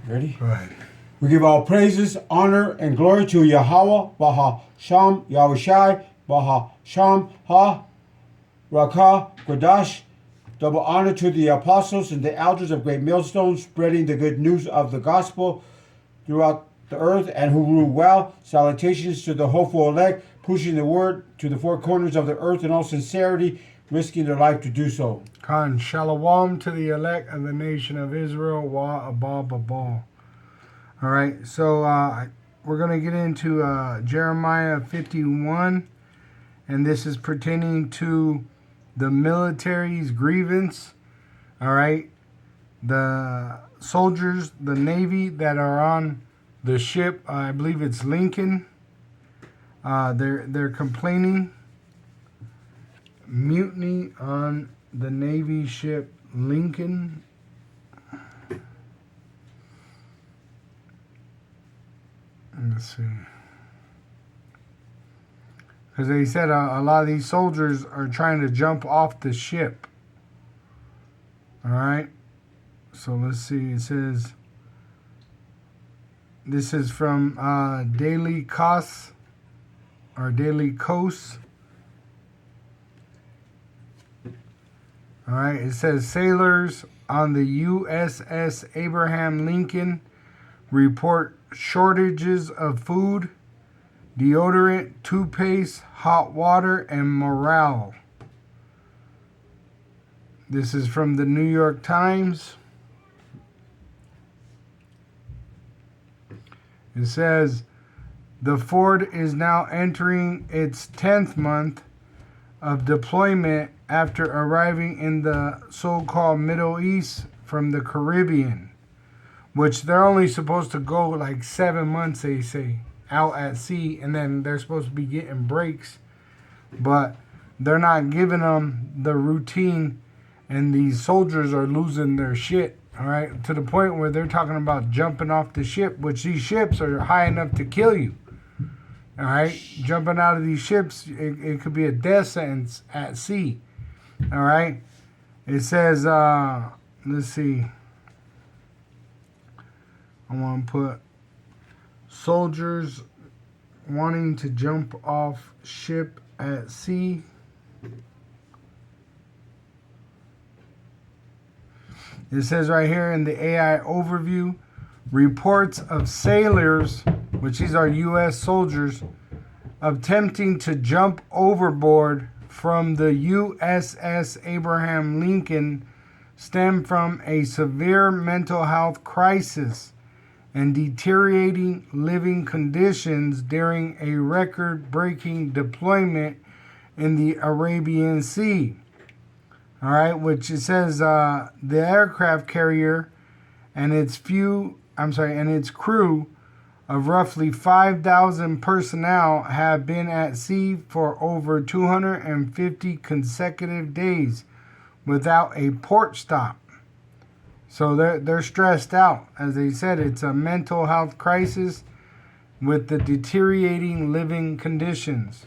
Ready? Go ahead. We give all praises, honor, and glory to Yahweh, Baha Sham, Yahushai, Baha Sham, Ha, Rakah, Quadash. Double honor to the apostles and the elders of Great Millstone, spreading the good news of the gospel throughout the earth, and who rule well. Salutations to the hopeful elect, pushing the word to the four corners of the earth in all sincerity, risking their life to do so. Khan, shalom to the elect of the nation of Israel. Wa abal babal. All right, so we're going to get into Jeremiah 51, and this is pertaining to the military's grievance. All right, the soldiers, the Navy that are on the ship, I believe it's Lincoln. They're complaining mutiny on the Navy ship Lincoln. Let's see. Because they said a lot of these soldiers are trying to jump off the ship. All right. So let's see. It says, this is from Daily Kos, or Daily Kos. All right. It says sailors on the USS Abraham Lincoln report shortages of food, deodorant, toothpaste, hot water, and morale. This is from the New York Times. It says, the Ford is now entering its 10th month of deployment after arriving in the so-called Middle East from the Caribbean, which they're only supposed to go like 7 months, they say, out at sea, and then they're supposed to be getting breaks, but they're not giving them the routine, and these soldiers are losing their shit, all right, to the point where they're talking about jumping off the ship, which these ships are high enough to kill you, all right? Jumping out of these ships, it could be a death sentence at sea, all right? It says, let's see, I want to put soldiers wanting to jump off ship at sea. It says right here in the AI overview, reports of sailors, which these are U.S. soldiers, attempting to jump overboard from the USS Abraham Lincoln stem from a severe mental health crisis and deteriorating living conditions during a record-breaking deployment in the Arabian Sea. All right, which it says the aircraft carrier and its crew of roughly 5,000 personnel have been at sea for over 250 consecutive days without a port stop. So they're stressed out. As they said, it's a mental health crisis with the deteriorating living conditions.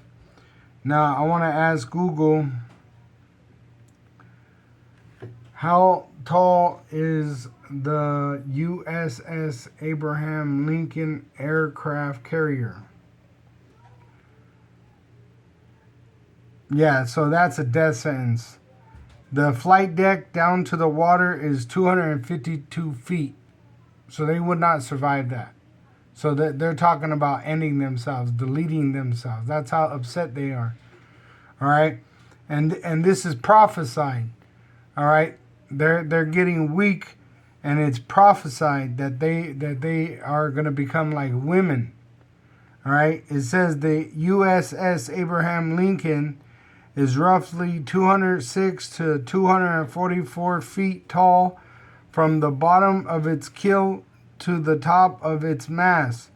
Now, I want to ask Google, how tall is the USS Abraham Lincoln aircraft carrier? Yeah, so that's a death sentence. The flight deck down to the water is 252 feet. So they would not survive that. So they're talking about ending themselves, deleting themselves. That's how upset they are. All right? And this is prophesied. All right? They're getting weak, and it's prophesied that they are going to become like women. All right? It says the USS Abraham Lincoln is roughly 206 to 244 feet tall from the bottom of its keel to the top of its mast,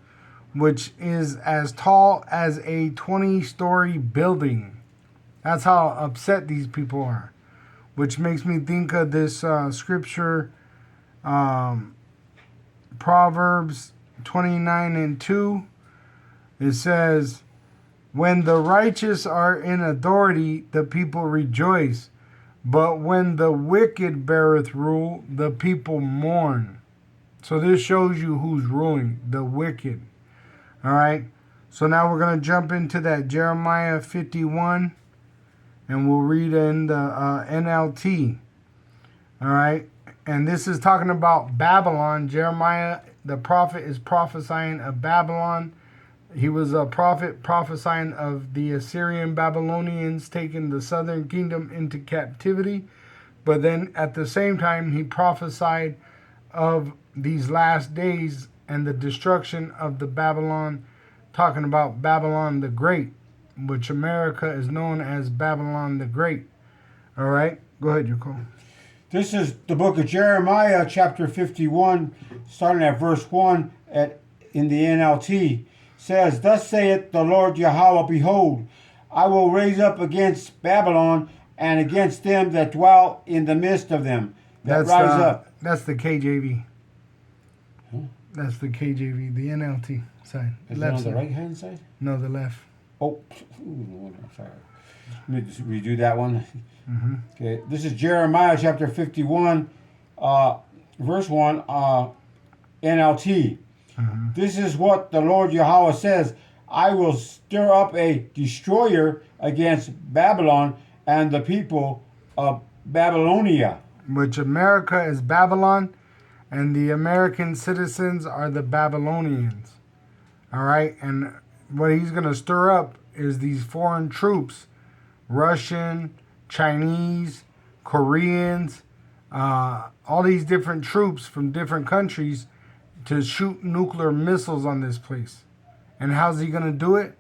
which is as tall as a 20-story building. That's how upset these people are, which makes me think of this scripture, Proverbs 29:2. It says, when the righteous are in authority, the people rejoice. But when the wicked beareth rule, the people mourn. So this shows you who's ruling, the wicked. All right. So now we're going to jump into that Jeremiah 51, and we'll read in the NLT. All right. And this is talking about Babylon. Jeremiah, the prophet, is prophesying of Babylon. He was a prophet prophesying of the Assyrian Babylonians taking the southern kingdom into captivity. But then at the same time, he prophesied of these last days and the destruction of the Babylon, talking about Babylon the Great, which America is known as Babylon the Great. All right, go ahead, Jacob. This is the book of Jeremiah, chapter 51, starting at verse 1 in the NLT. Says, "Thus saith the Lord Yahweh, behold, I will raise up against Babylon and against them that dwell in the midst of them, that rise up." That's the KJV. That's the KJV, the NLT side. Is it on the right hand side? No, the left. Oh, I'm sorry. Let me just redo that one. Mm-hmm. Okay, this is Jeremiah chapter 51, verse 1, NLT. Mm-hmm. This is what the Lord Yahweh says: I will stir up a destroyer against Babylon and the people of Babylonia. Which America is Babylon, and the American citizens are the Babylonians. All right, and what he's going to stir up is these foreign troops, Russian, Chinese, Koreans, all these different troops from different countries to shoot nuclear missiles on this place. And how's he going to do it?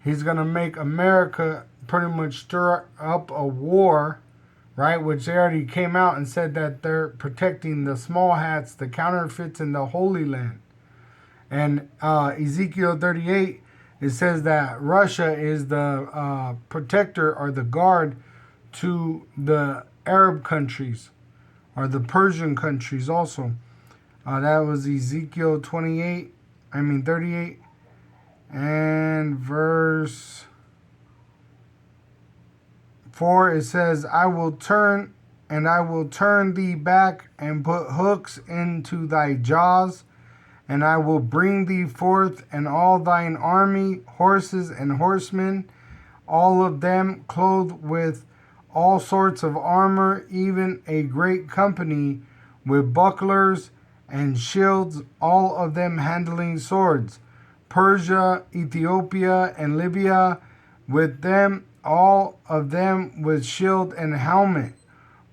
He's going to make America pretty much stir up a war, right? Which they already came out and said that they're protecting the small hats, the counterfeits in the Holy Land. And Ezekiel 38, it says that Russia is the protector or the guard to the Arab countries or the Persian countries also. That was Ezekiel 38 and verse 4. It says, I will turn thee back and put hooks into thy jaws, and I will bring thee forth and all thine army, horses and horsemen, all of them clothed with all sorts of armor, even a great company with bucklers and shields, all of them handling swords. Persia, Ethiopia, and Libya, with them, all of them with shield and helmet.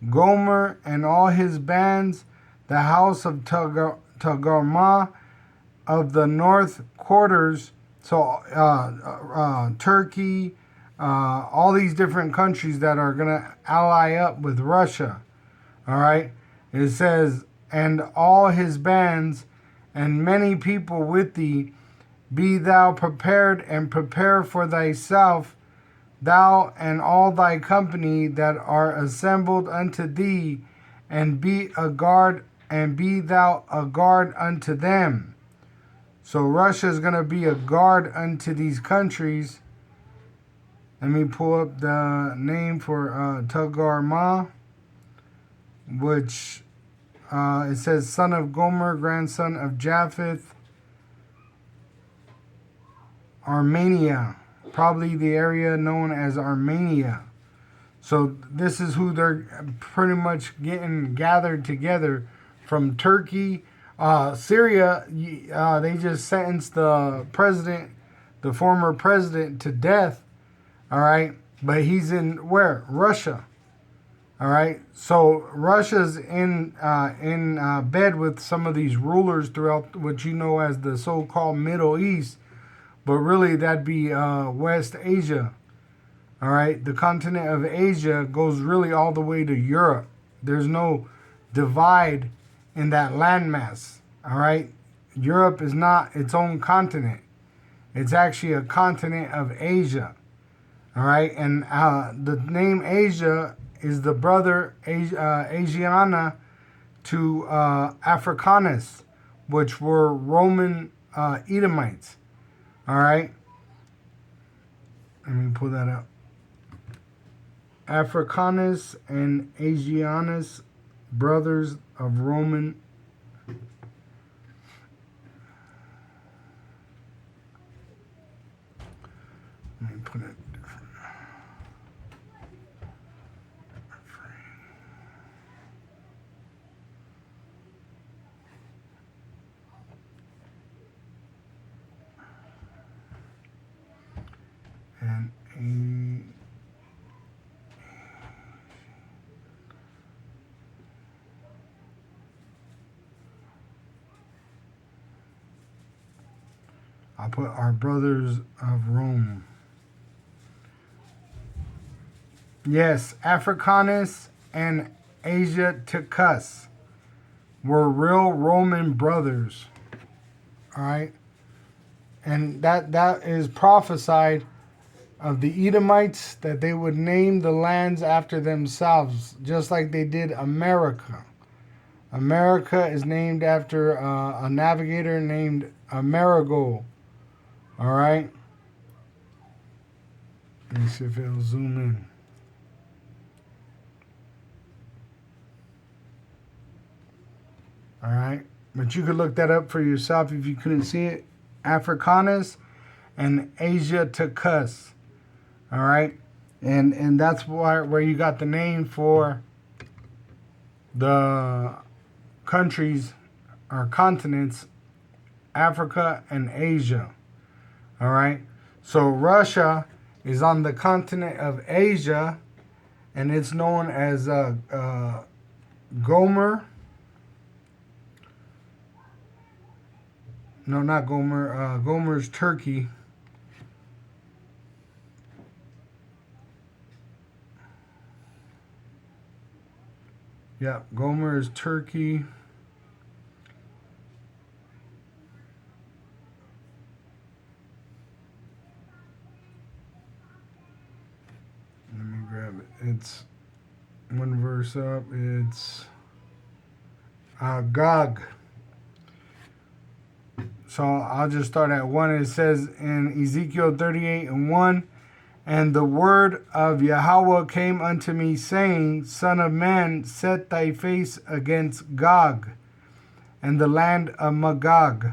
Gomer and all his bands, the house of Togarmah of the north quarters, so Turkey, all these different countries that are going to ally up with Russia. All right. It says, and all his bands and many people with thee, be thou prepared and prepare for thyself, thou and all thy company that are assembled unto thee, and be a guard, and be thou a guard unto them. So Russia is going to be a guard unto these countries. Let me pull up the name for Togarmah, which it says son of Gomer, grandson of Japheth, Armenia, probably the area known as Armenia. So this is who they're pretty much getting gathered together from Turkey. Syria, they just sentenced the president, the former president, to death. All right. But he's in where? Russia. All right. So Russia's in bed with some of these rulers throughout what you know as the so-called Middle East. But really that'd be West Asia. All right. The continent of Asia goes really all the way to Europe. There's no divide in that landmass. All right. Europe is not its own continent. It's actually a continent of Asia. All right. And the name Asia is the brother Asiana to Africanus, which were Roman Edomites. All right. Let me pull that up. Africanus and Asianus, brothers of Roman. put it different. And I'll put our brothers of Rome. Yes, Africanus and Asiaticus were real Roman brothers. All right, and that is prophesied of the Edomites, that they would name the lands after themselves, just like they did America. America is named after a navigator named Amerigo. All right. Let me see if it'll zoom in. All right. But you could look that up for yourself if you couldn't see it. Africanus and Asiaticus. All right. And that's where you got the name for the countries or continents, Africa and Asia. All right. So Russia is on the continent of Asia, and it's known as Gomer. No, not Gomer. Gomer's Turkey. Yeah, Gomer is Turkey. Let me grab it. It's one verse up. It's Gog. So I'll just start at 1. It says in Ezekiel 38:1, and the word of Yahweh came unto me, saying, Son of man, set thy face against Gog and the land of Magog.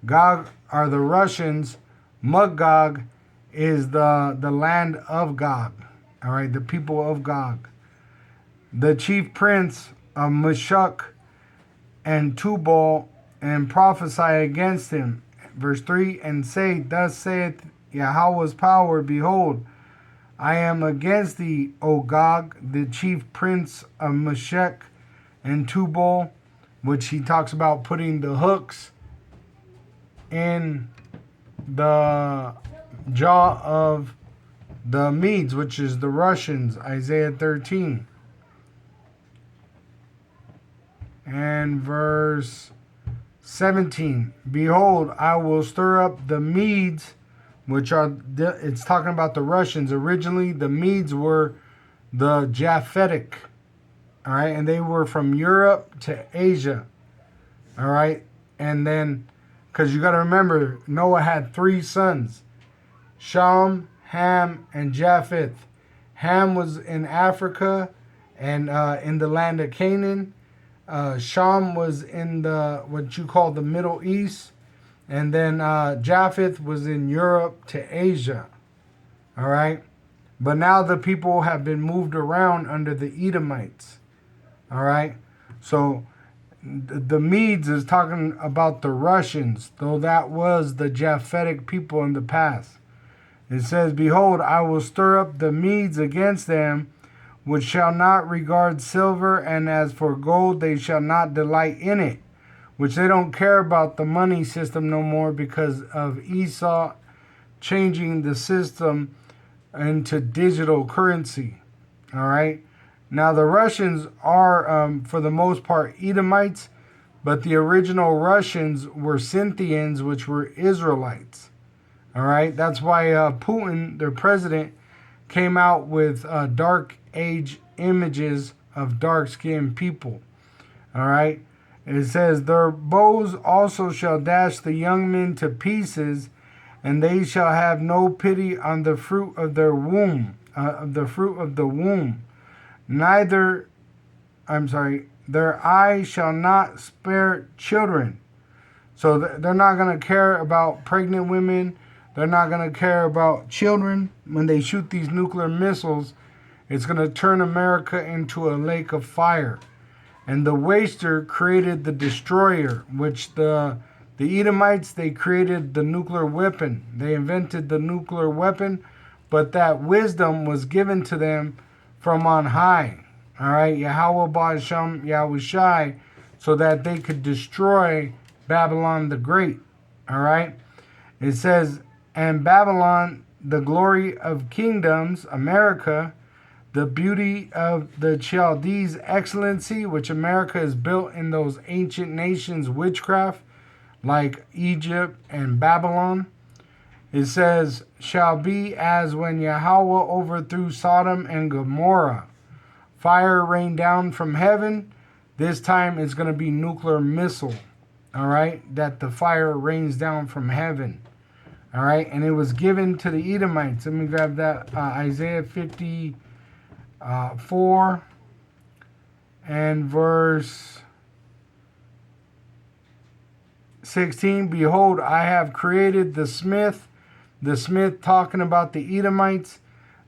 Gog are the Russians. Magog is the land of Gog. All right, the people of Gog. The chief prince of Meshach and Tubal, and prophesy against him. Verse 3, and say, Thus saith Yahweh's power, behold, I am against thee, O Gog, the chief prince of Meshach and Tubal, which he talks about putting the hooks in the jaw of the Medes, which is the Russians, Isaiah 13. And verse 17, behold, I will stir up the Medes, which are, it's talking about the Russians. Originally, the Medes were the Japhetic, all right, and they were from Europe to Asia, all right, and then, because you got to remember, Noah had 3 sons, Shem, Ham, and Japheth. Ham was in Africa and in the land of Canaan. Shem was in the what you call the Middle East, and then Japheth was in Europe to Asia. All right, but now the people have been moved around under the Edomites. All right, so the Medes is talking about the Russians, though that was the Japhetic people in the past. It says, behold, I will stir up the Medes against them, which shall not regard silver, and as for gold, they shall not delight in it. Which they don't care about the money system no more because of Esau changing the system into digital currency. All right. Now the Russians are, for the most part, Edomites, but the original Russians were Scythians, which were Israelites. All right. That's why Putin, their president, came out with dark age images of dark-skinned people. All right. It says, their bows also shall dash the young men to pieces, and they shall have no pity on the fruit of their womb, their eye shall not spare children. So they're not going to care about pregnant women. They're not going to care about children. When they shoot these nuclear missiles, it's going to turn America into a lake of fire. And the waster created the destroyer, which the Edomites, they created the nuclear weapon. They invented the nuclear weapon, but that wisdom was given to them from on high. All right, Yahweh Ba'Shem Yahushai, so that they could destroy Babylon the Great. All right, it says, and Babylon, the glory of kingdoms, America, the beauty of the Chaldees' excellency, which America is built in those ancient nations' witchcraft, like Egypt and Babylon. It says, shall be as when Yahweh overthrew Sodom and Gomorrah. Fire rained down from heaven. This time it's going to be nuclear missile. All right, that the fire rains down from heaven. All right, and it was given to the Edomites. Let me grab that. Isaiah 54 and verse 16. Behold, I have created the smith talking about the Edomites,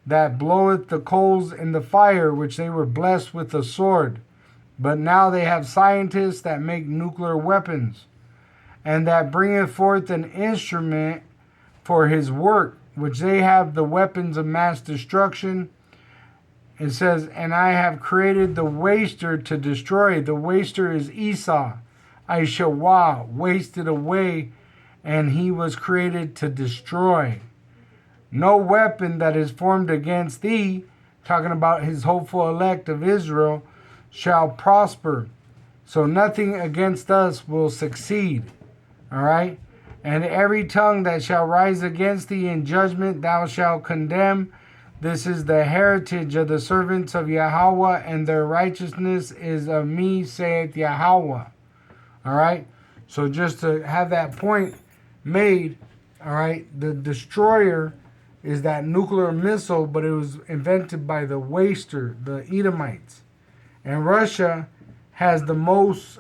that bloweth the coals in the fire, which they were blessed with the sword. But now they have scientists that make nuclear weapons, and that bringeth forth an instrument for his work, which they have the weapons of mass destruction. It says, and I have created the waster to destroy. The waster is Esau. Aishawah, wasted away, and he was created to destroy. No weapon that is formed against thee, talking about his hopeful elect of Israel, shall prosper. So nothing against us will succeed. All right? And every tongue that shall rise against thee in judgment thou shalt condemn. This is the heritage of the servants of Yahweh, and their righteousness is of me, saith Yahweh. All right? So just to have that point made, all right, the destroyer is that nuclear missile, but it was invented by the waster, the Edomites. And Russia has the most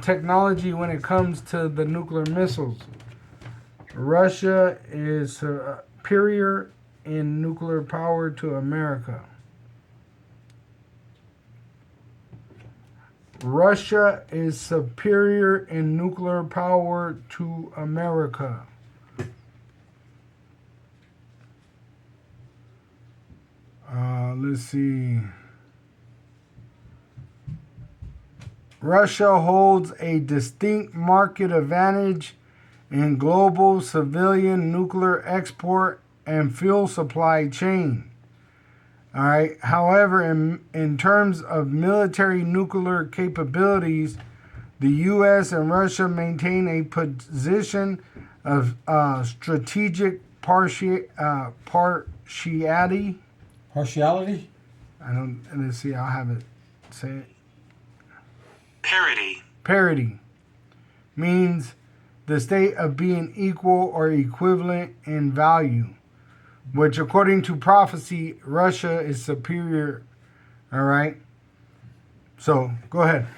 technology when it comes to the nuclear missiles. Russia is superior in nuclear power to America. Russia is superior in nuclear power to America. Let's see. Russia holds a distinct market advantage in global civilian nuclear export and fuel supply chain. All right. However, in terms of military nuclear capabilities, the U.S. and Russia maintain a position of strategic partiality. Partiality? Let's see, I'll have it say it. Parity. Parity means the state of being equal or equivalent in value, which according to prophecy, Russia is superior. All right. So go ahead.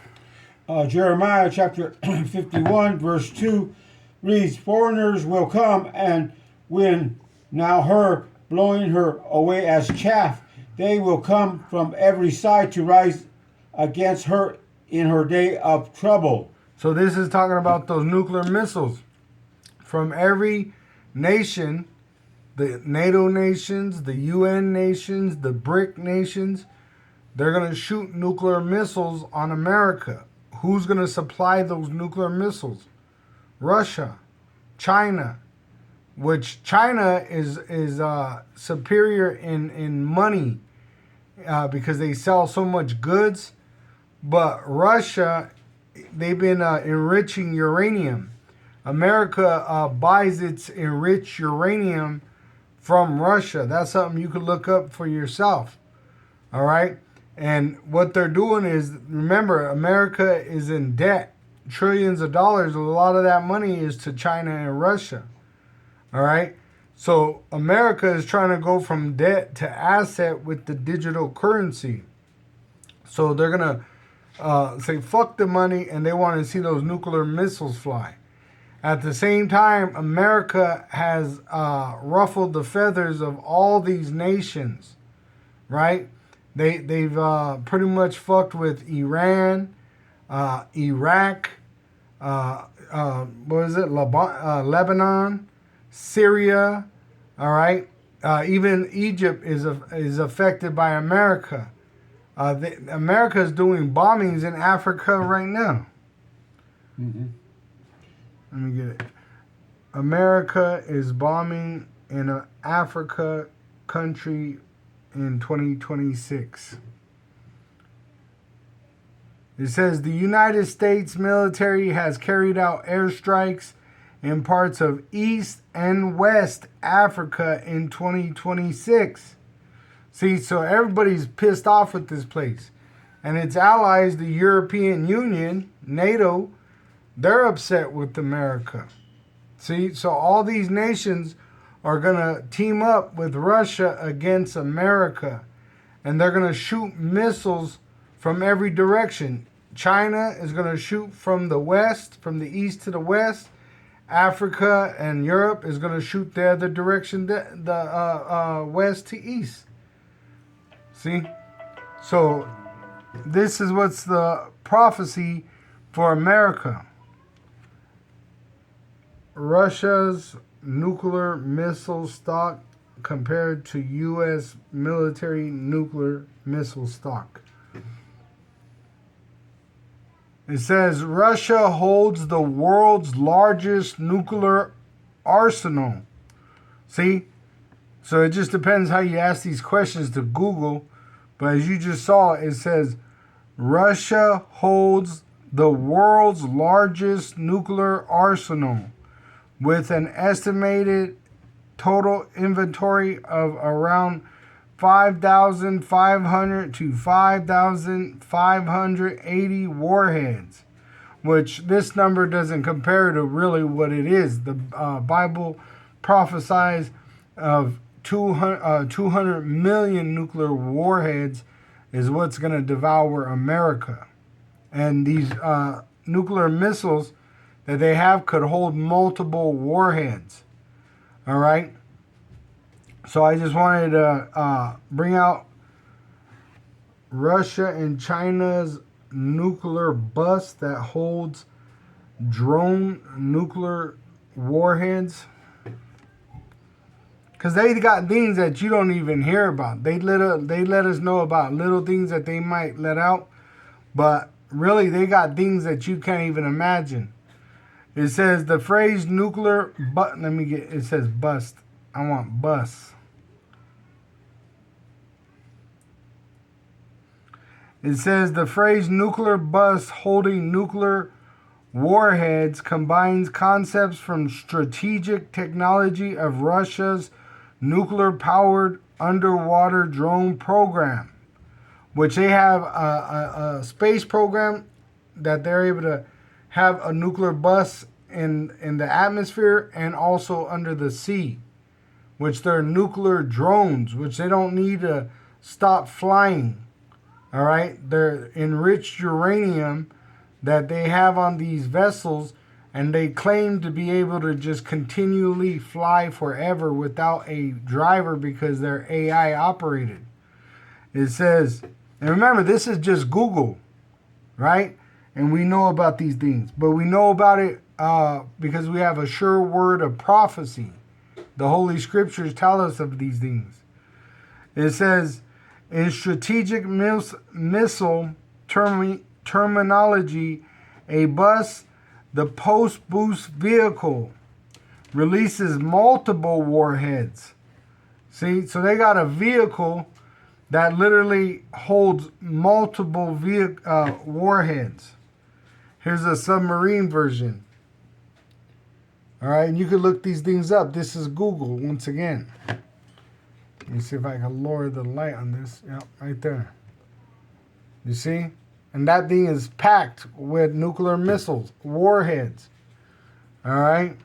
Jeremiah chapter 51 verse 2 reads, foreigners will come and when now her blowing her away as chaff, they will come from every side to rise against her in her day of trouble. So this is talking about those nuclear missiles from every nation, the NATO nations, the UN nations, the BRIC nations. They're going to shoot nuclear missiles on America. Who's going to supply those nuclear missiles? Russia, China, which China is superior in money because they sell so much goods. But Russia, they've been enriching uranium. America buys its enriched uranium from Russia. That's something you could look up for yourself. All right? And what they're doing is, remember, America is in debt. Trillions of dollars. A lot of that money is to China and Russia. All right? So America is trying to go from debt to asset with the digital currency. So they're going to say fuck the money, and they want to see those nuclear missiles fly. At the same time, America has ruffled the feathers of all these nations, right? They've pretty much fucked with Iran, Iraq, what is it? Lebanon, Syria, all right. Even Egypt is affected by America. America is doing bombings in Africa right now. Mm-hmm. Let me get it. America is bombing in an Africa country in 2026. It says the United States military has carried out airstrikes in parts of East and West Africa in 2026. See, so everybody's pissed off with this place. And its allies, the European Union, NATO, they're upset with America. See, so all these nations are going to team up with Russia against America. And they're going to shoot missiles from every direction. China is going to shoot from the west, from the east to the west. Africa and Europe is going to shoot the other direction, the west to east. See? So this is what's the prophecy for America. Russia's nuclear missile stock compared to U.S. military nuclear missile stock. It says Russia holds the world's largest nuclear arsenal. See? So it just depends how you ask these questions to Google. But as you just saw, it says Russia holds the world's largest nuclear arsenal with an estimated total inventory of around 5,500 to 5,580 warheads, which this number doesn't compare to really what it is. The Bible prophesies of 200 million nuclear warheads is what's going to devour America. And these nuclear missiles that they have could hold multiple warheads. All right? So I just wanted to bring out Russia and China's nuclear bus that holds drone nuclear warheads. Because they got things that you don't even hear about. They let us know about little things that they might let out. But really, they got things that you can't even imagine. It says the phrase nuclear, but it says bust. I want bus. It says the phrase nuclear bus holding nuclear warheads combines concepts from strategic technology of Russia's nuclear-powered underwater drone program, which they have a space program that they're able to have a nuclear bus in the atmosphere and also under the sea, which they're nuclear drones, which they don't need to stop flying. All right, they're enriched uranium that they have on these vessels, and they claim to be able to just continually fly forever without a driver because they're AI operated. It says, and remember, this is just Google, right? And we know about these things, but we know about it because we have a sure word of prophecy. The Holy Scriptures tell us of these things. It says, in strategic missile terminology, a bus, the post-boost vehicle, releases multiple warheads. See, so they got a vehicle that literally holds multiple warheads. Here's a submarine version. All right, and you can look these things up. This is Google once again. Let me see if I can lower the light on this. Yep, right there. You see? And that thing is packed with nuclear missiles, warheads. All right?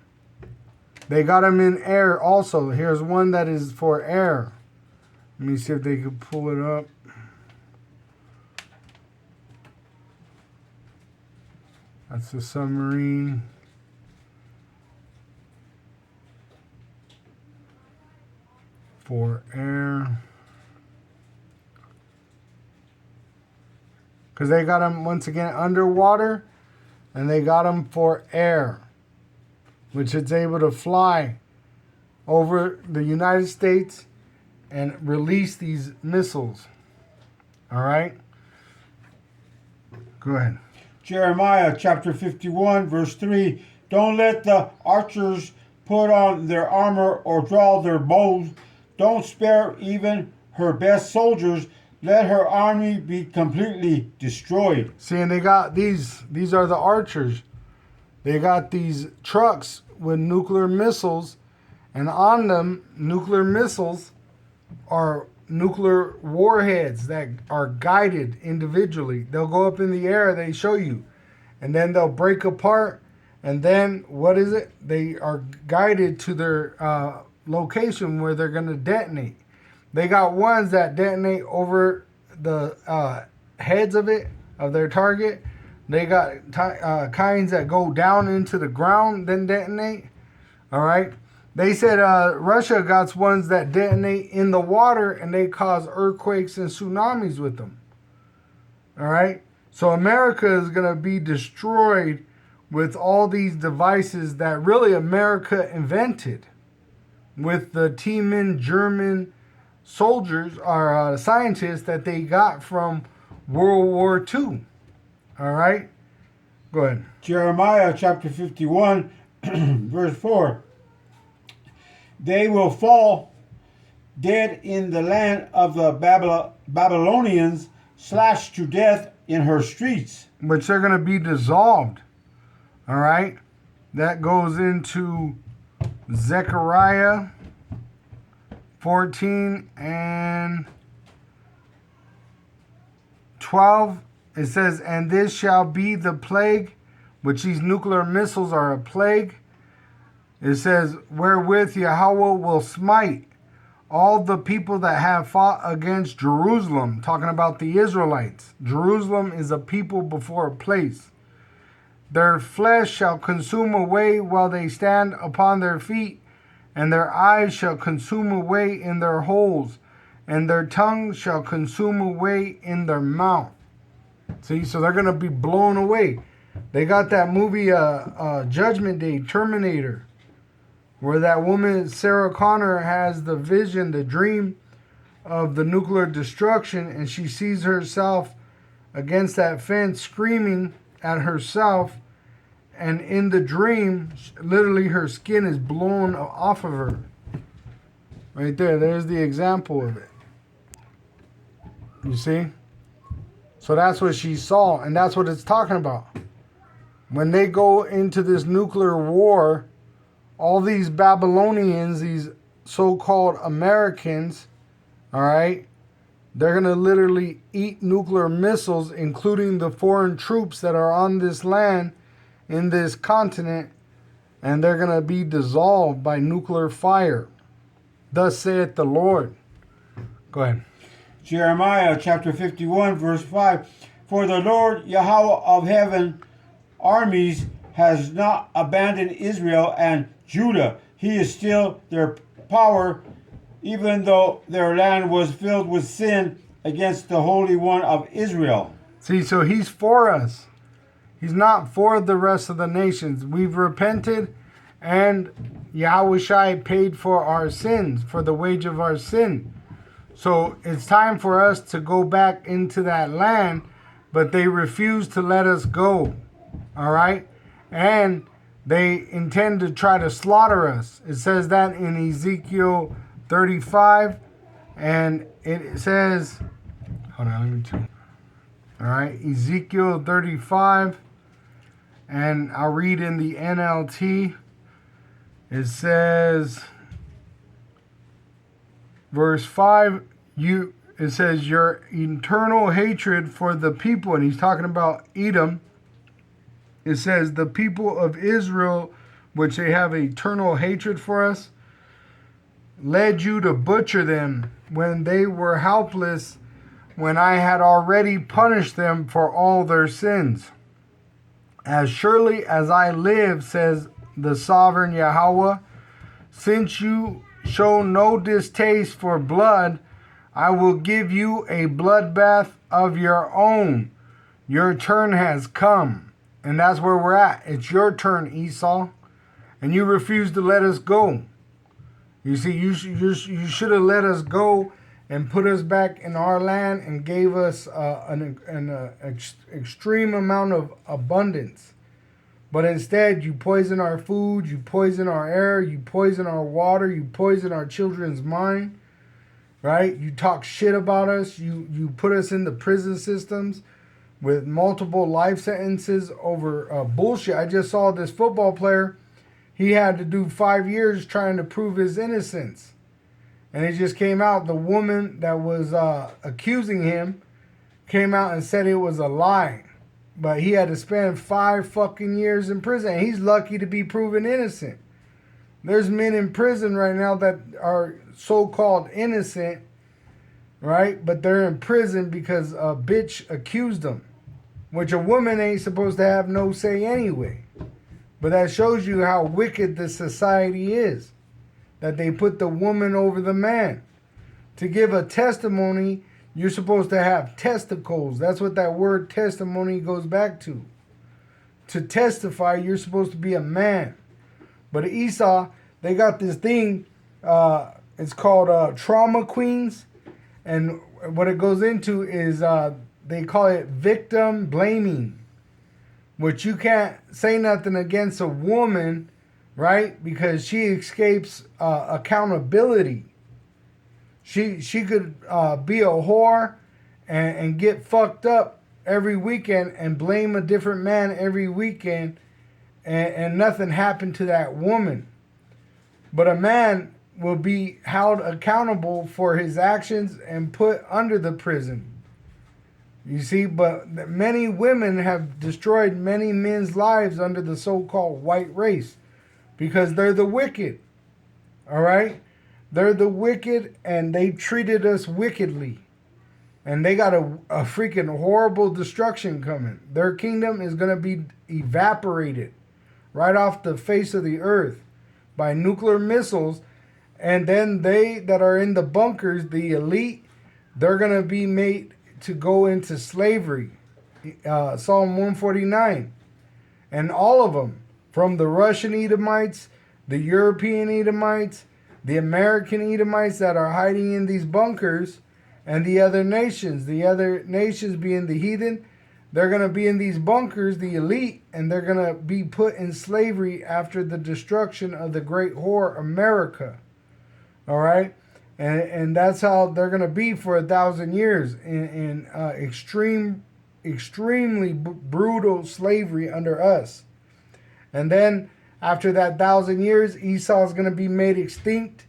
They got them in air also. Here's one that is for air. Let me see if they can pull it up. That's the submarine. for air. Because they got them, once again, underwater, and they got them for air, which it's able to fly over the United States and release these missiles. All right? Go ahead. Jeremiah chapter 51, verse 3. Don't let the archers put on their armor or draw their bows. Don't spare even her best soldiers. Let her army be completely destroyed. See, and they got these are the archers. They got these trucks with nuclear missiles, and on them, nuclear missiles are nuclear warheads that are guided individually. They'll go up in the air, they show you, and then they'll break apart, and then what is it? They are guided to their location where they're going to detonate. They got ones that detonate over the heads of their target. They got kinds that go down into the ground, then detonate. All right. They said Russia got ones that detonate in the water and they cause earthquakes and tsunamis with them. All right. So America is going to be destroyed with all these devices that really America invented with the Tiemann German soldiers or scientists that they got from World War II. All right. Go ahead. Jeremiah chapter 51, verse 4. They will fall dead in the land of the Babylonians, slashed to death in her streets. Which they're going to be dissolved. All right. That goes into Zechariah 14 and 12. It says, and this shall be the plague, which these nuclear missiles are a plague. It says, wherewith Yahweh will smite all the people that have fought against Jerusalem. Talking about the Israelites. Jerusalem is a people before a place. Their flesh shall consume away while they stand upon their feet, and their eyes shall consume away in their holes, and their tongue shall consume away in their mouth. See, so they're going to be blown away. They got that movie, Judgment Day, Terminator, where that woman, Sarah Connor, has the vision, the dream of the nuclear destruction, and she sees herself against that fence screaming at herself, and in the dream, literally her skin is blown off of her. Right there, there's the example of it. You see? So that's what she saw, and that's what it's talking about. When they go into this nuclear war, all these Babylonians, these so-called Americans, all right, they're going to literally eat nuclear missiles, including the foreign troops that are on this land, in this continent, and they're going to be dissolved by nuclear fire. Thus saith the Lord. Go ahead. Jeremiah chapter 51, verse 5. For the Lord Yahweh of heaven armies has not abandoned Israel and Judah. He is still their power, even though their land was filled with sin against the Holy One of Israel. See, so he's for us. He's not for the rest of the nations. We've repented, and Yahushua paid for our sins, for the wage of our sin. So it's time for us to go back into that land, but they refuse to let us go. All right? And they intend to try to slaughter us. It says that in Ezekiel 35. And it says, hold on, let me turn. All right, Ezekiel 35. And I'll read in the NLT. It says, verse 5, it says, your eternal hatred for the people, and he's talking about Edom. It says, the people of Israel, which they have eternal hatred for us, led you to butcher them when they were helpless, when I had already punished them for all their sins. As surely as I live, says the sovereign Yahweh, since you show no distaste for blood. I will give you a bloodbath of your own. Your turn has come. And that's where we're at. It's your turn, Esau. And you refuse to let us go. You see, you should have let us go and put us back in our land and gave us an extreme amount of abundance. But instead, you poison our food, you poison our air, you poison our water, you poison our children's mind, right? You talk shit about us, you put us in the prison systems with multiple life sentences over bullshit. I just saw this football player. He had to do 5 years trying to prove his innocence. And it just came out, the woman that was accusing him came out and said it was a lie. But he had to spend 5 fucking years in prison. And he's lucky to be proven innocent. There's men in prison right now that are so-called innocent, right? But they're in prison because a bitch accused them. Which a woman ain't supposed to have no say anyway. But that shows you how wicked this society is. That they put the woman over the man. To give a testimony, you're supposed to have testicles. That's what that word testimony goes back to. To testify, you're supposed to be a man. But Esau, they got this thing, it's called trauma queens. And what it goes into is they call it victim blaming. Which you can't say nothing against a woman, right? Because she escapes accountability. She could be a whore and get fucked up every weekend and blame a different man every weekend and nothing happened to that woman. But a man will be held accountable for his actions and put under the prison. You see, but many women have destroyed many men's lives under the so-called white race because they're the wicked. All right? They're the wicked and they treated us wickedly. And they got a freaking horrible destruction coming. Their kingdom is going to be evaporated right off the face of the earth by nuclear missiles. And then they that are in the bunkers, the elite, they're going to be made to go into slavery. Psalm 149. And all of them, from the Russian Edomites, the European Edomites, the American Edomites that are hiding in these bunkers, and the other nations being the heathen, they're going to be in these bunkers, the elite, and they're going to be put in slavery after the destruction of the great whore America. All right? And that's how they're going to be for 1,000 years in extremely brutal slavery under us. And then after that 1,000 years, Esau is going to be made extinct,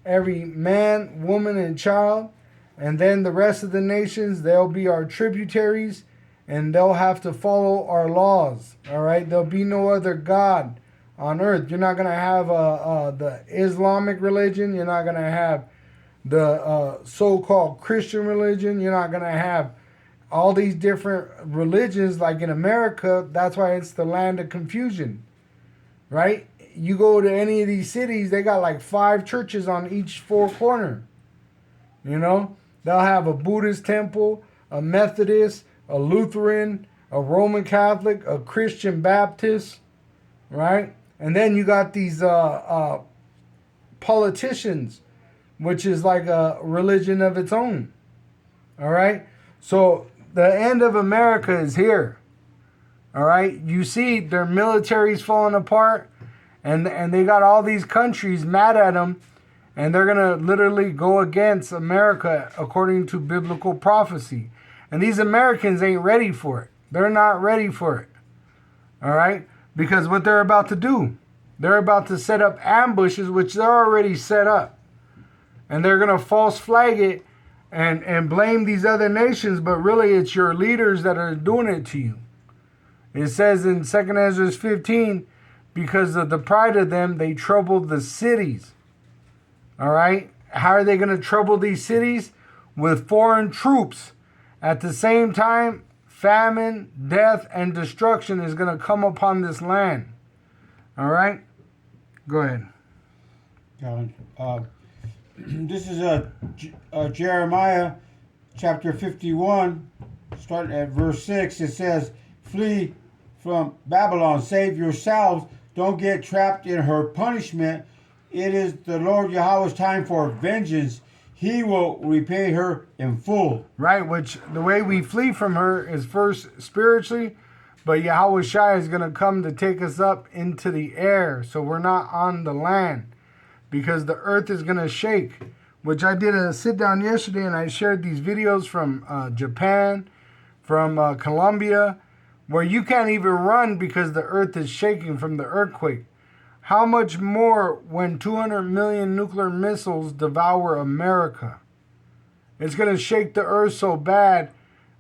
every man, woman, and child. And then the rest of the nations, they'll be our tributaries, and they'll have to follow our laws. All right? There'll be no other God on earth. You're not going to have the Islamic religion. You're not going to have the so-called Christian religion. You're not going to have all these different religions like in America. That's why it's the land of confusion, right? You go to any of these cities, they got like 5 churches on each 4 corner. You know, they'll have a Buddhist temple, a Methodist, a Lutheran, a Roman Catholic, a Christian Baptist, right? And then you got these politicians, which is like a religion of its own. All right? So the end of America is here. All right? You see their military's falling apart, and they got all these countries mad at them, and they're going to literally go against America according to biblical prophecy. And these Americans ain't ready for it. They're not ready for it. All right? Because what they're about to do, they're about to set up ambushes, which they're already set up. And they're going to false flag it and blame these other nations, but really it's your leaders that are doing it to you. It says in 2 Ezra 15, because of the pride of them, they troubled the cities. All right? How are they going to trouble these cities? With foreign troops. At the same time, famine, death, and destruction is going to come upon this land. All right? Go ahead. Calvin, This is Jeremiah chapter 51, starting at verse 6. It says, "Flee from Babylon, save yourselves. Don't get trapped in her punishment. It is the Lord Yahweh's time for vengeance. He will repay her in full." Right, which the way we flee from her is first spiritually, but Yahweh Shai is going to come to take us up into the air, so we're not on the land, because the earth is going to shake, which I did a sit down yesterday and I shared these videos from Japan, from Colombia, where you can't even run because the earth is shaking from the earthquake. How much more when 200 million nuclear missiles devour America? It's going to shake the earth so bad,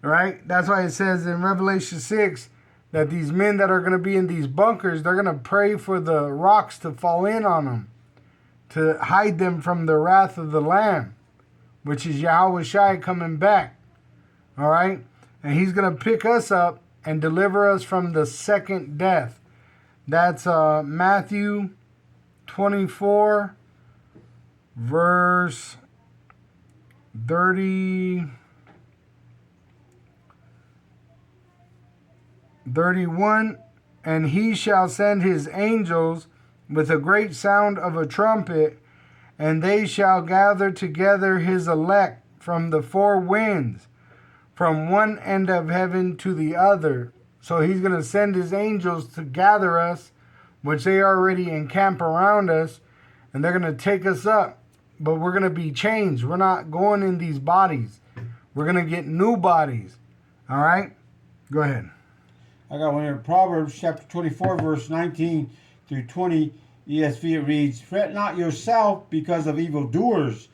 right? That's why it says in Revelation 6 that these men that are going to be in these bunkers, they're going to pray for the rocks to fall in on them, to hide them from the wrath of the Lamb, which is Yahweh Shai coming back. All right? And he's going to pick us up and deliver us from the second death. That's Matthew 24, verse 31. "And he shall send his angels with a great sound of a trumpet, and they shall gather together his elect from the four winds, from one end of heaven to the other." So he's going to send his angels to gather us, which they already encamp around us, and they're going to take us up. But we're going to be changed. We're not going in these bodies. We're going to get new bodies. All right? Go ahead. I got one here. Proverbs chapter 24, verse 19 through 20. ESV, it reads, "Fret not yourself because of evildoers,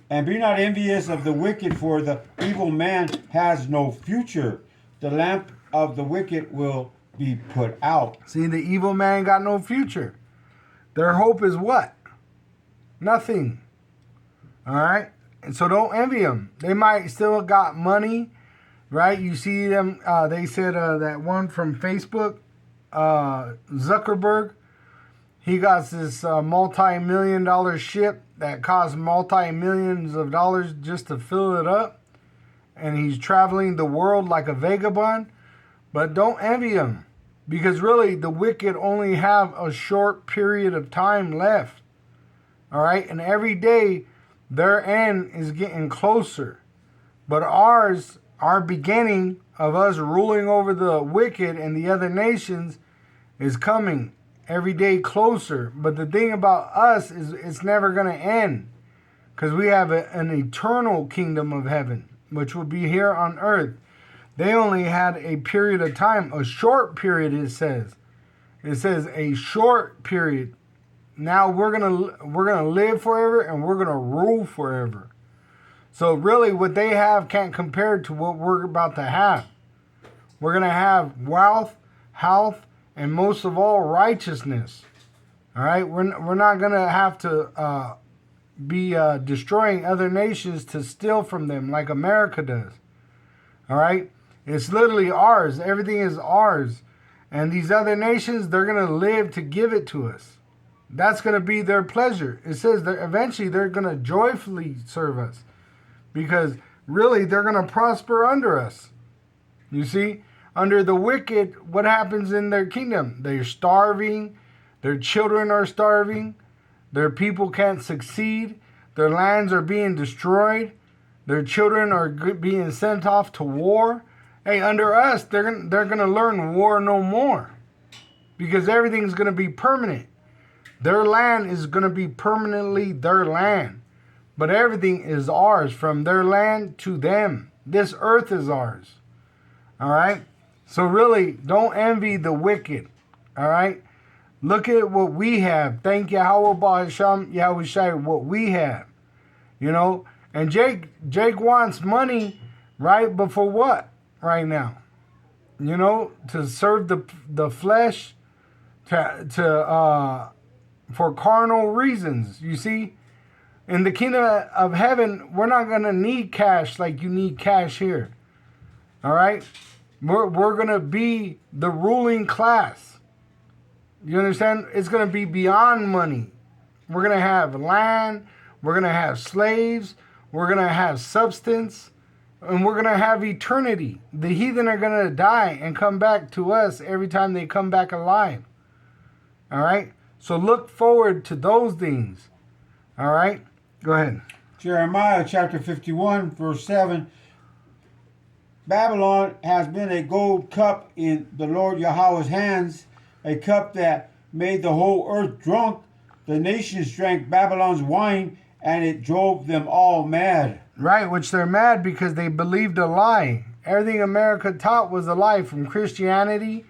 and be not envious of the wicked, for the evil man has no future. The lamp of the wicked will be put out." See, the evil man got no future. Their hope is what? Nothing. All right? And so don't envy them. They might still got money, right? You see them, they said that one from Facebook, Zuckerberg, he got this multi-million-dollar ship that costs multi-millions of dollars just to fill it up. And he's traveling the world like a vagabond. But don't envy him, because really the wicked only have a short period of time left. All right? And every day their end is getting closer. But ours, our beginning of us ruling over the wicked and the other nations is coming every day closer. But the thing about us is it's never going to end, because we have an eternal kingdom of heaven, which will be here on earth. They only had a period of time, a short period, it says. It says a short period. Now we're gonna live forever, and we're gonna rule forever. So really what they have can't compare to what we're about to have. We're gonna have wealth, health, and most of all, righteousness. All right? We're not gonna have to be destroying other nations to steal from them like America does. All right? It's literally ours. Everything is ours. And these other nations, they're going to live to give it to us. That's going to be their pleasure. It says that eventually they're going to joyfully serve us, because really they're going to prosper under us. You see, under the wicked, what happens in their kingdom? They're starving. Their children are starving. Their people can't succeed. Their lands are being destroyed. Their children are being sent off to war. Hey, under us, they're gonna learn war no more, because everything's gonna be permanent. Their land is gonna be permanently their land, but everything is ours from their land to them. This earth is ours. All right. So really, don't envy the wicked. All right. Look at what we have. Thank Yahweh Ba'asham Yahweh Shai, what we have. You know, and Jake wants money, right? But for what? Right now, you know, to serve the flesh, for carnal reasons. You see, in the kingdom of heaven, we're not gonna need cash like you need cash here. All right, we're gonna be the ruling class. You understand? It's gonna be beyond money. We're gonna have land. We're going to have slaves. We're going to have substance. And we're going to have eternity. The heathen are going to die and come back to us every time they come back alive. All right? So look forward to those things. All right? Go ahead. Jeremiah chapter 51, verse 7. Babylon has been a gold cup in the Lord Yahweh's hands, a cup that made the whole earth drunk. The nations drank Babylon's wine, and it drove them all mad. Right, which they're mad because they believed a lie. Everything America taught was a lie, from Christianity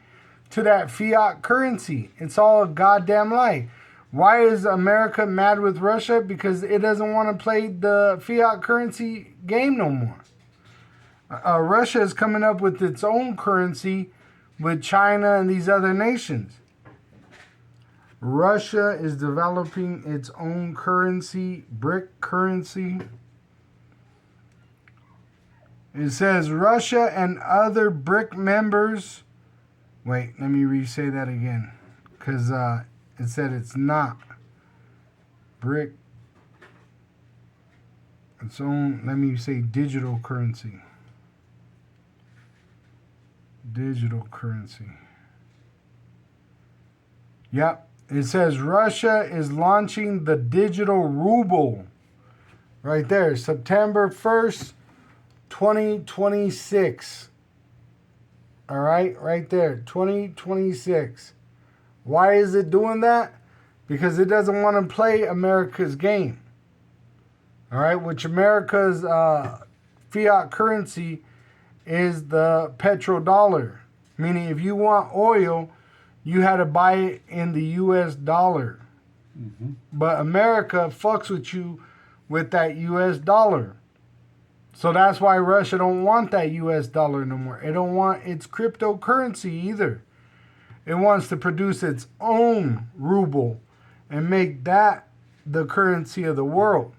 to that fiat currency. It's all a goddamn lie. Why is America mad with Russia? Because it doesn't want to play the fiat currency game no more. Russia is coming up with its own currency with China and these other nations. Russia is developing its own currency, BRIC currency. It says Russia and other BRIC members. Wait, let me re-say that again. Because it said it's not BRIC. Its own, let me say digital currency. Digital currency. Yep. It says Russia is launching the digital ruble. Right there. September 1st, 2026. All right. Right there. 2026. Why is it doing that? Because it doesn't want to play America's game. All right. Which America's fiat currency is the petrodollar, meaning if you want oil, you had to buy it in the U.S. dollar. Mm-hmm. But America fucks with you with that U.S. dollar. So that's why Russia don't want that U.S. dollar no more. It don't want its cryptocurrency either. It wants to produce its own ruble and make that the currency of the world.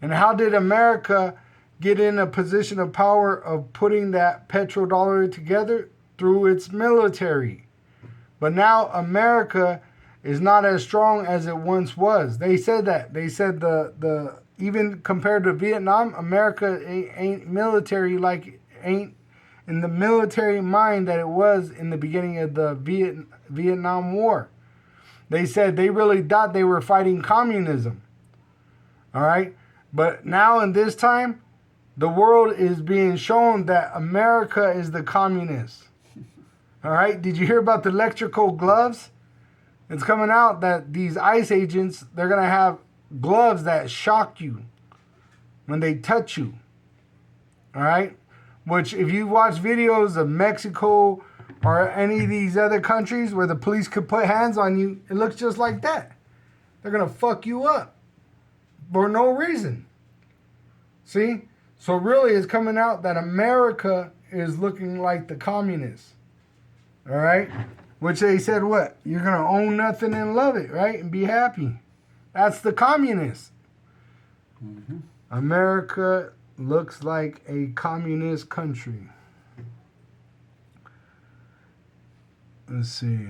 And how did America get in a position of power of putting that petrodollar together? Through its military. But now America is not as strong as it once was. They said that. They said the even compared to Vietnam, America ain't military like ain't in the military mind that it was in the beginning of the Vietnam War. They said they really thought they were fighting communism. All right? But now in this time, the world is being shown that America is the communist. All right? Did you hear about the electrical gloves? It's coming out that these ICE agents, they're going to have gloves that shock you when they touch you. All right? Which, if you watch videos of Mexico or any of these other countries where the police could put hands on you, it looks just like that. They're going to fuck you up for no reason. See? So really it's coming out that America is looking like the communists. All right? Which they said what? You're going to own nothing and love it, right? And be happy. That's the communists. Mm-hmm. America looks like a communist country. Let's see.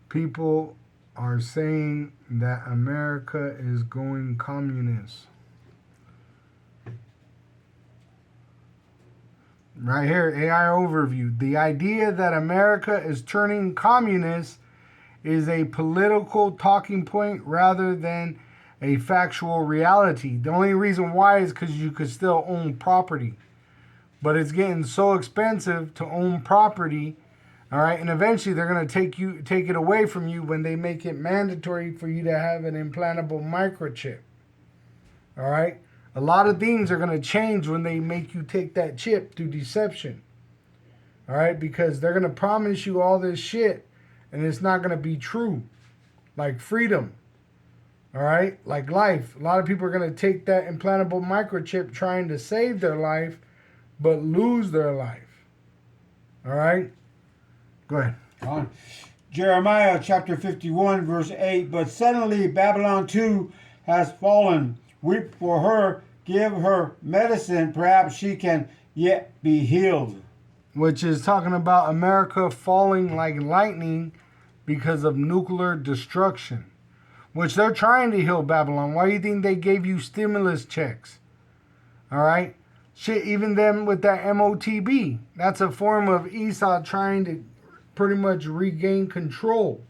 People are saying that America is going communist. Right here, AI overview. The idea that America is turning communist is a political talking point rather than a factual reality. The only reason why is because you could still own property. But it's getting so expensive to own property. All right, and eventually they're going to take it away from you when they make it mandatory for you to have an implantable microchip. All right? A lot of things are going to change when they make you take that chip through deception. All right? Because they're going to promise you all this shit and it's not going to be true. Like freedom. All right? Like life. A lot of people are going to take that implantable microchip trying to save their life but lose their life. All right? Go ahead. Jeremiah chapter 51, verse 8. But suddenly Babylon too has fallen. Weep for her, give her medicine, perhaps she can yet be healed. Which is talking about America falling like lightning because of nuclear destruction, which they're trying to heal Babylon. Why do you think they gave you stimulus checks? All right? Shit, even them with that MOTB, that's a form of Esau trying to pretty much regain control.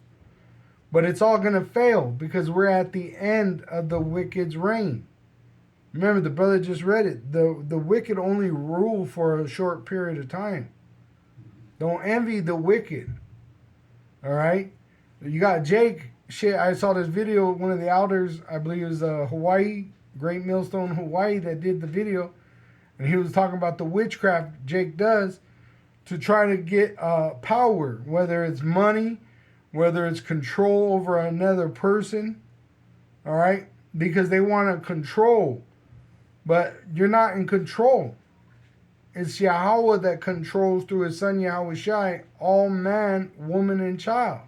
But it's all going to fail because we're at the end of the wicked's reign. Remember, the brother just read it. The wicked only rule for a short period of time. Don't envy the wicked. All right? You got Jake. Shit, I saw this video. One of the elders, I believe it was Hawaii, Great Millstone, Hawaii, that did the video. And he was talking about the witchcraft Jake does to try to get power, whether it's money, whether it's control over another person. All right? Because they want to control. But you're not in control. It's Yahweh that controls through his son Yahweh Shai all man, woman, and child.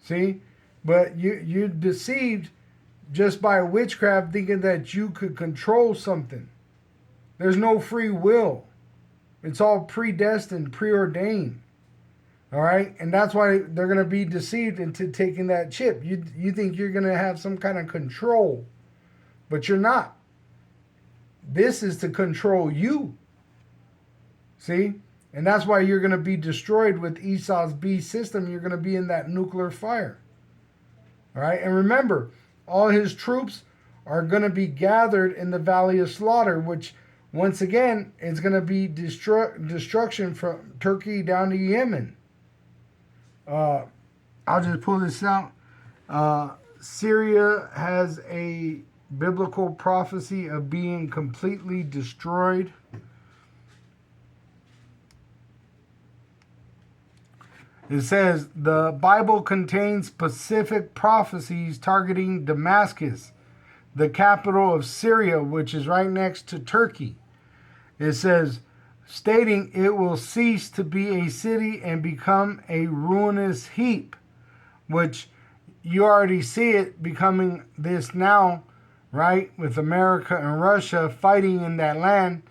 See? But you're deceived just by witchcraft thinking that you could control something. There's no free will. It's all predestined, preordained. All right? And that's why they're going to be deceived into taking that chip. You think you're going to have some kind of control, but you're not. This is to control you. See? And that's why you're going to be destroyed with Esau's beast system. You're going to be in that nuclear fire. All right? And remember, all his troops are going to be gathered in the Valley of Slaughter, which, once again, is going to be destruction from Turkey down to Yemen. I'll just pull this out. Syria has a biblical prophecy of being completely destroyed. It says the Bible contains specific prophecies targeting Damascus, the capital of Syria, which is right next to Turkey. It says, stating it will cease to be a city and become a ruinous heap, which you already see it becoming this now, right? With America and Russia fighting in that land,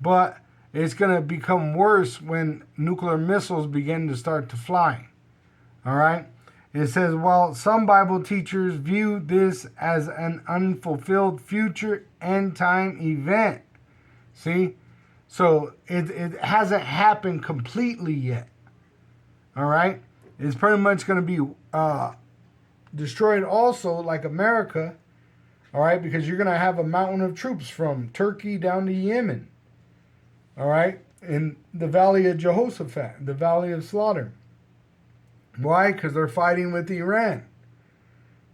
but it's going to become worse when nuclear missiles begin to start to fly. All right? It says, while some Bible teachers view this as an unfulfilled future end time event. See? So it hasn't happened completely yet. All right? It's pretty much going to be destroyed also like America. All right? Because you're going to have a mountain of troops from Turkey down to Yemen. All right, in the Valley of Jehoshaphat, the Valley of Slaughter. Why? Because they're fighting with Iran.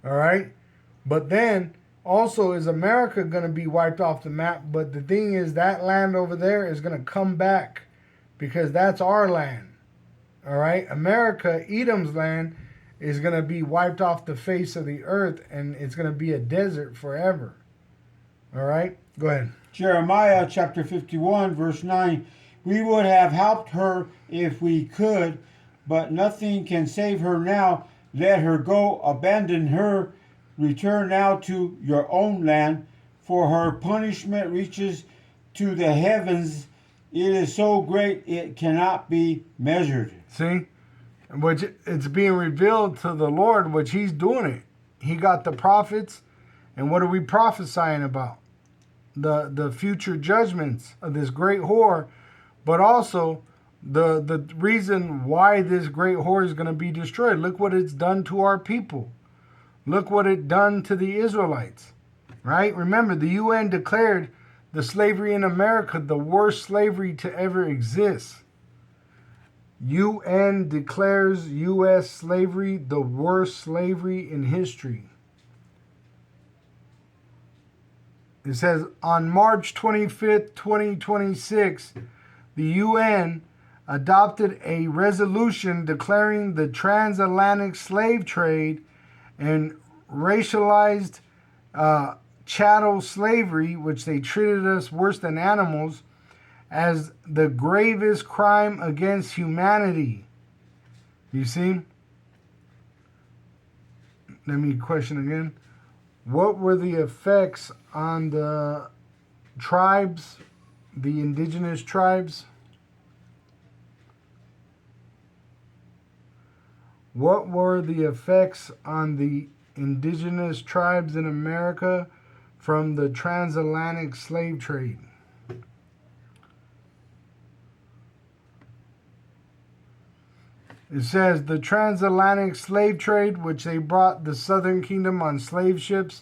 All right, but then also is America going to be wiped off the map? But the thing is, that land over there is going to come back because that's our land. All right, America, Edom's land, is going to be wiped off the face of the earth, and it's going to be a desert forever. All right, go ahead. Jeremiah chapter 51, verse 9. We would have helped her if we could, but nothing can save her now. Let her go, abandon her. Return now to your own land, for her punishment reaches to the heavens. It is so great it cannot be measured. See? Which it's being revealed to the Lord, which he's doing it. He got the prophets, and what are we prophesying about? The future judgments of this great whore, but also the reason why this great whore is going to be destroyed. Look what it's done to our people. Look what it done to the Israelites, right? Remember, the UN declared the slavery in America the worst slavery to ever exist. UN declares U.S. slavery the worst slavery in history. It says, on March 25th, 2026, the UN adopted a resolution declaring the transatlantic slave trade and racialized chattel slavery, which they treated us worse than animals, as the gravest crime against humanity. You see? Let me question again. What were the effects on the tribes, the indigenous tribes? What were the effects on the indigenous tribes in America from the transatlantic slave trade? It says the transatlantic slave trade, which they brought the southern kingdom on slave ships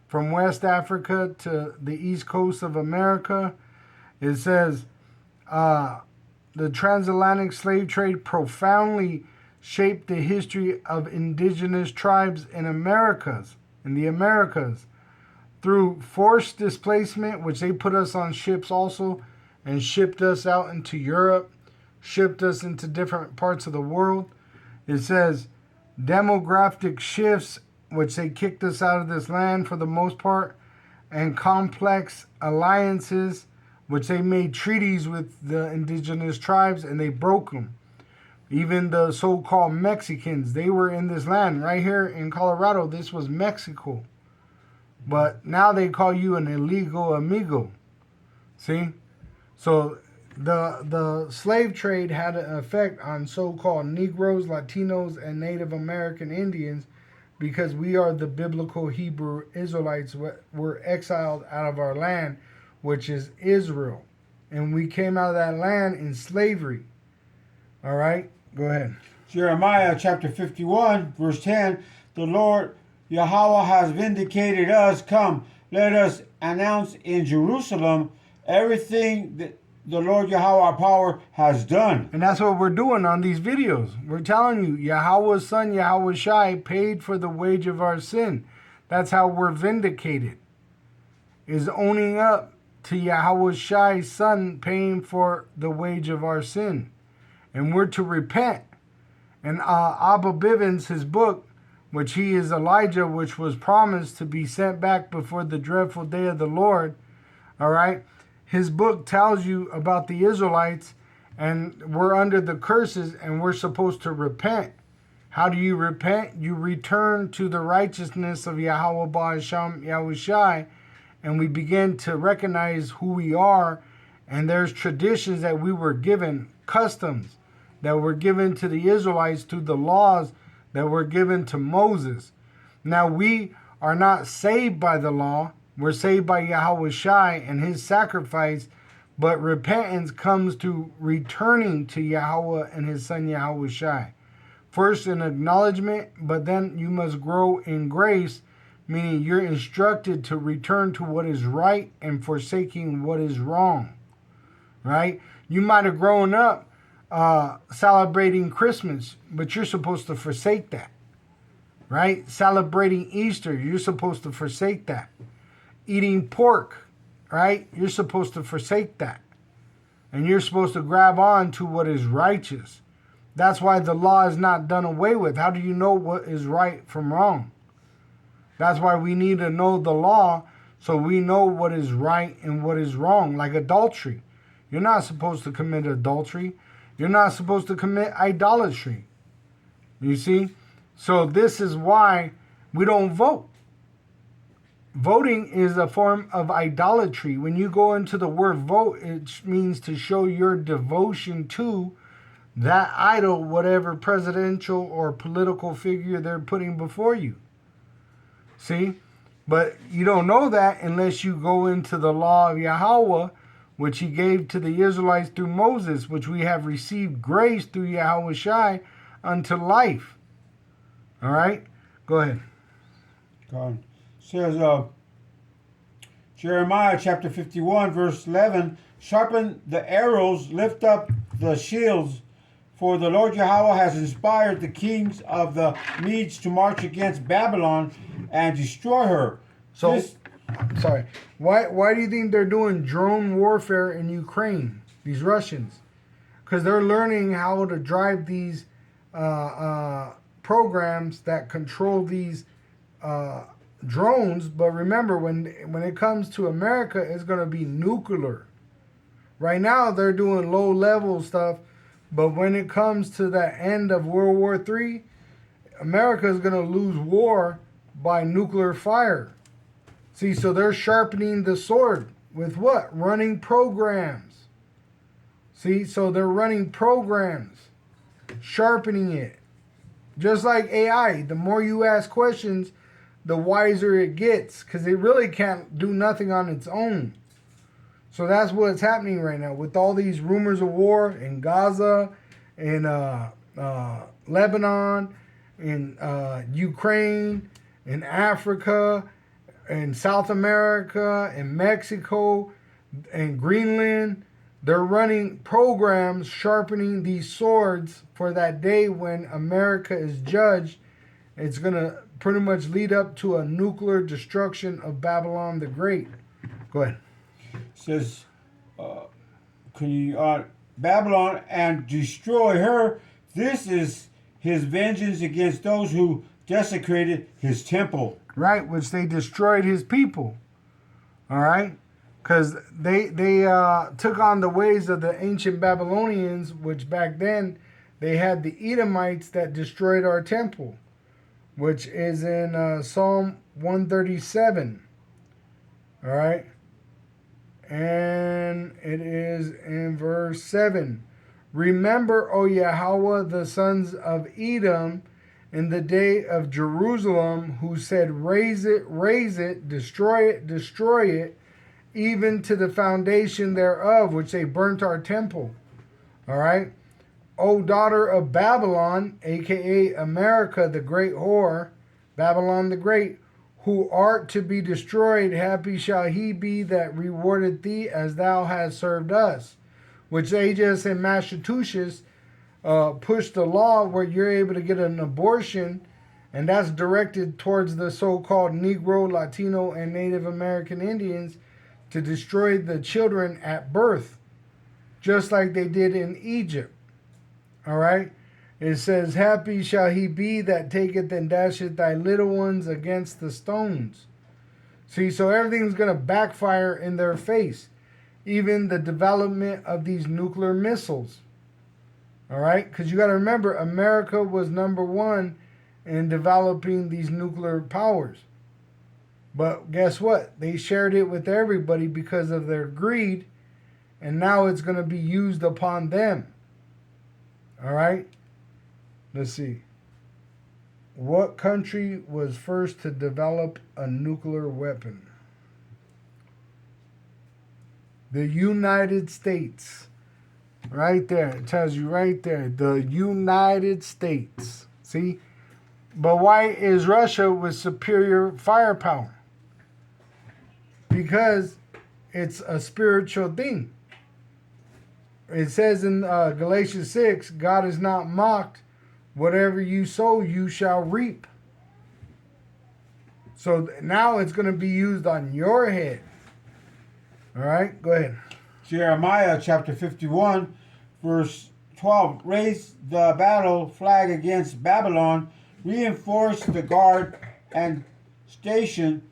from West Africa to the east coast of America. It says the transatlantic slave trade profoundly shaped the history of indigenous tribes in the Americas, through forced displacement, which they put us on ships also and shipped us out into Europe, shipped us into different parts of the world. It says demographic shifts, which they kicked us out of this land for the most part, and complex alliances, which they made treaties with the indigenous tribes and they broke them. Even the so-called Mexicans, they were in this land right here in Colorado. This was Mexico. But now they call you an illegal amigo. See? So the slave trade had an effect on so-called Negroes, Latinos, and Native American Indians because we are the biblical Hebrew Israelites. Were exiled out of our land, which is Israel. And we came out of that land in slavery. All right? Go ahead. Jeremiah chapter 51, verse 10. The Lord Yahweh has vindicated us. Come, let us announce in Jerusalem everything that the Lord Yahweh our power has done. And that's what we're doing on these videos. We're telling you, Yahweh's son, Yahweh Shai, paid for the wage of our sin. That's how we're vindicated. Is owning up to Yahweh Shai's son paying for the wage of our sin. And we're to repent. And Abba Bivens, his book, which he is Elijah, which was promised to be sent back before the dreadful day of the Lord, all right? His book tells you about the Israelites, and we're under the curses, and we're supposed to repent. How do you repent? You return to the righteousness of Yahweh Ba'asham Yahweh Shai, and we begin to recognize who we are, and there's traditions that we were given, customs that were given to the Israelites through the laws that were given to Moses. Now we are not saved by the law. We're saved by Yahweh Shai and his sacrifice, but repentance comes to returning to Yahweh and his son Yahweh Shai. First an acknowledgement, but then you must grow in grace, meaning you're instructed to return to what is right and forsaking what is wrong, right? You might have grown up celebrating Christmas, but you're supposed to forsake that, right? Celebrating Easter, you're supposed to forsake that. Eating pork, right? You're supposed to forsake that. And you're supposed to grab on to what is righteous. That's why the law is not done away with. How do you know what is right from wrong? That's why we need to know the law so we know what is right and what is wrong, like adultery. You're not supposed to commit adultery. You're not supposed to commit idolatry. You see? So this is why we don't vote. Voting is a form of idolatry. When you go into the word vote, it means to show your devotion to that idol, whatever presidential or political figure they're putting before you. See? But you don't know that unless you go into the law of Yahweh, which he gave to the Israelites through Moses, which we have received grace through Yahweh Shai unto life. All right? Go ahead. God says, Jeremiah chapter 51, verse 11, sharpen the arrows, lift up the shields, for the Lord Yahweh has inspired the kings of the Medes to march against Babylon and destroy her. So, sorry. Why do you think they're doing drone warfare in Ukraine, these Russians? Because they're learning how to drive these programs that control these drones. But remember, when it comes to America, it's going to be nuclear. Right now, they're doing low-level stuff. But when it comes to the end of World War III, America is going to lose war by nuclear fire. See, so they're sharpening the sword with what? Running programs. See, so they're running programs, sharpening it, Just like AI, the more you ask questions, the wiser it gets, because it really can't do nothing on its own. So that's what's happening right now with all these rumors of war in Gaza, in Lebanon, in Ukraine, in Africa, in South America, in Mexico, in Greenland. They're running programs sharpening these swords for that day when America is judged. It's going to pretty much lead up to a nuclear destruction of Babylon the Great. Go ahead. Says, can you Babylon and destroy her? This is his vengeance against those who desecrated his temple. Right, which they destroyed his people. All right, because they took on the ways of the ancient Babylonians, which back then they had the Edomites that destroyed our temple, which is in Psalm 137. All right. And it is in verse 7. Remember, O Yahweh, the sons of Edom, in the day of Jerusalem, who said, raise it, destroy it, even to the foundation thereof, which they burnt our temple. All right. O daughter of Babylon, aka America, the great whore, Babylon the Great, who art to be destroyed, happy shall he be that rewarded thee as thou hast served us. Which they just in Massachusetts pushed a law where you're able to get an abortion, and that's directed towards the so-called Negro, Latino, and Native American Indians to destroy the children at birth, just like they did in Egypt. All right? It says, happy shall he be that taketh and dasheth thy little ones against the stones. See, so everything's going to backfire in their face. Even the development of these nuclear missiles. All right? Because you got to remember, America was number one in developing these nuclear powers. But guess what? They shared it with everybody because of their greed. And now it's going to be used upon them. All right? Let's see. What country was first to develop a nuclear weapon? The United States. Right there. It tells you right there. The United States. See? But why is Russia with superior firepower? Because it's a spiritual thing. It says in Galatians 6, God is not mocked. Whatever you sow, you shall reap. So now it's going to be used on your head. All right, go ahead. Jeremiah chapter 51, verse 12. Raise the battle flag against Babylon, reinforce the guard and station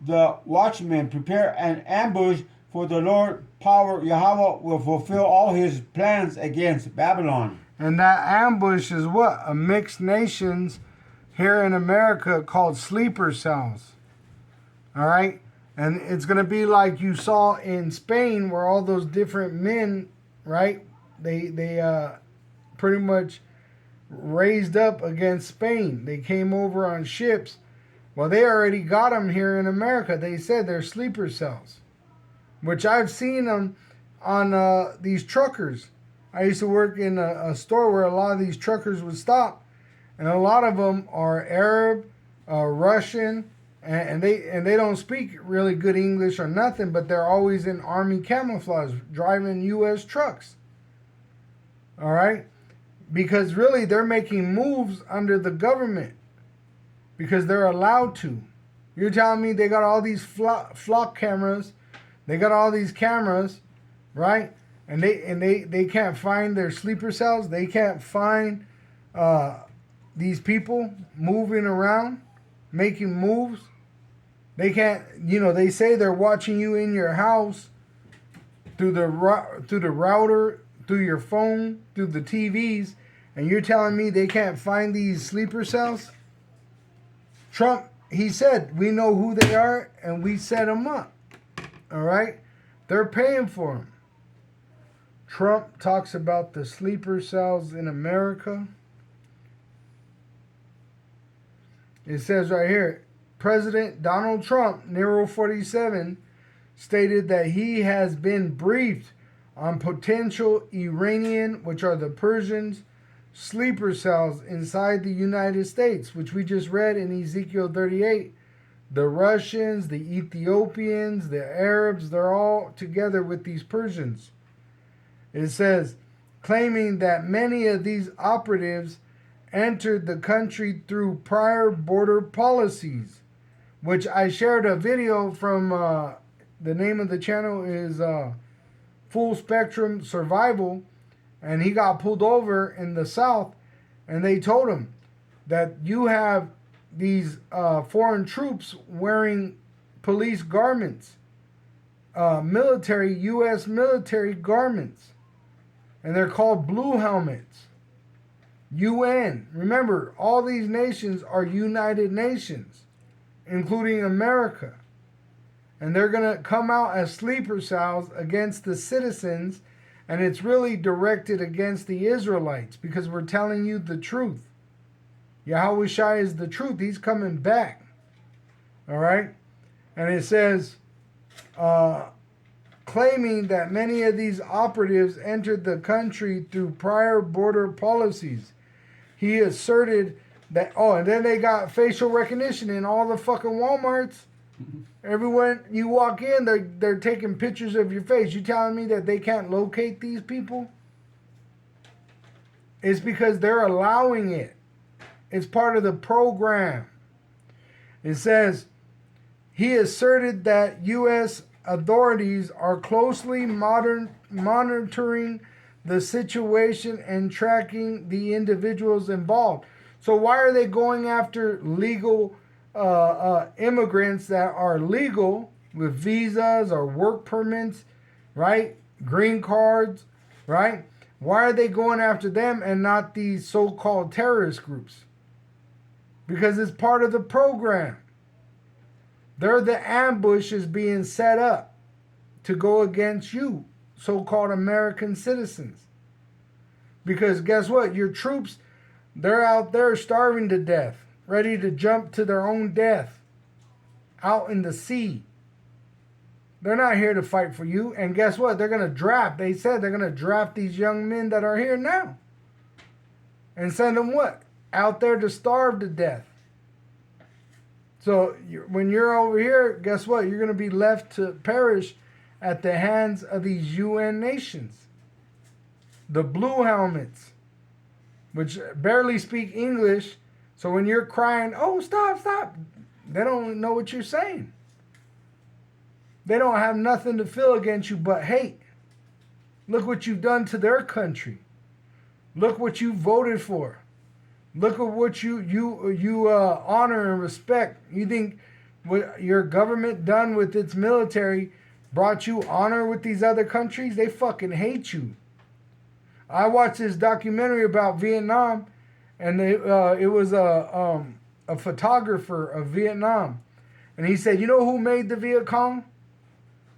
the watchmen, prepare an ambush, for the Lord power Yahweh will fulfill all his plans against Babylon. And that ambush is what? A mixed nations here in America called sleeper cells. All right? And it's going to be like you saw in Spain where all those different men, right? They pretty much raised up against Spain. They came over on ships. Well, they already got them here in America. They said they're sleeper cells, which I've seen them on these truckers. I used to work in a store where a lot of these truckers would stop, and a lot of them are Arab, Russian, and they don't speak really good English or nothing, but they're always in army camouflage, driving U.S. trucks. All right, because really they're making moves under the government because they're allowed to. You're telling me they got all these flock cameras, they got all these cameras, right? And they can't find their sleeper cells. They can't find these people moving around, making moves. They can't, they say they're watching you in your house through the router, through your phone, through the TVs, and you're telling me they can't find these sleeper cells? Trump, he said, we know who they are and we set them up. All right? They're paying for them. Trump talks about the sleeper cells in America. It says right here, President Donald Trump, Nero 47, stated that he has been briefed on potential Iranian, which are the Persians, sleeper cells inside the United States, which we just read in Ezekiel 38. The Russians, the Ethiopians, the Arabs, they're all together with these Persians. It says, claiming that many of these operatives entered the country through prior border policies, which I shared a video from, the name of the channel is Full Spectrum Survival, and he got pulled over in the South, and they told him that you have these foreign troops wearing police garments, U.S. military garments, and they're called blue helmets. UN. Remember, all these nations are United Nations, including America. And they're going to come out as sleeper cells against the citizens, and it's really directed against the Israelites because we're telling you the truth. Yahweh Shai is the truth. He's coming back. All right? And it says, claiming that many of these operatives entered the country through prior border policies. He asserted that, and then they got facial recognition in all the fucking Walmarts. Everyone you walk in, they're taking pictures of your face. You telling me that they can't locate these people? It's because they're allowing it. It's part of the program. It says, he asserted that U.S. authorities are closely monitoring the situation and tracking the individuals involved. So why are they going after legal immigrants that are legal with visas or work permits, right? Green cards, right? Why are they going after them and not these so-called terrorist groups? Because it's part of the program. They're the ambushes being set up to go against you, so-called American citizens. Because guess what? Your troops, they're out there starving to death, ready to jump to their own death out in the sea. They're not here to fight for you. And guess what? They're going to draft. They said they're going to draft these young men that are here now. And send them what? Out there to starve to death. So when you're over here, guess what? You're going to be left to perish at the hands of these UN nations. The blue helmets, which barely speak English. So when you're crying, oh, stop, stop, they don't know what you're saying. They don't have nothing to feel against you but hate. Look what you've done to their country. Look what you voted for. Look at what you honor and respect. You think what your government done with its military brought you honor with these other countries? They fucking hate you. I watched this documentary about Vietnam, and it was a photographer of Vietnam, and he said, you know who made the Viet Cong?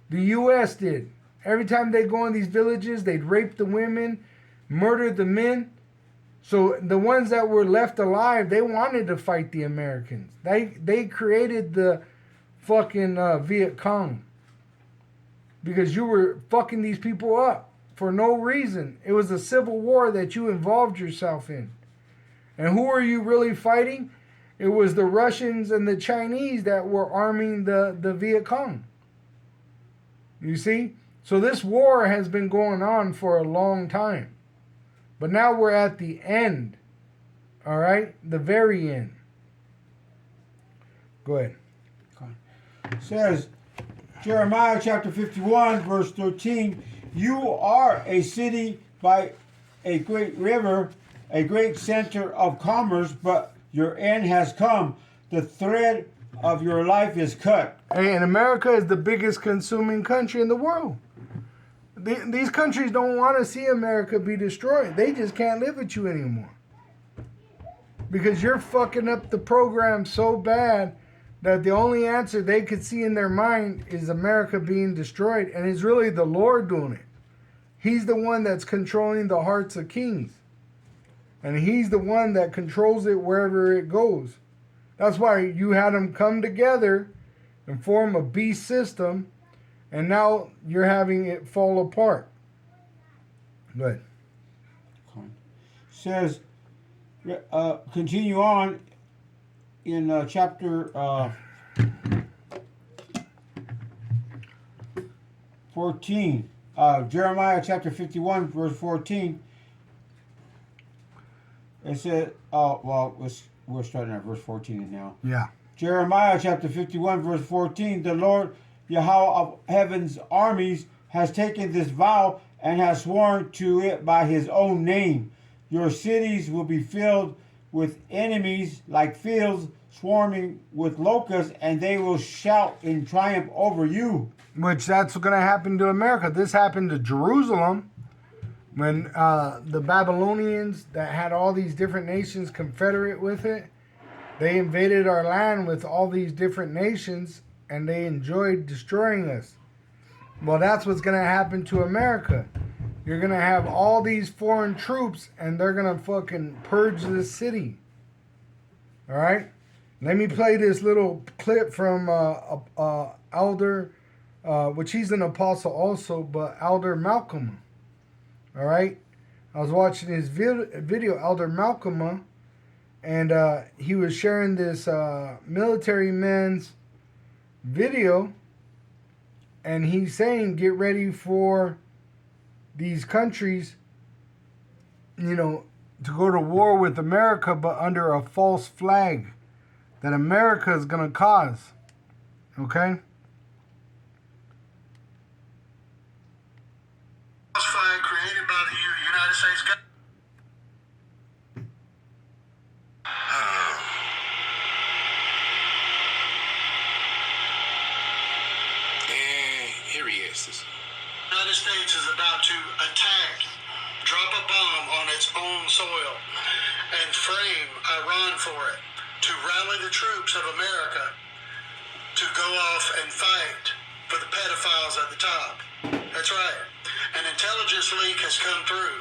The U.S. did. Every time they go in these villages, they'd rape the women, murder the men. So the ones that were left alive, they wanted to fight the Americans. They created the fucking Viet Cong because you were fucking these people up for no reason. It was a civil war that you involved yourself in. And who are you really fighting? It was the Russians and the Chinese that were arming the Viet Cong. You see? So this war has been going on for a long time. But now we're at the end. All right? The very end. Go ahead. It says, Jeremiah chapter 51, verse 13, you are a city by a great river, a great center of commerce, but your end has come. The thread of your life is cut. Hey, and America is the biggest consuming country in the world. These countries don't want to see America be destroyed. They just can't live with you anymore. Because you're fucking up the program so bad that the only answer they could see in their mind is America being destroyed. And it's really the Lord doing it. He's the one that's controlling the hearts of kings. And he's the one that controls it wherever it goes. That's why you had them come together and form a beast system, and now you're having it fall apart. Good. Says, continue on in chapter 14. Jeremiah chapter 51, verse 14. It said, we're starting at verse 14 now. Yeah. Jeremiah chapter 51, verse 14. The Lord Yahweh of heaven's armies has taken this vow and has sworn to it by his own name. Your cities will be filled with enemies like fields swarming with locusts, and they will shout in triumph over you. Which that's going to happen to America. This happened to Jerusalem when the Babylonians that had all these different nations confederate with it, they invaded our land with all these different nations, and they enjoyed destroying us. Well, that's what's going to happen to America. You're going to have all these foreign troops, and they're going to fucking purge this city. All right? Let me play this little clip from Elder, which he's an apostle also, but Elder Malcolm. All right? I was watching his video, Elder Malcolm, and he was sharing this military man's video, and he's saying, get ready for these countries, you know, to go to war with America, but under a false flag that America is going to cause. Okay? False flag created by the United States government. Here he is. The United States is about to attack, drop a bomb on its own soil, and frame Iran for it, to rally the troops of America to go off and fight for the pedophiles at the top. That's right. An intelligence leak has come through.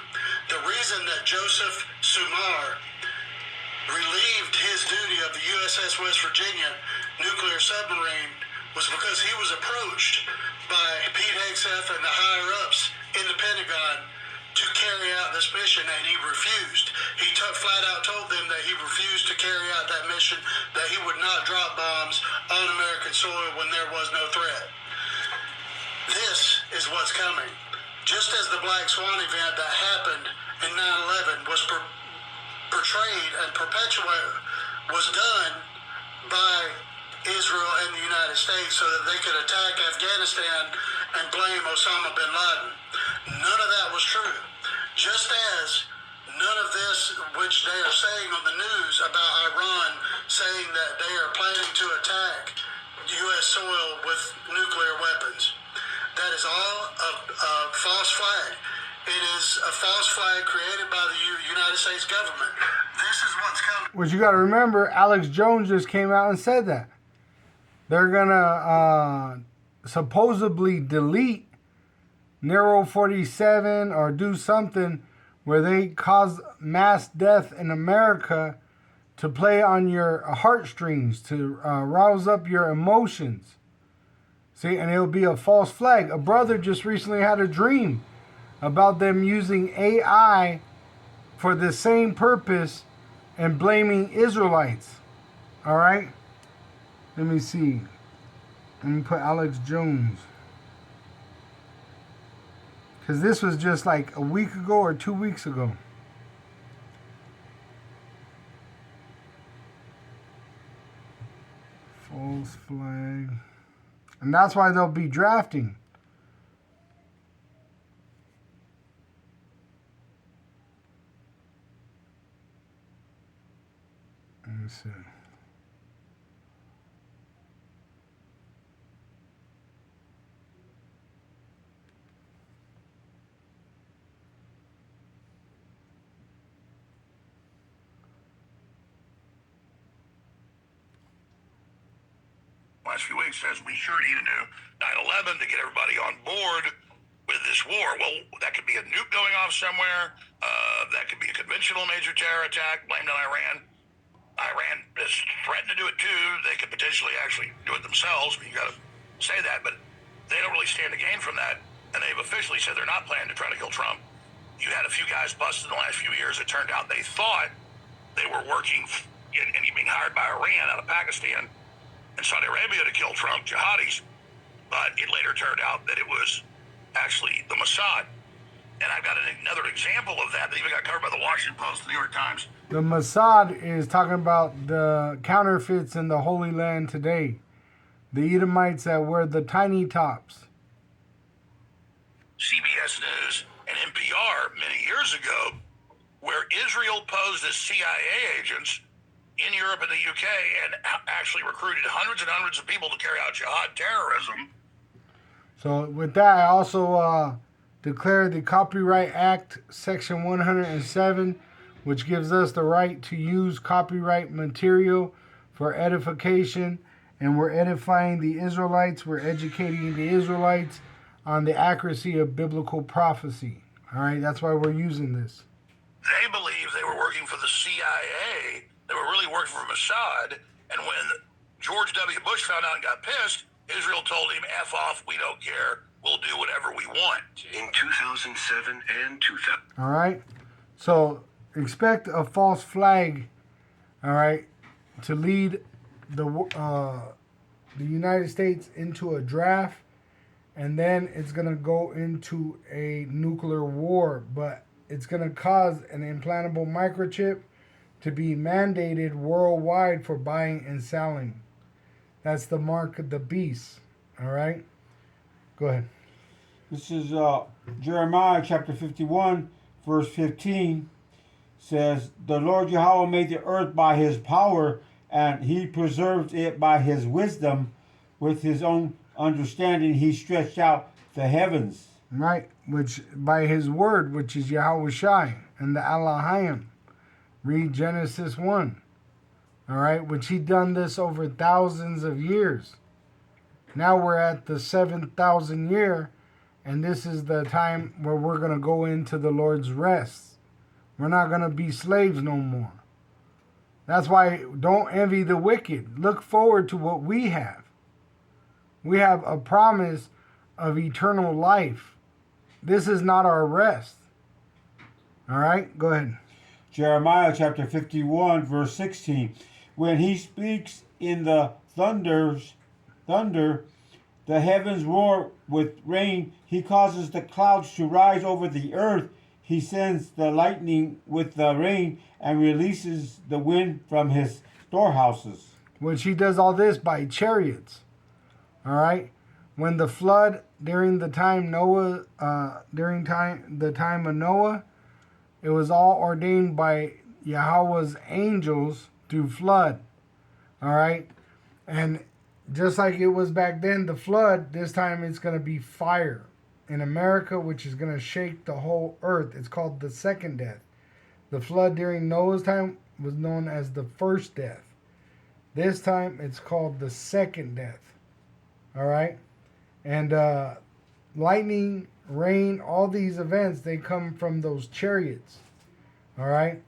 The reason that Joseph Sumar relieved his duty of the USS West Virginia nuclear submarine was because he was approached by Pete Hegseth and the higher-ups in the Pentagon to carry out this mission, and he refused. He flat out told them that he refused to carry out that mission, that he would not drop bombs on American soil when there was no threat. This is what's coming. Just as the Black Swan event that happened in 9/11 was portrayed and perpetuated, was done by Israel and the United States so that they could attack Afghanistan and blame Osama bin Laden. None of that was true. Just as none of this, which they are saying on the news about Iran, saying that they are planning to attack U.S. soil with nuclear weapons. That is all a false flag. It is a false flag created by the United States government. This is what's coming. What you got to remember, Alex Jones just came out and said that. They're going to supposedly delete Nero 47 or do something where they cause mass death in America to play on your heartstrings, to rouse up your emotions. See, and it'll be a false flag. A brother just recently had a dream about them using AI for the same purpose and blaming Israelites. All right? Let me see. Let me put Alex Jones. Because this was just like a week ago or 2 weeks ago. False flag. And that's why they'll be drafting. Let me see. Last few weeks says we sure need a new 9/11 to get everybody on board with this war. Well, that could be a nuke going off somewhere. That could be a conventional major terror attack blamed on Iran. Iran has threatened to do it too. They could potentially actually do it themselves. You got to say that, but they don't really stand to gain from that. And they've officially said they're not planning to try to kill Trump. You had a few guys busted in the last few years. It turned out they thought they were working and being hired by Iran out of Pakistan and Saudi Arabia to kill Trump, jihadis. But it later turned out that it was actually the Mossad. And I've got another example of that even got covered by the Washington Post, the New York Times. The Mossad is talking about the counterfeits in the Holy Land today. The Edomites that wear the tiny tops. CBS News and NPR many years ago, where Israel posed as CIA agents in Europe and the UK and actually recruited hundreds and hundreds of people to carry out jihad terrorism. So with that, I also declare the Copyright Act, Section 107, which gives us the right to use copyright material for edification. And we're edifying the Israelites. We're educating the Israelites on the accuracy of biblical prophecy. All right, that's why we're using this. They believed they were working for the CIA. They were really working for Mossad. And when George W. Bush found out and got pissed, Israel told him, F off, we don't care. We'll do whatever we want. In 2007 and 2000. All right, so expect a false flag, all right, to lead the United States into a draft, and then it's going to go into a nuclear war, but it's going to cause an implantable microchip to be mandated worldwide for buying and selling. That's the mark of the beast. All right, go ahead. This is Jeremiah chapter 51, verse 15. Says, the Lord Yahweh made the earth by his power, and he preserved it by his wisdom. With his own understanding, he stretched out the heavens. Right, which by his word, which is Yahweh Shai and the Elohim. Read Genesis 1. All right, which he done this over thousands of years. Now we're at the 7,000 year, and this is the time where we're going to go into the Lord's rest. We're not going to be slaves no more. That's why don't envy the wicked. Look forward to what we have. We have a promise of eternal life. This is not our rest. All right, go ahead. Jeremiah chapter 51, verse 16. When he speaks in the thunder, the heavens roar with rain. He causes the clouds to rise over the earth. He sends the lightning with the rain and releases the wind from his storehouses. Which he does all this by chariots. All right. When the flood during the time the time of Noah, it was all ordained by Yahweh's angels to flood. All right. And just like it was back then, the flood, this time it's going to be fire in America, which is going to shake the whole earth. It's called the second death. The flood during Noah's time was known as the first death. This time it's called the second death. All right. And lightning, rain, all these events, they come from those chariots. All right.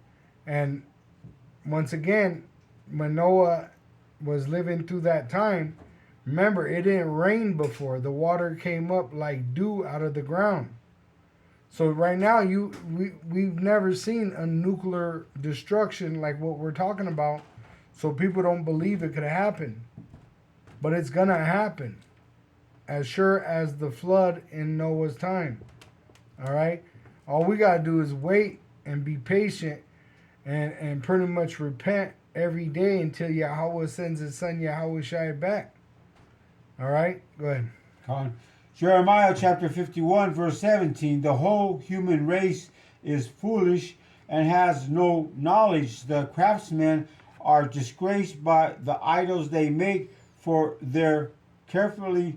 And once again, when Noah was living through that time, remember, it didn't rain before. The water came up like dew out of the ground. So right now, we've never seen a nuclear destruction like what we're talking about. So people don't believe it could happen. But it's going to happen. As sure as the flood in Noah's time. All right? All we got to do is wait and be patient and pretty much repent every day until Yahweh sends his son Yahweh Shai back. All right? Go ahead. Con. Jeremiah chapter 51, verse 17. The whole human race is foolish and has no knowledge. The craftsmen are disgraced by the idols they make, for their carefully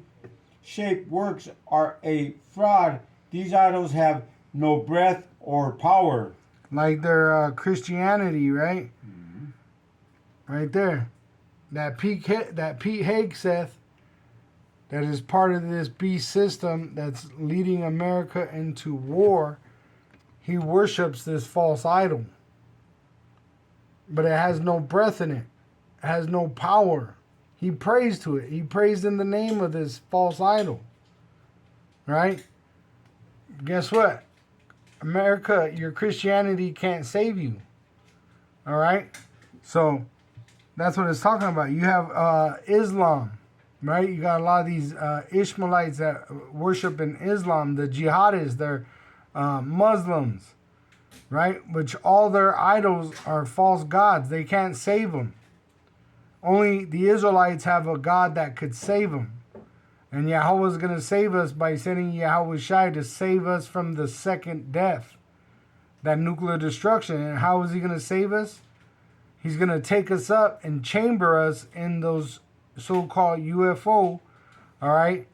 shaped works are a fraud. These idols have no breath or power. Like their Christianity, right? Mm-hmm. Right there. That Pete Hegseth, that is part of this beast system that's leading America into war, he worships this false idol. but it has no breath in it. It has no power. He prays to it. He prays in the name of this false idol. Right? Guess what? America, your Christianity can't save you. All right? So that's what it's talking about. You have Islam, right? You got a lot of these Ishmaelites that worship in Islam, the jihadists, they're Muslims, right? Which all their idols are false gods. They can't save them. Only the Israelites have a God that could save them. And Yahweh is going to save us by sending Yahweh Shai to save us from the second death, that nuclear destruction. And how is he going to save us? He's going to take us up and chamber us in those so-called UFO, all right,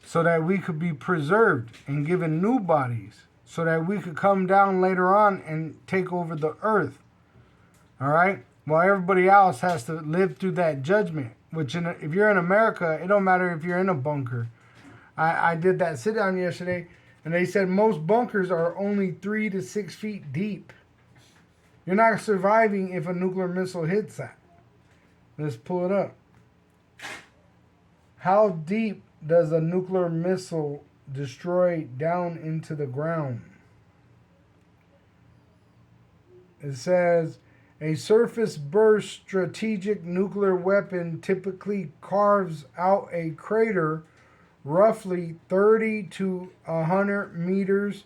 so that we could be preserved and given new bodies, so that we could come down later on and take over the earth, all right, while everybody else has to live through that judgment, which if you're in America, it don't matter if you're in a bunker. I did that sit-down yesterday, and they said most bunkers are only 3 to 6 feet deep. You're not surviving if a nuclear missile hits that. Let's pull it up. How deep does a nuclear missile destroy down into the ground? It says a surface burst strategic nuclear weapon typically carves out a crater roughly 30 to 100 meters,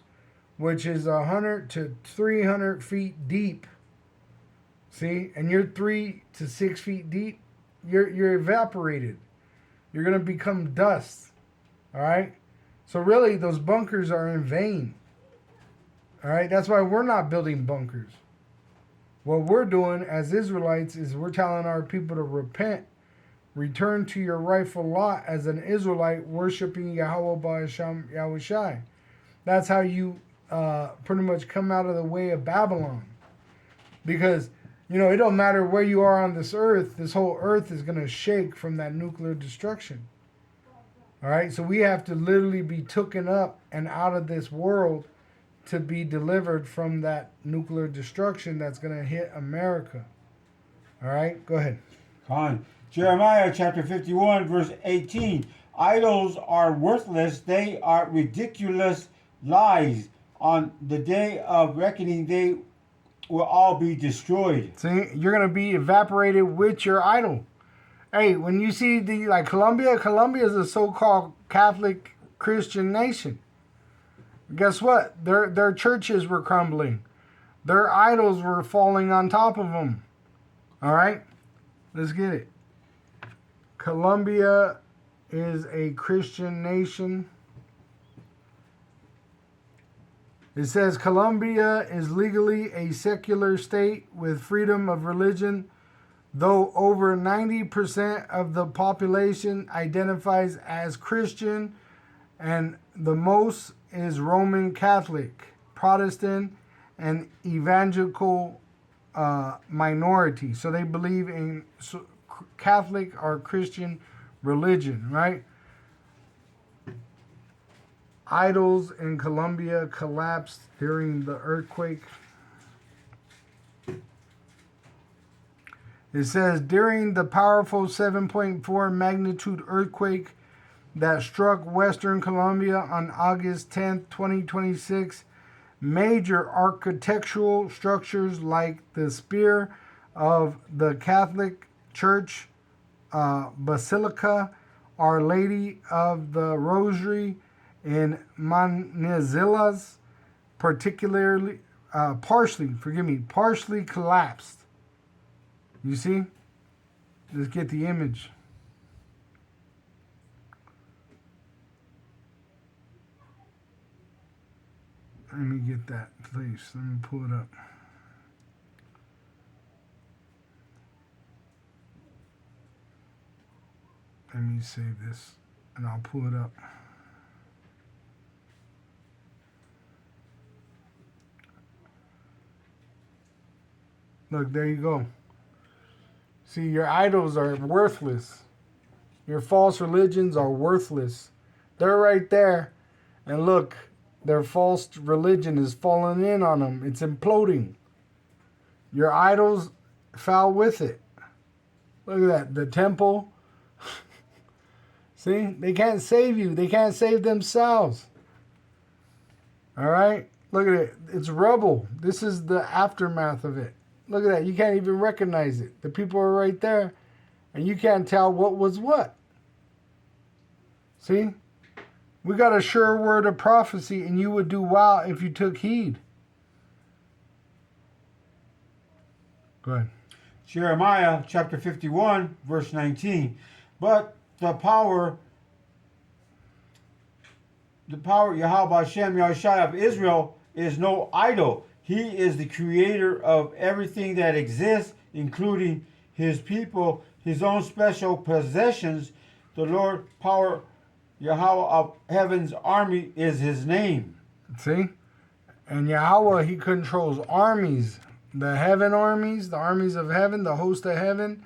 which is 100 to 300 feet deep. See, and you're 3 to 6 feet deep. You're evaporated. You're gonna become dust. All right. So really, those bunkers are in vain. All right. That's why we're not building bunkers. What we're doing as Israelites is we're telling our people to repent, return to your rightful lot as an Israelite worshiping Yahweh Ba'asham Yahweh Shai. That's how you pretty much come out of the way of Babylon. Because, you know, it don't matter where you are on this earth, this whole earth is going to shake from that nuclear destruction. All right, so we have to literally be taken up and out of this world to be delivered from that nuclear destruction that's going to hit America. All right, go ahead. Con. Jeremiah chapter 51, verse 18. Idols are worthless, they are ridiculous lies. On the day of reckoning, they will all be destroyed. See, you're going to be evaporated with your idol. Hey, when you see Colombia is a so-called Catholic Christian nation. Guess what? Their churches were crumbling. Their idols were falling on top of them. All right? Let's get it. Colombia is a Christian nation. It says Colombia is legally a secular state with freedom of religion, though over 90% of the population identifies as Christian, and the most is Roman Catholic, Protestant, and evangelical minority. So they believe in Catholic or Christian religion, right? Idols in Colombia collapsed during the earthquake. It says, during the powerful 7.4 magnitude earthquake that struck Western Colombia on August 10th, 2026, major architectural structures like the spire of the Catholic Church, Basilica, Our Lady of the Rosary in Manizales, partially collapsed. You see? Let's get the image. Let me get that, please. Let me pull it up. Let me save this, and I'll pull it up. Look, there you go. See, your idols are worthless. Your false religions are worthless. They're right there. And look, their false religion is falling in on them. It's imploding. Your idols fell with it. Look at that. The temple. See? They can't save you. They can't save themselves. All right? Look at it. It's rubble. This is the aftermath of it. Look at that. You can't even recognize it. The people are right there, and you can't tell what was what. See? We got a sure word of prophecy, and you would do well if you took heed. Go ahead. Jeremiah chapter 51, verse 19. But the power Yahweh Hashem Yahushai of Israel is no idol. He is the creator of everything that exists, including his people, his own special possessions. The Lord power Yahweh of heaven's army is his name. See? And Yahweh, he controls armies. The heaven armies, the armies of heaven, the host of heaven,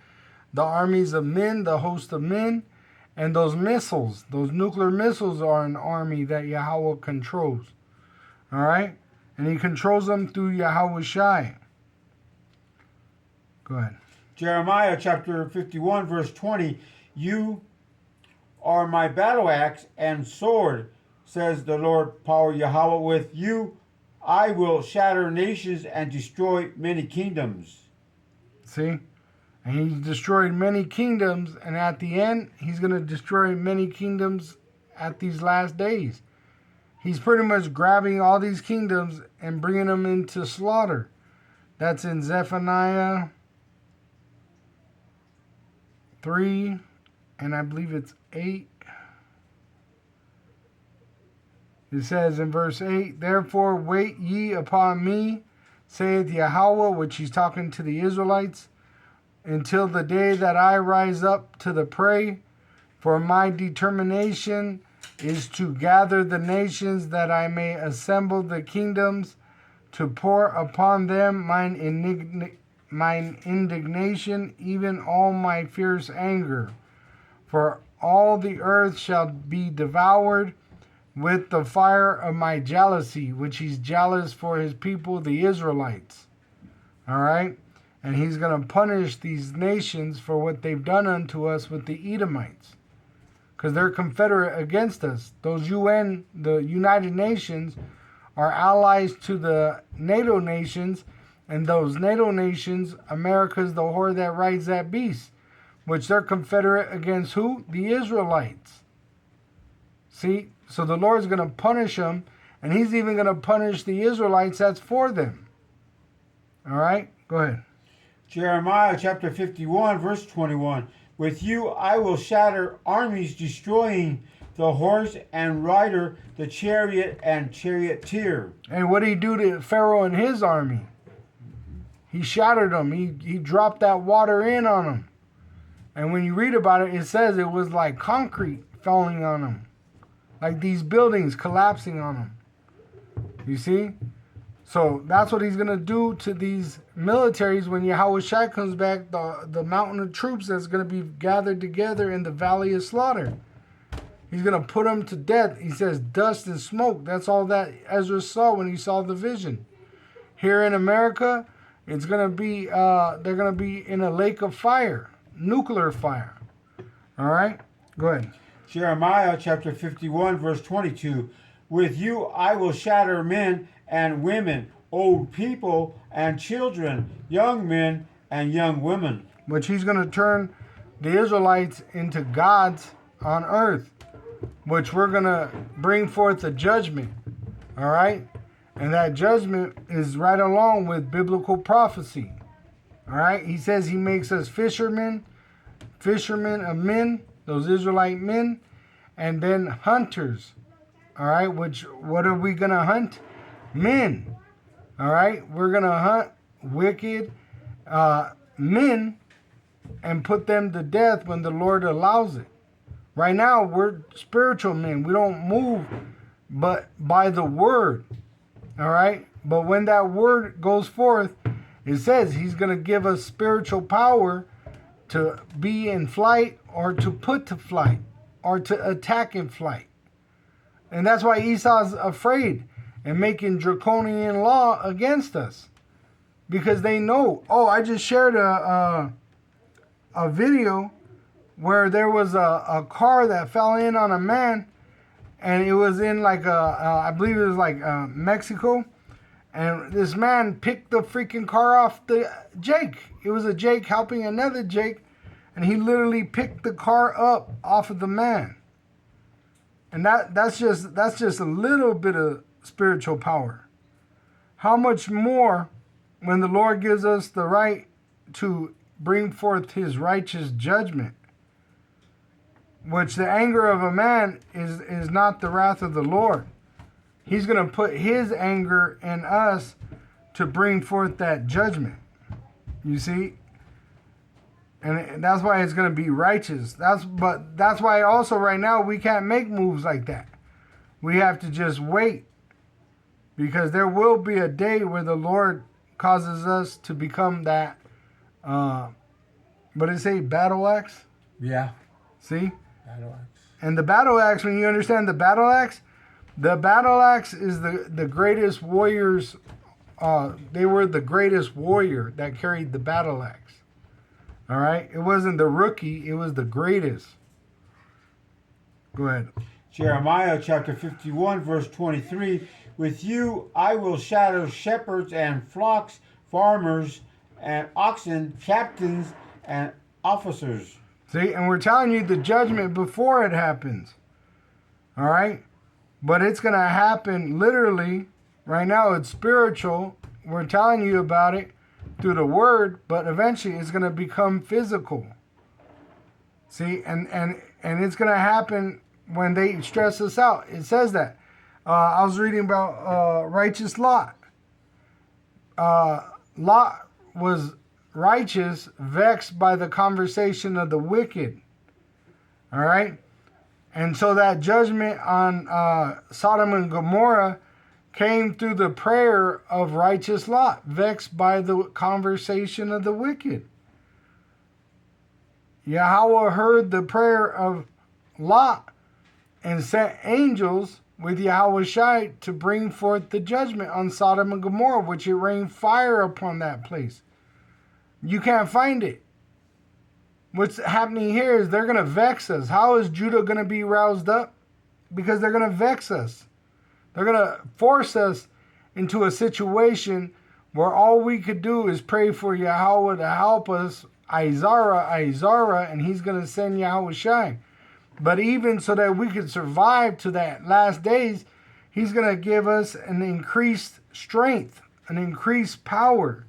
the armies of men, the host of men, and those missiles, those nuclear missiles are an army that Yahweh controls. All right? And he controls them through Yahweh Shai. Go ahead. Jeremiah chapter 51, verse 20. You are my battle axe and sword, says the Lord power Yahweh. With you I will shatter nations and destroy many kingdoms. See? And he's destroyed many kingdoms, and at the end, he's going to destroy many kingdoms at these last days. He's pretty much grabbing all these kingdoms and bringing them into slaughter. That's in Zephaniah 3, and I believe it's 8. It says in verse 8, Therefore wait ye upon me, saith Yahweh, which he's talking to the Israelites, until the day that I rise up to the prey, for my determination is to gather the nations, that I may assemble the kingdoms, to pour upon them mine indignation, even all my fierce anger. For all the earth shall be devoured with the fire of my jealousy, which he's jealous for his people, the Israelites. All right? And he's going to punish these nations for what they've done unto us with the Edomites. Because they're confederate against us. Those UN, the United Nations, are allies to the NATO nations. And those NATO nations, America's the whore that rides that beast. Which they're confederate against who? The Israelites. See? So the Lord's going to punish them. And he's even going to punish the Israelites that's for them. All right? Go ahead. Jeremiah chapter 51, verse 21. With you I will shatter armies, destroying the horse and rider, the chariot and charioteer. And what did he do to Pharaoh and his army? He shattered them. He dropped that water in on them. And when you read about it, it says it was like concrete falling on them. Like these buildings collapsing on them. You see? So that's what he's going to do to these militaries when Yahweh Shai comes back, the mountain of troops that's going to be gathered together in the valley of slaughter. He's going to put them to death. He says dust and smoke. That's all that Ezra saw when he saw the vision. Here in America, it's going to be, they're going to be in a lake of fire, nuclear fire. All right? Go ahead. Jeremiah chapter 51, verse 22. With you I will shatter men and women, old people and children, young men and young women. Which he's going to turn the Israelites into gods on earth. Which we're going to bring forth a judgment. All right? And that judgment is right along with biblical prophecy. All right? He says he makes us fishermen of men, those Israelite men, and then hunters. All right? What are we going to hunt? Men. All right? We're going to hunt wicked men and put them to death when the Lord allows it. Right now, we're spiritual men. We don't move but by the word. All right? But when that word goes forth, it says he's going to give us spiritual power to be in flight or to put to flight or to attack in flight. And that's why Esau's afraid and making draconian law against us. because they know. Oh, I just shared a video where there was a car that fell in on a man, and it was in like I believe it was like Mexico, and this man picked the freaking car off the Jake. It was a Jake helping another Jake, and he literally picked the car up off of the man. And that's just a little bit of spiritual power. How much more when the Lord gives us the right to bring forth his righteous judgment, which the anger of a man is not the wrath of the Lord. He's going to put his anger in us to bring forth that judgment. You see? And that's why it's going to be righteous. That's why also right now we can't make moves like that. We have to just wait. Because there will be a day where the Lord causes us to become that, what did it say, battle axe? Yeah. See? Battle axe. And the battle axe, when you understand the battle axe is the greatest warriors. They were the greatest warrior that carried the battle axe. All right? It wasn't the rookie, it was the greatest. Go ahead. Jeremiah chapter 51, verse 23. With you I will shatter shepherds and flocks, farmers and oxen, captains and officers. See, and we're telling you the judgment before it happens. All right? But it's going to happen literally. Right now it's spiritual. We're telling you about it through the word, but eventually it's going to become physical. See, and it's going to happen when they stress us out. It says that. I was reading about righteous Lot. Lot was righteous, vexed by the conversation of the wicked. All right? And so that judgment on Sodom and Gomorrah came through the prayer of righteous Lot, vexed by the conversation of the wicked. Yahweh heard the prayer of Lot and sent angels with Yahweh Shai to bring forth the judgment on Sodom and Gomorrah, which it rained fire upon that place. You can't find it. What's happening here is they're going to vex us. How is Judah going to be roused up? Because they're going to vex us. They're going to force us into a situation where all we could do is pray for Yahweh to help us, Izara, and he's going to send Yahweh Shai. But even so that we could survive to that last days, he's going to give us an increased strength, an increased power.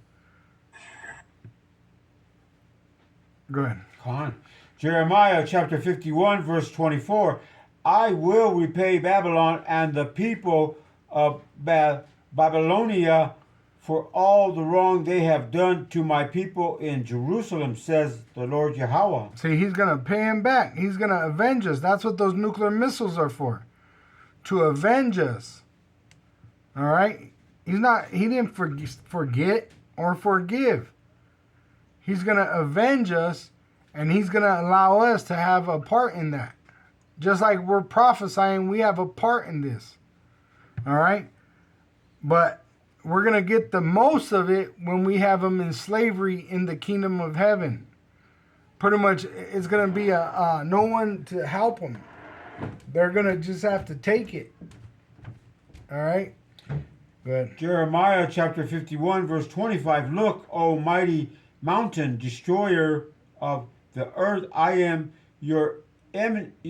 Go ahead. Con. Jeremiah chapter 51, verse 24. I will repay Babylon and the people of Babylonia for all the wrong they have done to my people in Jerusalem, says the Lord Yahweh. See, he's going to pay him back. He's going to avenge us. That's what those nuclear missiles are for. To avenge us. All right? He didn't forget or forgive. He's going to avenge us, and he's going to allow us to have a part in that. Just like we're prophesying, we have a part in this. All right? But we're going to get the most of it when we have them in slavery in the kingdom of heaven. Pretty much, it's going to be no one to help them. They're going to just have to take it. All right? Good. Jeremiah chapter 51, verse 25. Look, O mighty mountain, destroyer of the earth, I am your enemy,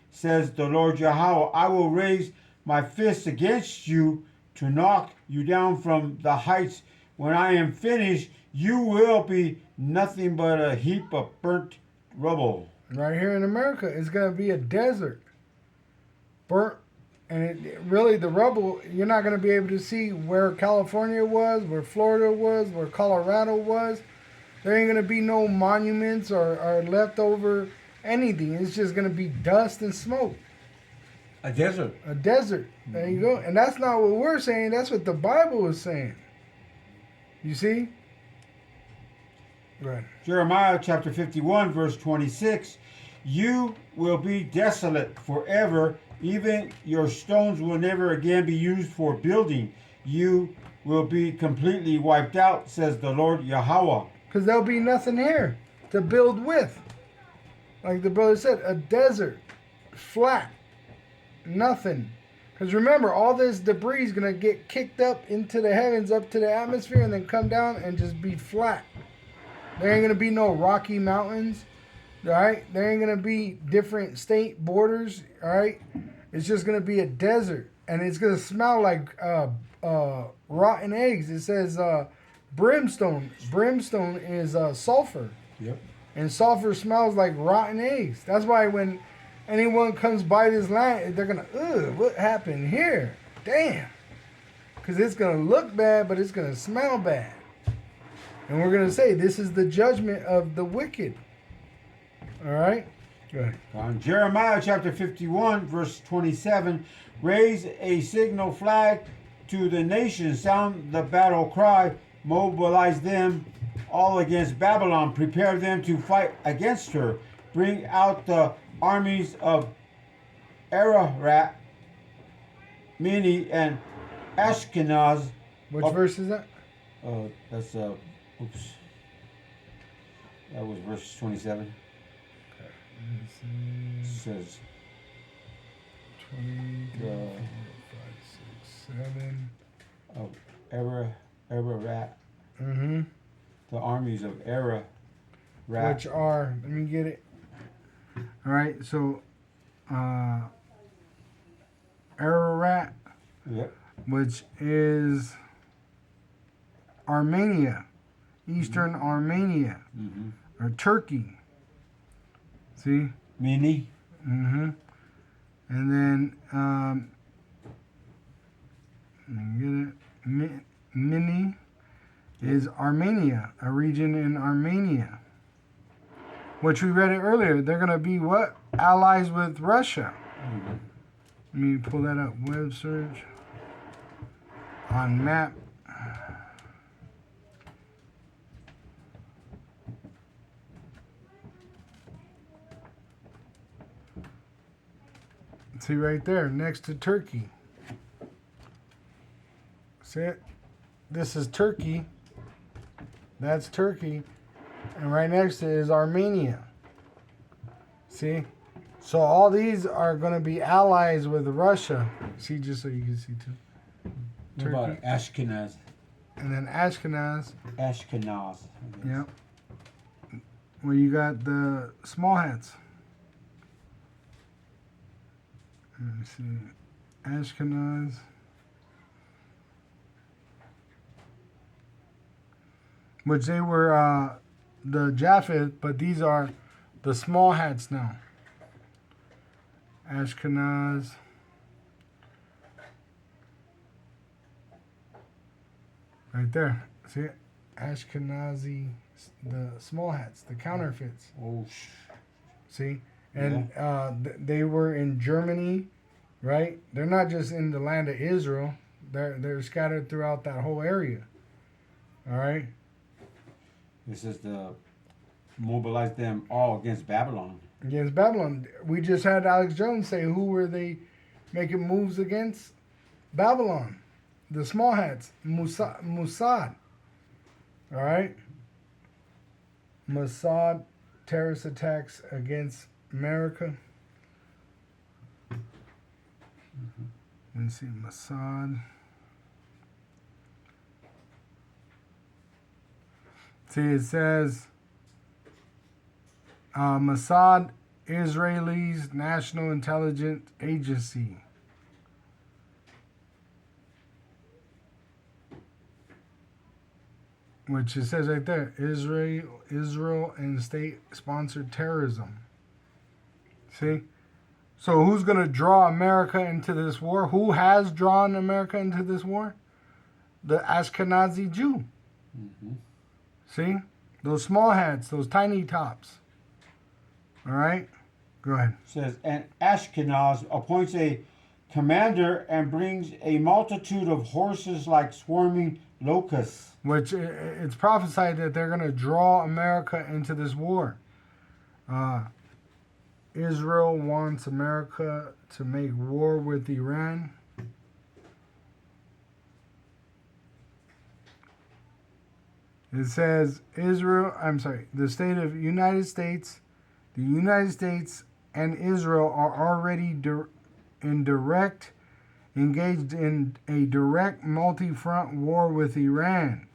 says the Lord Yahweh. I will raise my fist against you to knock you down from the heights. When I am finished, you will be nothing but a heap of burnt rubble. Right here in America, it's going to be a desert. Burnt. And really, the rubble, you're not going to be able to see where California was, where Florida was, where Colorado was. There ain't going to be no monuments or leftover anything. It's just going to be dust and smoke. A desert. A desert. There you go. And that's not what we're saying. That's what the Bible is saying. You see? Right. Jeremiah chapter 51, verse 26. You will be desolate forever. Even your stones will never again be used for building. You will be completely wiped out, says the Lord Yahweh. Because there'll be nothing here to build with. Like the brother said, a desert, flat, nothing. Because remember, all this debris is going to get kicked up into the heavens, up to the atmosphere, and then come down and just be flat. There ain't going to be no rocky mountains, all right? There ain't going to be different state borders, all right? It's just going to be a desert, and it's going to smell like rotten eggs. It says brimstone. Brimstone is sulfur. Yep. And sulfur smells like rotten eggs. That's why when anyone comes by this land, they're going to, ugh, what happened here? Damn. Because it's going to look bad, but it's going to smell bad. And we're going to say, this is the judgment of the wicked. All right? Go ahead. On Jeremiah chapter 51, verse 27, raise a signal flag to the nations, sound the battle cry, mobilize them all against Babylon, prepare them to fight against her, bring out the armies of Ararat, Mini, and Ashkenaz. Which verse is that? That's oops. That was verse 27. Says 20, the 5, 6, 7. of Ararat, Mm-hmm. the armies of Ararat. Which are, let me get it. All right, so Ararat, Yep. which is Armenia, Eastern Armenia, or Turkey. See? Mini. Mm-hmm. And then, let me get it. Mini is Armenia, a region in Armenia. Which we read it earlier. They're going to be what? Allies with Russia. Let me pull that up. Web search. On map. See right there, next to Turkey. See it? This is Turkey. That's Turkey. And right next to it is Armenia. See? So all these are going to be allies with Russia. See, just so you can see too. What about Ashkenaz? And then Ashkenaz. Ashkenaz. Yep. Where you got the small hats. Let me see. Ashkenaz. Which they were the Japheth, but these are the small hats now. Ashkenaz. Right there. See it? Ashkenazi, the small hats, the counterfeits. Oh, See? And they were in Germany, right? They're not just in the land of Israel. They're scattered throughout that whole area. All right? this is the mobilize them all against Babylon. Against Babylon. We just had Alex Jones say, who were they making moves against? Babylon. The small hats. Mossad. All right? Mossad terrorist attacks against America. Let me see, Mossad. See, it says Mossad, Israel's National Intelligence Agency. Which it says right there, Israel and state-sponsored terrorism. See? So who's going to draw America into this war? Who has drawn America into this war? The Ashkenazi Jew. Mm-hmm. See? Those small hats, those tiny tops. All right? Go ahead. Says, and Ashkenaz appoints a commander and brings a multitude of horses like swarming locusts. Which it's prophesied that they're going to draw America into this war. Israel wants America to make war with Iran. It says the state of United States, the United States and Israel are already engaged in a direct multi-front war with Iran.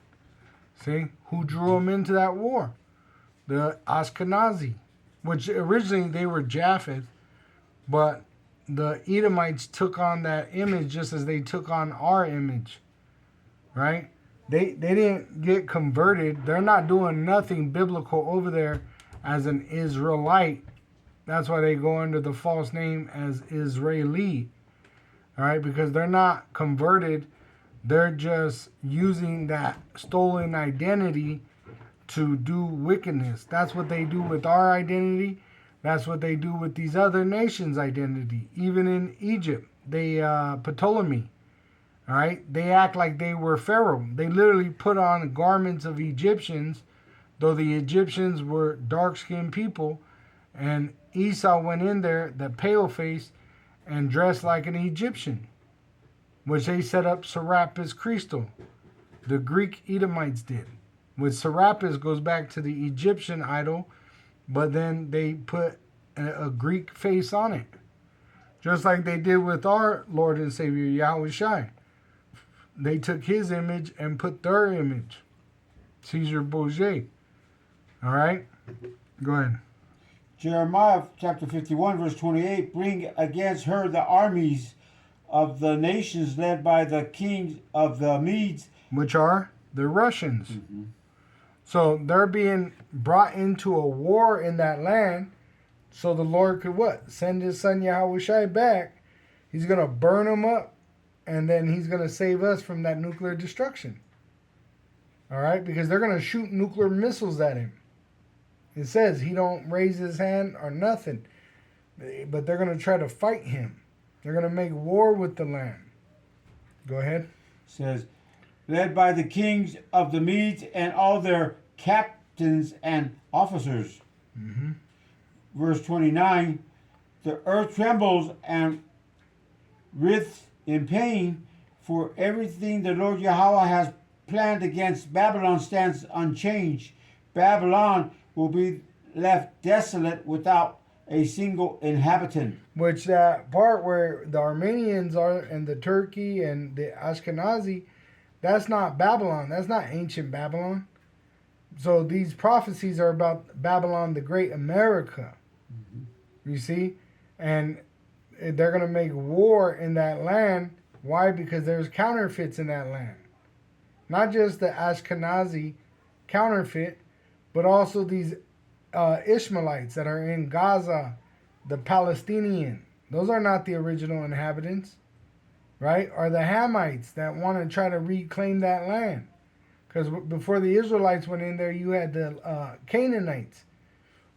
See, who drew them into that war? The Ashkenazi, which originally they were Japheth, but the Edomites took on that image just as they took on our image, right? They didn't get converted. They're not doing nothing biblical over there as an Israelite. That's why they go under the false name as Israeli, all right? Because they're not converted. They're just using that stolen identity to do wickedness. That's what they do with our identity. That's what they do with these other nations' identity. Even in Egypt, they Ptolemy, all right? They act like they were Pharaoh. They literally put on garments of Egyptians, though the Egyptians were dark-skinned people, and Esau went in there, the pale face, and dressed like an Egyptian, which they set up Serapis Christo. The Greek Edomites did. With Serapis goes back to the Egyptian idol, but then they put a Greek face on it. Just like they did with our Lord and Savior, Yahweh Shai. They took his image and put their image. Caesar Borgia. All right? Go ahead. Jeremiah chapter 51, verse 28, bring against her the armies of the nations led by the kings of the Medes. Which are the Russians. Mm-hmm. So they're being brought into a war in that land so the Lord could what? Send his son Yahweh Shai back. He's going to burn them up, and then he's going to save us from that nuclear destruction. All right? Because they're going to shoot nuclear missiles at him. It says he don't raise his hand or nothing. But they're going to try to fight him. They're going to make war with the land. Go ahead. It says, led by the kings of the Medes and all their captains and officers. Mm-hmm. Verse 29, the earth trembles and writhes in pain, for everything the Lord Yahweh has planned against Babylon stands unchanged. Babylon will be left desolate without a single inhabitant. Which that part where the Armenians are and the Turkey and the Ashkenazi, that's not Babylon. That's not ancient Babylon. So these prophecies are about Babylon the Great, America. Mm-hmm. You see? And they're going to make war in that land. Why? Because there's counterfeits in that land. Not just the Ashkenazi counterfeit, but also these Ishmaelites that are in Gaza, the Palestinian. Those are not the original inhabitants, right? Or the Hamites that want to try to reclaim that land. Because before the Israelites went in there, you had the Canaanites,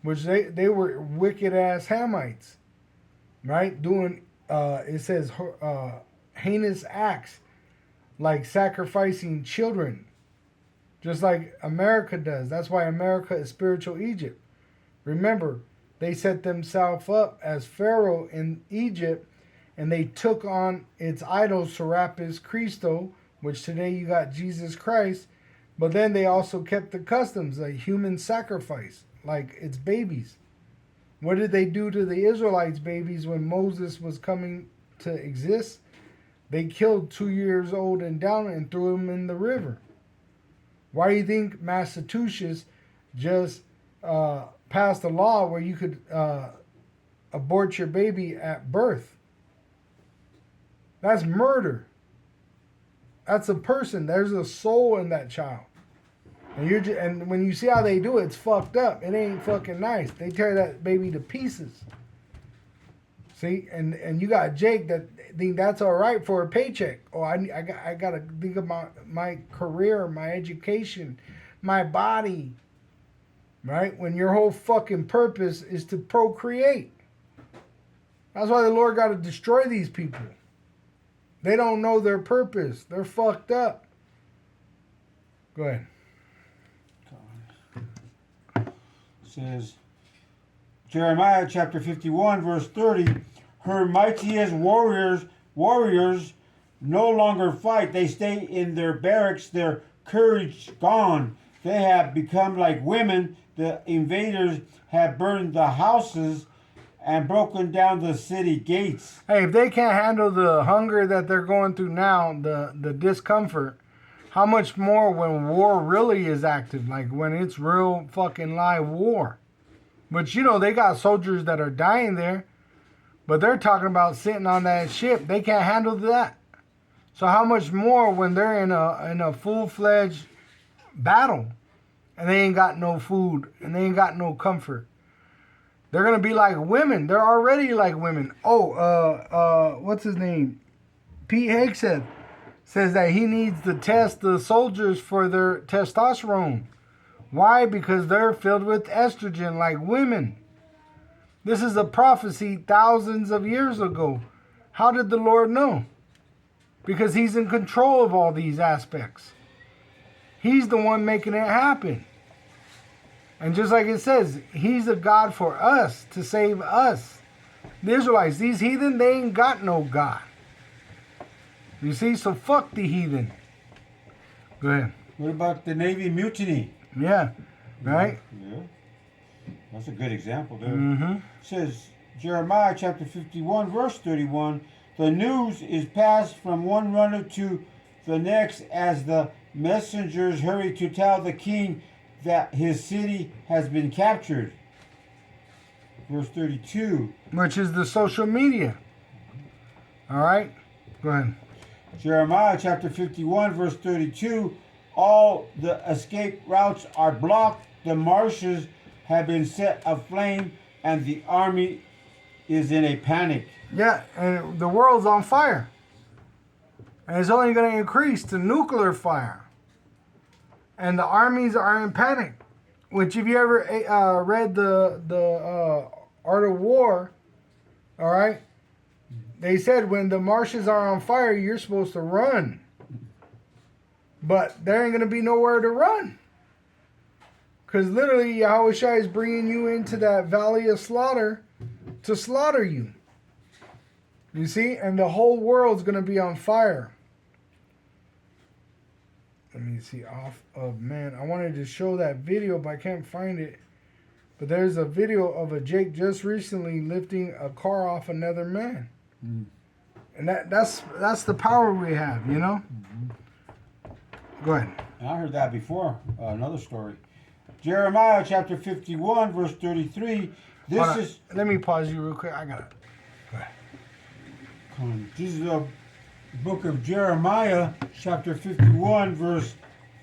which they were wicked-ass Hamites, right? Doing, it says, heinous acts like sacrificing children, just like America does. That's why America is spiritual Egypt. Remember, they set themselves up as Pharaoh in Egypt, and they took on its idol, Serapis Christo, which today you got Jesus Christ, but then they also kept the customs, like human sacrifice, like its babies. What did they do to the Israelites' babies when Moses was coming to exist? They killed 2 years old and down and threw them in the river. Why do you think Massachusetts just passed a law where you could abort your baby at birth? That's murder. That's a person. There's a soul in that child. And when you see how they do it, it's fucked up. It ain't fucking nice. They tear that baby to pieces. See, and you got Jake that think that's all right for a paycheck. Oh, I got to think about my career, my education, my body, right? When your whole fucking purpose is to procreate. That's why the Lord got to destroy these people. They don't know their purpose. They're fucked up. Go ahead. Says Jeremiah chapter 51, verse 30, her mightiest warriors no longer fight. They stay in their barracks, their courage gone. they have become like women. The invaders have burned the houses and broken down the city gates. Hey, if they can't handle the hunger that they're going through now, the discomfort, how much more when war really is active, like when it's real fucking live war. But you know, they got soldiers that are dying there, but they're talking about sitting on that ship. They can't handle that. So how much more when they're in a full-fledged battle and they ain't got no food and they ain't got no comfort. They're gonna be like women. They're already like women. What's his name? Pete Hegseth says that he needs to test the soldiers for their testosterone. Why? Because they're filled with estrogen like women. This is a prophecy thousands of years ago. How did the Lord know? Because he's in control of all these aspects. He's the one making it happen. And just like it says, he's a God for us, to save us. The Israelites, these heathen, they ain't got no God. You see, so fuck the heathen. Go ahead. What about the Navy mutiny? Yeah, right? Yeah. That's a good example there. Mm-hmm. It says, Jeremiah chapter 51, verse 31, the news is passed from one runner to the next as the messengers hurry to tell the king that his city has been captured. Verse 32. Which is the social media. All right? Go ahead. Jeremiah chapter 51, verse 32. All the escape routes are blocked. The marshes have been set aflame, and the army is in a panic. Yeah, and the world's on fire. And it's only going to increase to nuclear fire. And the armies are in panic. Which, if you ever read the Art of War, all right, they said when the marshes are on fire, you're supposed to run. But there ain't going to be nowhere to run. Because literally, Yahweh Shai is bringing you into that valley of slaughter to slaughter you. You see? And the whole world's going to be on fire. Let me see. Man, I wanted to show that video, but I can't find it. But there's a video of a Jake just recently lifting a car off another man. Mm. And that's the power we have, you know? Mm-hmm. Go ahead. I heard that before. Another story. Jeremiah chapter 51, verse 33. Let me pause you real quick. I got it. Go ahead. This is the book of Jeremiah, chapter 51, verse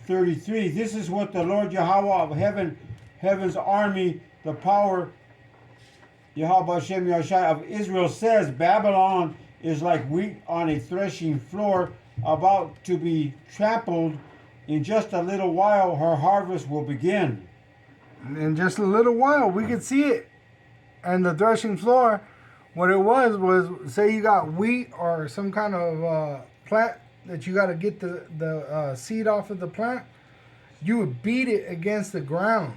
33. This is what the Lord Yahweh of heaven's army, the power, Yahweh Hashem Yahshai of Israel says, Babylon is like wheat on a threshing floor, about to be trampled. In just a little while, her harvest will begin. In just a little while, we could see it. And the threshing floor, what it was say you got wheat or some kind of plant that you got to get the seed off of the plant, you would beat it against the ground.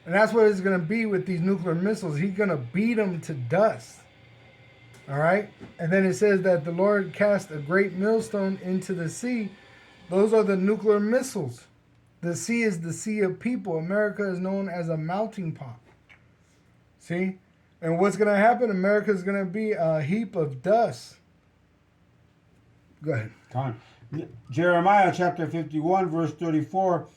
And that's what it's going to be with these nuclear missiles. He's going to beat them to dust. All right? And then it says that the Lord cast a great millstone into the sea. Those are the nuclear missiles. The sea is the sea of people. America is known as a melting pot. See? And what's going to happen? America is going to be a heap of dust. Go ahead. Jeremiah chapter 51, verse 34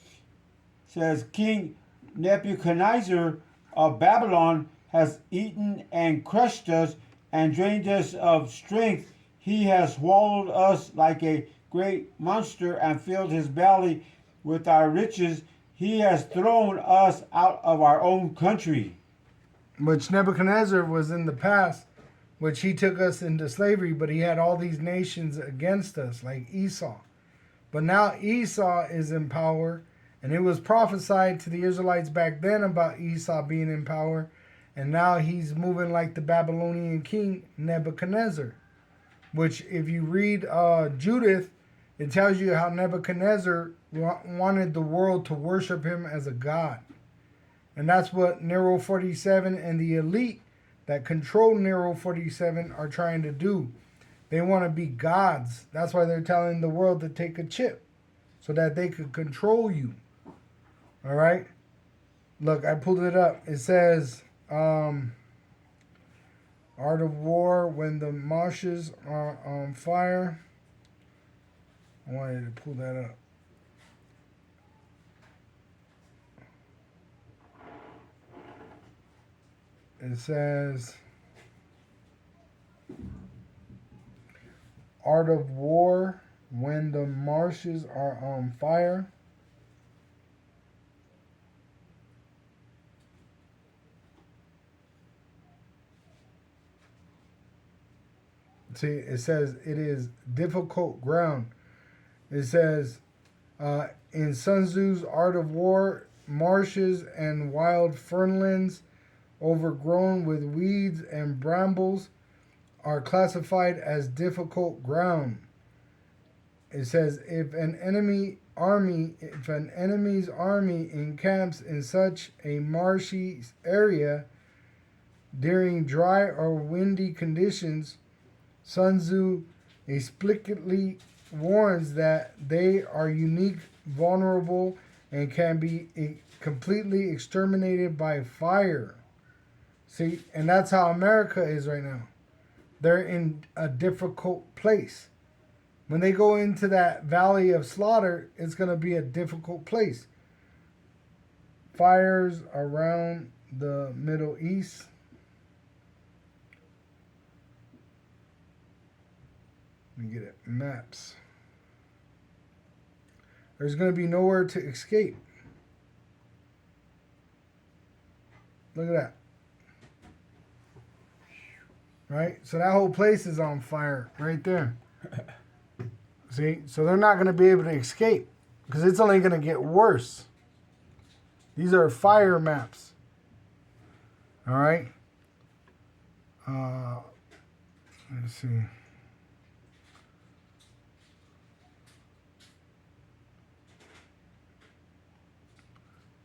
says, King Nebuchadnezzar of Babylon has eaten and crushed us and drained us of strength. He has swallowed us like a great monster and filled his belly with our riches. He has thrown us out of our own country. Which Nebuchadnezzar was in the past, which he took us into slavery, but he had all these nations against us, like Esau. But now Esau is in power, and it was prophesied to the Israelites back then about Esau being in power, and now he's moving like the Babylonian king Nebuchadnezzar. Which, if you read Judith, it tells you how Nebuchadnezzar wanted the world to worship him as a god. And that's what Nero 47 and the elite that control Nero 47 are trying to do. They want to be gods. That's why they're telling the world to take a chip so that they could control you. All right. Look, I pulled it up. It says, Art of War, when the marshes are on fire. I wanted to pull that up. It says, Art of War, when the marshes are on fire. See, it says it is difficult ground. It says, in Sun Tzu's Art of War, marshes and wild fernlands overgrown with weeds and brambles are classified as difficult ground. It says if an enemy's army encamps in such a marshy area during dry or windy conditions, Sun Tzu explicitly warns that they are unique, vulnerable, and can be completely exterminated by fire. See, and that's how America is right now. They're in a difficult place. When they go into that valley of slaughter, it's going to be a difficult place. Fires around the Middle East. Let me get it. Maps. There's going to be nowhere to escape. Look at that. Right? So that whole place is on fire right there. See? So they're not going to be able to escape because it's only going to get worse. These are fire maps. All right? Let's see.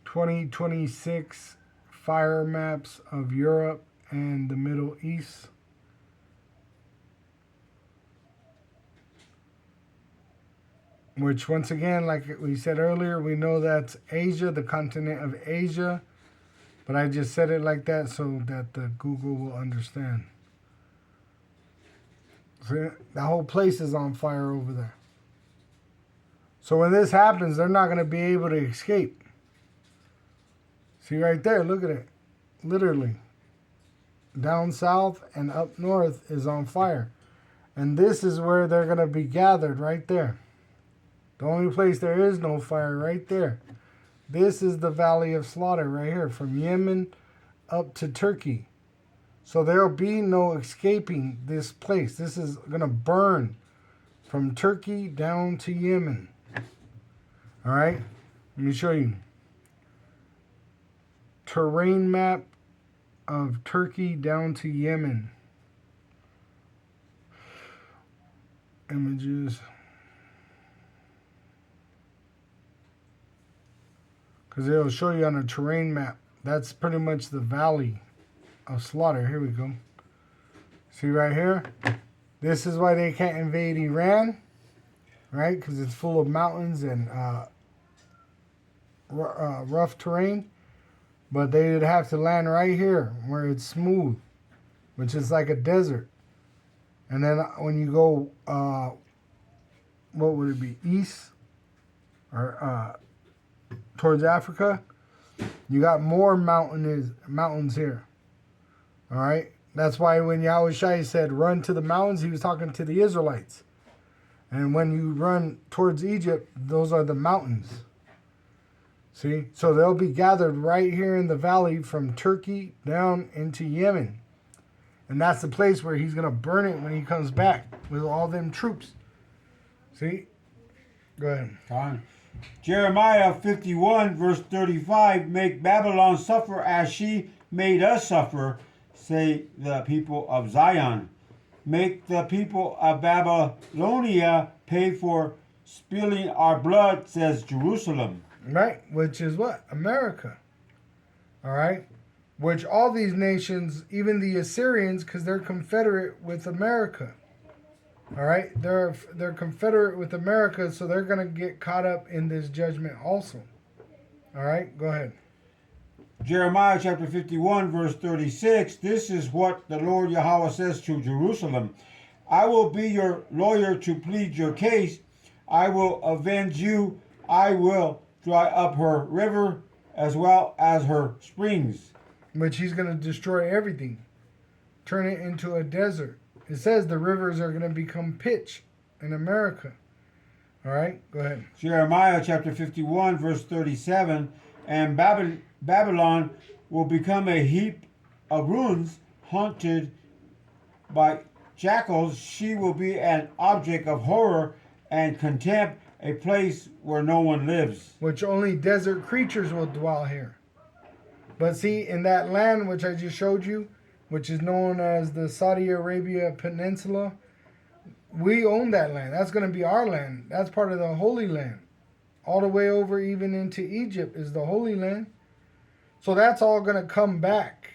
(2026) fire maps of Europe and the Middle East. Which, once again, like we said earlier, we know that's Asia, the continent of Asia. But I just said it like that so that the Google will understand. So the whole place is on fire over there. So when this happens, they're not going to be able to escape. See right there, look at it. Literally. Down south and up north is on fire. And this is where they're going to be gathered, right there. The only place there is no fire, right there. This is the Valley of Slaughter right here, from Yemen up to Turkey. So there'll be no escaping this place. This is going to burn from Turkey down to Yemen. All right? Let me show you. Terrain map of Turkey down to Yemen. Images. Because it'll show you on a terrain map. That's pretty much the Valley of Slaughter. Here we go. See right here? This is why they can't invade Iran. Right? Because it's full of mountains and rough terrain. But they'd have to land right here where it's smooth, which is like a desert. And then when you go, what would it be, east or towards Africa, you got more mountains here. All right? That's why when Yahushua said, run to the mountains, he was talking to the Israelites. And when you run towards Egypt, those are the mountains. See? So they'll be gathered right here in the valley from Turkey down into Yemen. And that's the place where he's going to burn it when he comes back with all them troops. See? Go ahead. Fine. Jeremiah 51 verse 35, make Babylon suffer as she made us suffer, say the people of Zion. Make the people of Babylonia pay for spilling our blood, says Jerusalem. Right, which is what? America. All right? Which all these nations, even the Assyrians, because they're confederate with America. All right? They're confederate with America, so they're going to get caught up in this judgment also. All right, go ahead. Jeremiah chapter 51, verse 36. This is what the Lord Yahweh says to Jerusalem. I will be your lawyer to plead your case. I will avenge you. I will dry up her river as well as her springs. Which he's going to destroy everything, turn it into a desert. It says the rivers are going to become pitch in America. All right, go ahead. Jeremiah chapter 51, verse 37. And Babylon will become a heap of ruins, haunted by jackals. She will be an object of horror and contempt, a place where no one lives. Which only desert creatures will dwell here. But see, in that land which I just showed you, which is known as the Saudi Arabia Peninsula, we own that land. That's going to be our land. That's part of the Holy Land. All the way over even into Egypt is the Holy Land. So that's all going to come back.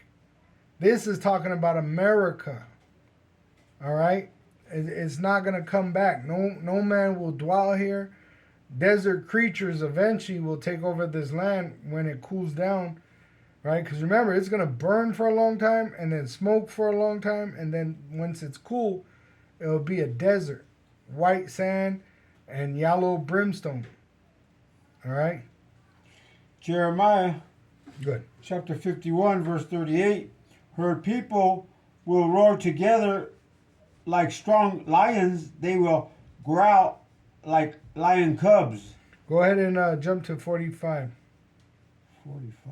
This is talking about America. All right? It's not going to come back. No man will dwell here. Desert creatures eventually will take over this land when it cools down. Right? Because remember, it's going to burn for a long time and then smoke for a long time. And then once it's cool, it'll be a desert. White sand and yellow brimstone. All right? Jeremiah Good. chapter 51, verse 38. Her people will roar together like strong lions. They will growl like lion cubs. Go ahead and jump to 45. 45.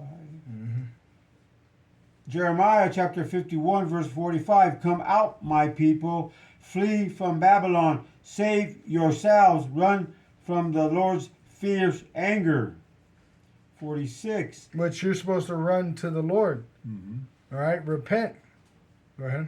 Jeremiah chapter 51, verse 45. Come out, my people. Flee from Babylon. Save yourselves. Run from the Lord's fierce anger. 46. Which you're supposed to run to the Lord. All right? Repent. Go ahead.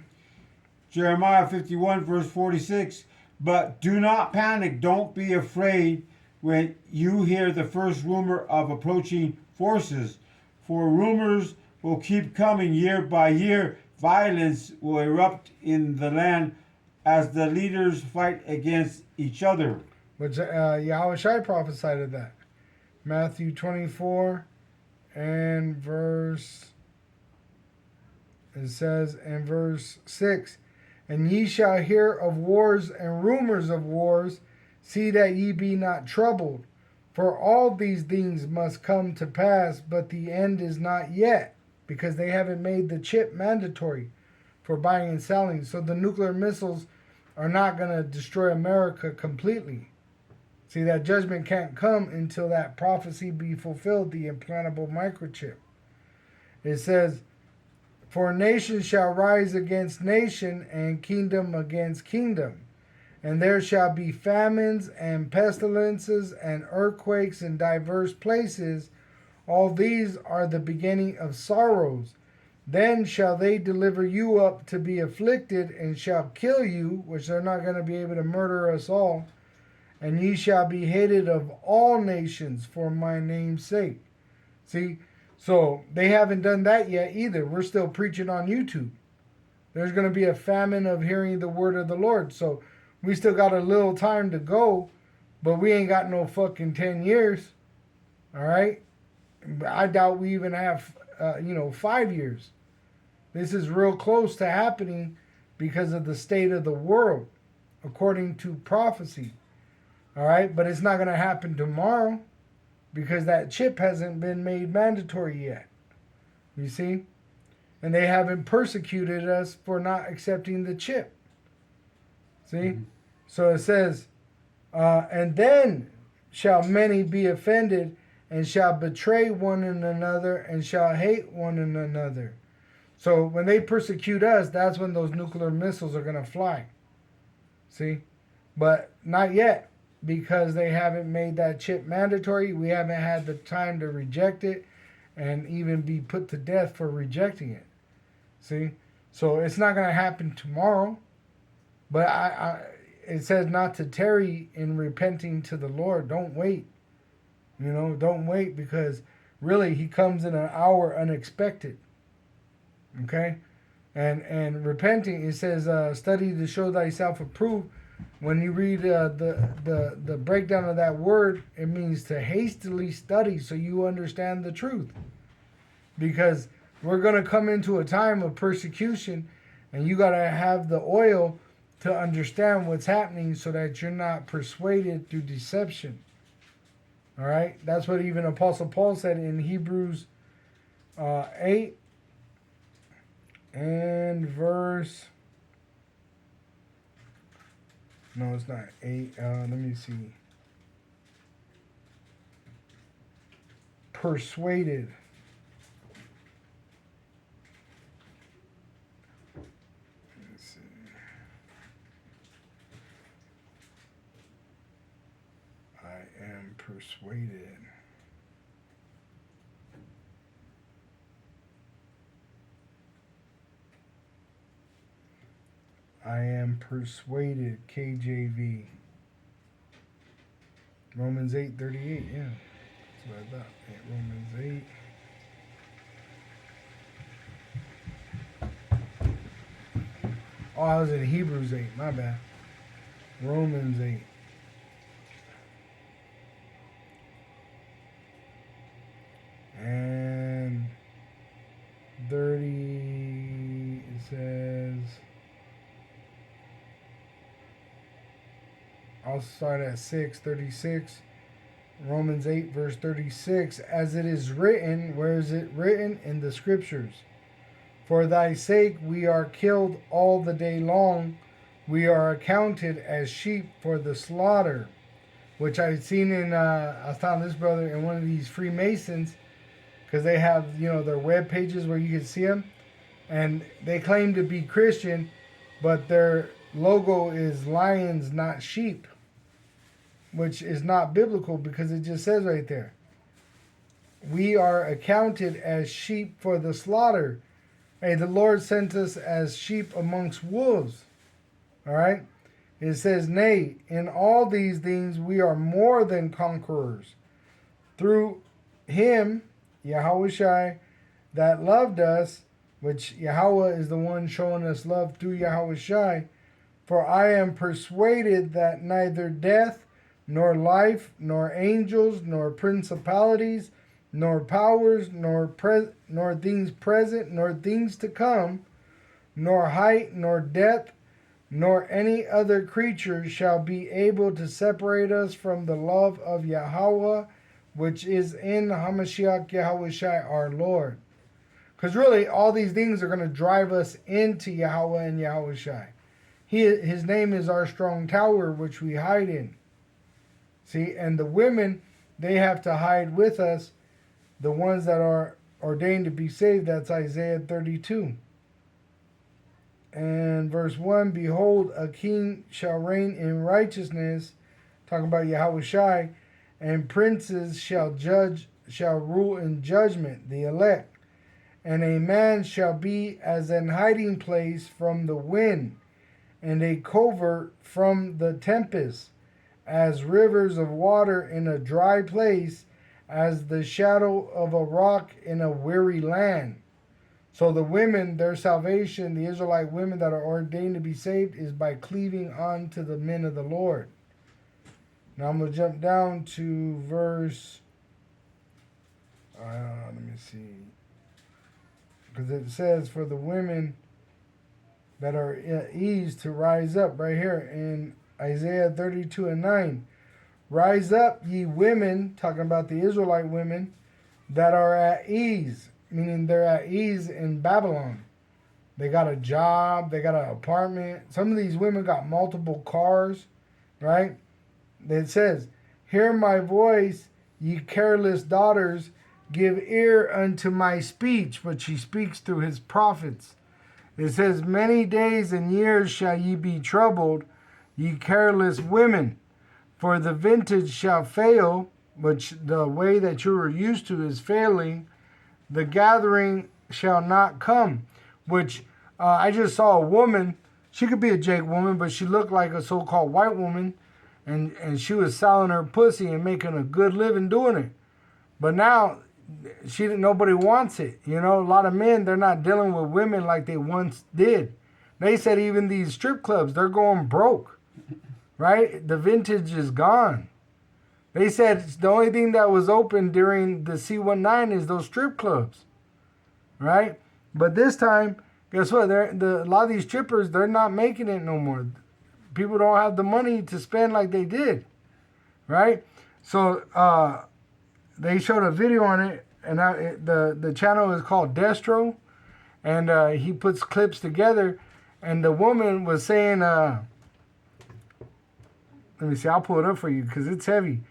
Jeremiah 51, verse 46. But do not panic. Don't be afraid when you hear the first rumor of approaching forces. For rumors will keep coming year by year. Violence will erupt in the land as the leaders fight against each other. Which Yahushua prophesied of that. Matthew 24 and verse, it says in verse 6, And ye shall hear of wars and rumors of wars. See that ye be not troubled. For all these things must come to pass, but the end is not yet. Because they haven't made the chip mandatory for buying and selling. So the nuclear missiles are not going to destroy America completely. See, that judgment can't come until that prophecy be fulfilled, the implantable microchip. It says, For nation shall rise against nation, and kingdom against kingdom. And there shall be famines and pestilences and earthquakes in diverse places. All these are the beginning of sorrows. Then shall they deliver you up to be afflicted, and shall kill you, which they're not going to be able to murder us all. And ye shall be hated of all nations for my name's sake. See, so they haven't done that yet either. We're still preaching on YouTube. There's going to be a famine of hearing the word of the Lord. So we still got a little time to go, but we ain't got no fucking 10 years. All right? I doubt we even have, 5 years. This is real close to happening because of the state of the world, according to prophecy. All right? But it's not going to happen tomorrow because that chip hasn't been made mandatory yet. You see? And they haven't persecuted us for not accepting the chip. See? Mm-hmm. So it says, and then shall many be offended, and shall betray one another, and shall hate one another. So when they persecute us, that's when those nuclear missiles are going to fly. See? But not yet, because they haven't made that chip mandatory. We haven't had the time to reject it and even be put to death for rejecting it. See? So it's not going to happen tomorrow. But it says not to tarry in repenting to the Lord. Don't wait. Don't wait, because really he comes in an hour unexpected. Okay? And repenting, it says, study to show thyself approved, when you read the breakdown of that word, it means to hastily study so you understand the truth. Because we're going to come into a time of persecution, and you got to have the oil to understand what's happening so that you're not persuaded through deception. All right? That's what even Apostle Paul said in Hebrews 8 and verse... No, it's not 8. Let me see. Persuaded. Let's see. I am persuaded. I am persuaded, KJV. Romans 8:38, yeah. That's what I thought. Yeah, Romans 8. Oh, I was in Hebrews 8, my bad. Romans 8. And 30, it says... I'll start at 6:36. Romans 8, verse 36. As it is written, where is it written? In the scriptures. For thy sake we are killed all the day long. We are accounted as sheep for the slaughter. Which I've seen in, I found this brother in one of these Freemasons. Because they have, their web pages where you can see them. And they claim to be Christian, but their logo is lions, not sheep, which is not biblical because it just says right there, we are accounted as sheep for the slaughter. Hey, the Lord sent us as sheep amongst wolves. All right? It says, nay, in all these things we are more than conquerors through him, Yahushua, that loved us, which Yahweh is the one showing us love through Yahushua. For I am persuaded that neither death, nor life, nor angels, nor principalities, nor powers, nor things present, nor things to come, nor height, nor depth, nor any other creature shall be able to separate us from the love of Yahweh, which is in Hamashiach Yahushua our Lord. Because really, all these things are going to drive us into Yahweh and Yahushua. His name is our strong tower, which we hide in. See, and the women, they have to hide with us, the ones that are ordained to be saved. That's Isaiah 32. And verse 1, behold, a king shall reign in righteousness, talking about Yahushua, and princes shall rule in judgment, the elect. And a man shall be as an hiding place from the wind, and a covert from the tempest, as rivers of water in a dry place, as the shadow of a rock in a weary land. So the women, their salvation, the Israelite women that are ordained to be saved, is by cleaving on to the men of the Lord. Now I'm going to jump down to verse, let me see, because it says for the women that are at ease to rise up right here in Isaiah 32 and 9. Rise up, ye women, talking about the Israelite women, that are at ease, meaning they're at ease in Babylon. They got a job, they got an apartment. Some of these women got multiple cars, right? It says, hear my voice, ye careless daughters, give ear unto my speech, but she speaks through his prophets. It says, many days and years shall ye be troubled, ye careless women, for the vintage shall fail, which the way that you were used to is failing. The gathering shall not come, which I just saw a woman. She could be a Jake woman, but she looked like a so-called white woman, and she was selling her pussy and making a good living doing it. But now nobody wants it. A lot of men, they're not dealing with women like they once did. They said even these strip clubs, they're going broke, right? The vintage is gone. They said the only thing that was open during the C19 is those strip clubs, right? But this time, guess what? A lot of these strippers, they're not making it no more. People don't have the money to spend like they did, right? So they showed a video on it, and the channel is called Destro, and he puts clips together, and the woman was saying, let me see, I'll pull it up for you because it's heavy.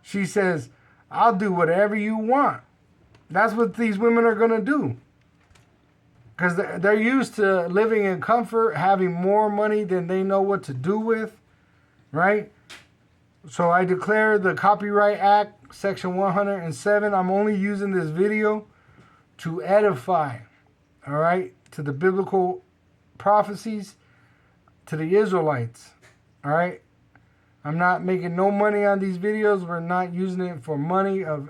She says, I'll do whatever you want. That's what these women are going to do. Because they're used to living in comfort, having more money than they know what to do with, right? So I declare the Copyright Act, Section 107. I'm only using this video to edify, all right, to the biblical prophecies, to the Israelites, all right? I'm not making no money on these videos. We're not using it for money of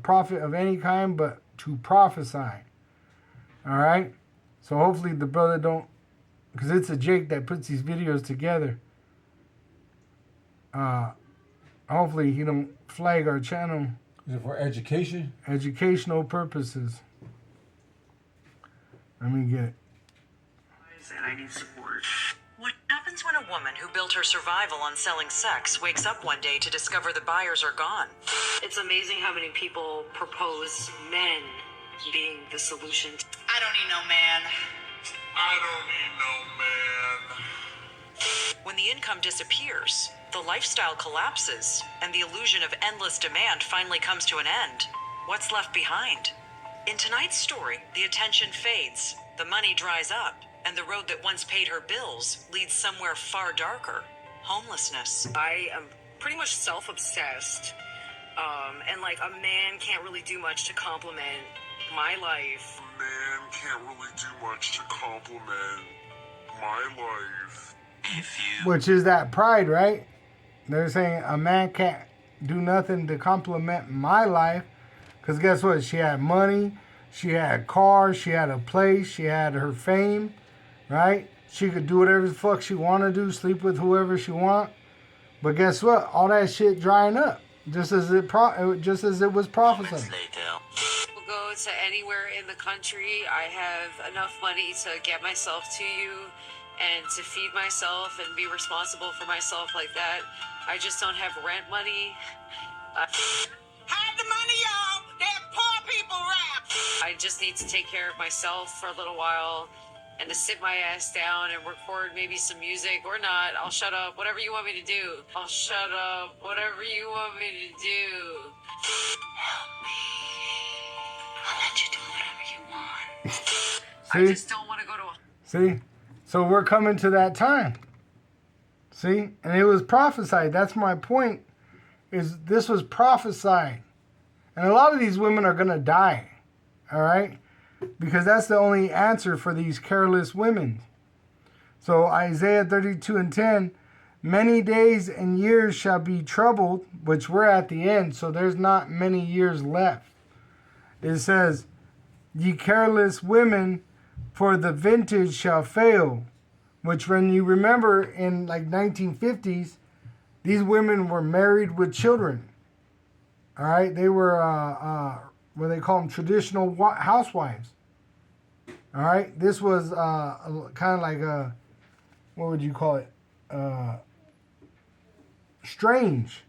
profit of any kind, but to prophesy. All right? So hopefully the brother don't, because it's a Jake that puts these videos together. Hopefully he don't flag our channel. Is it for education? Educational purposes. Let me get it. And I need support. What happens when a woman who built her survival on selling sex wakes up one day to discover the buyers are gone? It's amazing how many people propose men being the solution. I don't need no man. I don't need no man. When the income disappears, the lifestyle collapses, and the illusion of endless demand finally comes to an end. What's left behind? In tonight's story, the attention fades, the money dries up, and the road that once paid her bills leads somewhere far darker: homelessness. I am pretty much self-obsessed, and like a man can't really do much to compliment my life. A man can't really do much to compliment my life. Which is that pride, right? They're saying a man can't do nothing to compliment my life. Because guess what? She had money, she had cars, she had a place, she had her fame, right? She could do whatever the fuck she want to do, sleep with whoever she want. But guess what? All that shit drying up, just as it was prophesied. We'll go to anywhere in the country. I have enough money to get myself to you and to feed myself and be responsible for myself like that. I just don't have rent money. Hide the money, y'all. That poor people rap. I just need to take care of myself for a little while and to sit my ass down and record maybe some music or not. I'll shut up. Whatever you want me to do. I'll shut up. Whatever you want me to do. Help me. I'll let you do whatever you want. I just don't want to go to a... See? So we're coming to that time. See? And it was prophesied. That's my point. Is this was prophesied. And a lot of these women are going to die. All right? Because that's the only answer for these careless women. So Isaiah 32:10, many days and years shall be troubled, which we're at the end, so there's not many years left. It says, ye careless women, for the vintage shall fail. Which when you remember in like 1950s, these women were married with children. All right? They were, what they call them, traditional housewives. All right? This was kind of like a, what would you call it? Strange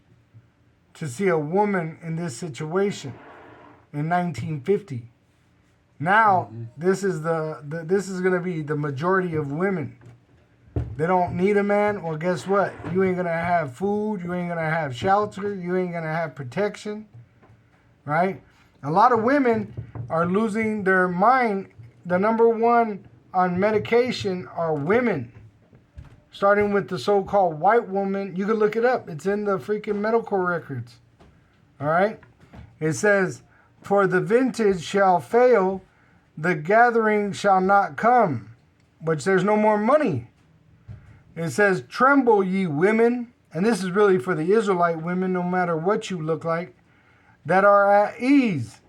to see a woman in this situation in 1950. Now, this is this is going to be the majority of women. They don't need a man. Well, guess what? You ain't going to have food. You ain't going to have shelter. You ain't going to have protection. Right? A lot of women are losing their mind. The number one on medication are women. Starting with the so-called white woman. You can look it up. It's in the freaking medical records. All right? It says, for the vintage shall fail, the gathering shall not come, which there's no more money. It says, tremble ye women, and this is really for the Israelite women, no matter what you look like, that are at ease.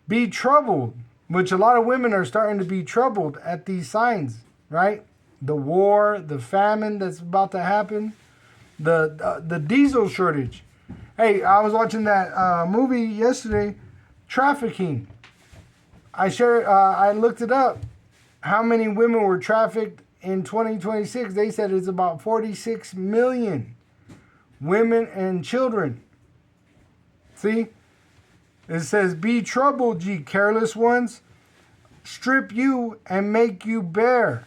Be troubled, which a lot of women are starting to be troubled at these signs, right? The war, the famine that's about to happen. the diesel shortage. Hey, I was watching that movie yesterday, Trafficking. I looked it up. How many women were trafficked in 2026? They said it's about 46 million women and children. See? It says, be troubled, ye careless ones. Strip you and make you bare,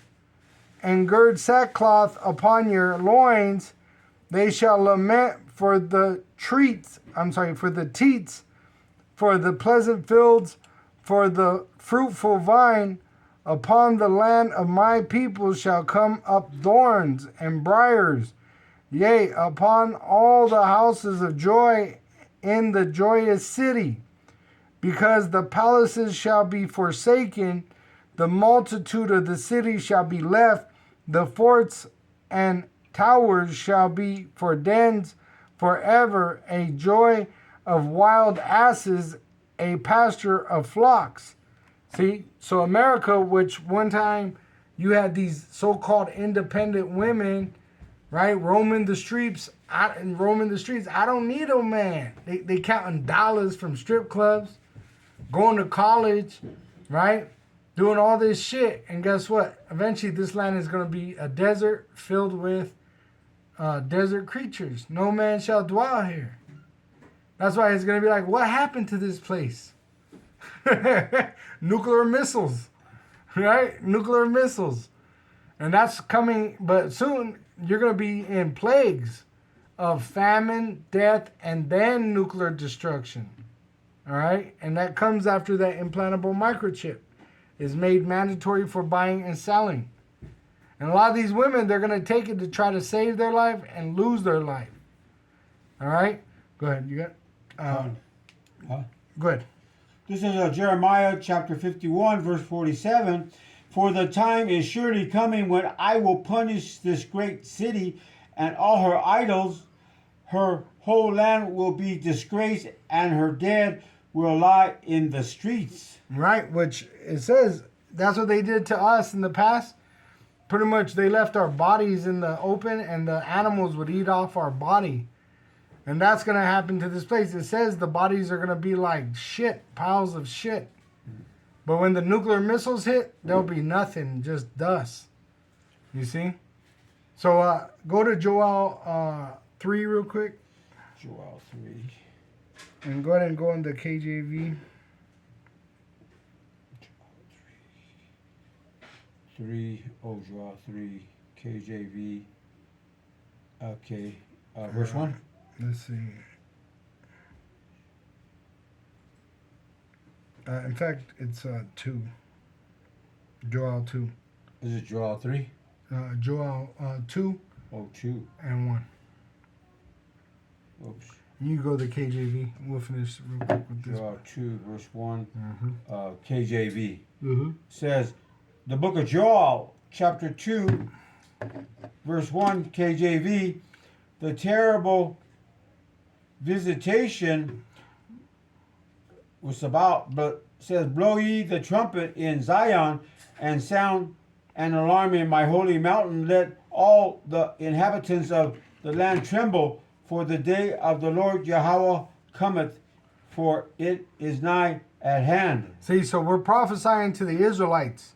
and gird sackcloth upon your loins. They shall lament for the teats, for the pleasant fields, for the fruitful vine. Upon the land of my people shall come up thorns and briars. Yea, upon all the houses of joy in the joyous city. Because the palaces shall be forsaken, the multitude of the city shall be left, the forts and towers shall be for dens forever, a joy of wild asses, a pasture of flocks. See, so America, which one time you had these so-called independent women, right, roaming the streets. I don't need a man. They counting dollars from strip clubs, going to college, right, doing all this shit. And guess what? Eventually, this land is going to be a desert filled with desert creatures. No man shall dwell here. That's why it's going to be like, what happened to this place? Nuclear missiles, right? Nuclear missiles. And that's coming, but soon you're going to be in plagues of famine, death, and then nuclear destruction. All right? And that comes after that implantable microchip is made mandatory for buying and selling. And a lot of these women, they're going to take it to try to save their life and lose their life. All right? Go ahead. You got Go ahead. This is Jeremiah chapter 51, verse 47. For the time is surely coming when I will punish this great city and all her idols. Her whole land will be disgraced, and her dead will lie in the streets. Right, which it says that's what they did to us in the past. Pretty much they left our bodies in the open, and the animals would eat off our body. And that's going to happen to this place. It says the bodies are going to be like shit, piles of shit. But when the nuclear missiles hit, there'll be nothing, just dust. You see? So go to Joel 3 real quick. Joel 3. And go ahead and go into KJV. 3, Joel 3, KJV. Okay, verse 1. Let's see. In fact, it's 2. Joel 2. Is it Joel 3? Joel 2. 2. And 1. Oops. You go to KJV. We'll finish real quick with this. Joel 2, verse 1. KJV. Mm-hmm. Says, the book of Joel, chapter 2, verse 1, KJV, the terrible visitation was about, but says, blow ye the trumpet in Zion, and sound an alarm in my holy mountain. Let all the inhabitants of the land tremble, for the day of the Lord Yahweh cometh, for it is nigh at hand. See, so we're prophesying to the Israelites,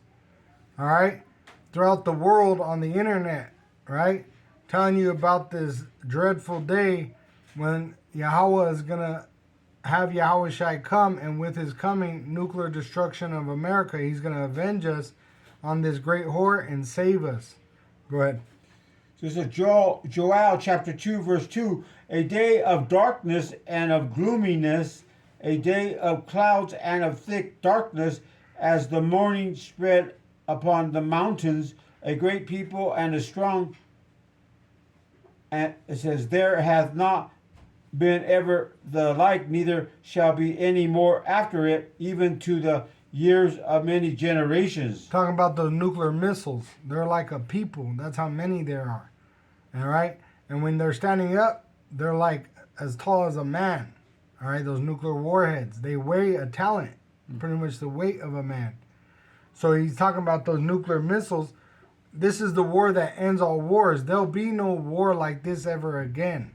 all right, throughout the world on the internet, right, telling you about this dreadful day when Yahweh is going to have Yahweh Shai come, and with his coming, nuclear destruction of America, he's going to avenge us on this great whore and save us. Go ahead. So this is Joel chapter 2, verse 2. A day of darkness and of gloominess, a day of clouds and of thick darkness, as the morning spread upon the mountains, a great people and a strong. And it says, there hath not been ever the like, neither shall be any more after it, even to the years of many generations. Talking about those nuclear missiles. They're like a people. That's how many there are. All right? And when they're standing up, they're like as tall as a man. All right? Those nuclear warheads. They weigh a talent. Pretty much the weight of a man. So he's talking about those nuclear missiles. this is the war that ends all wars. There'll be no war like this ever again.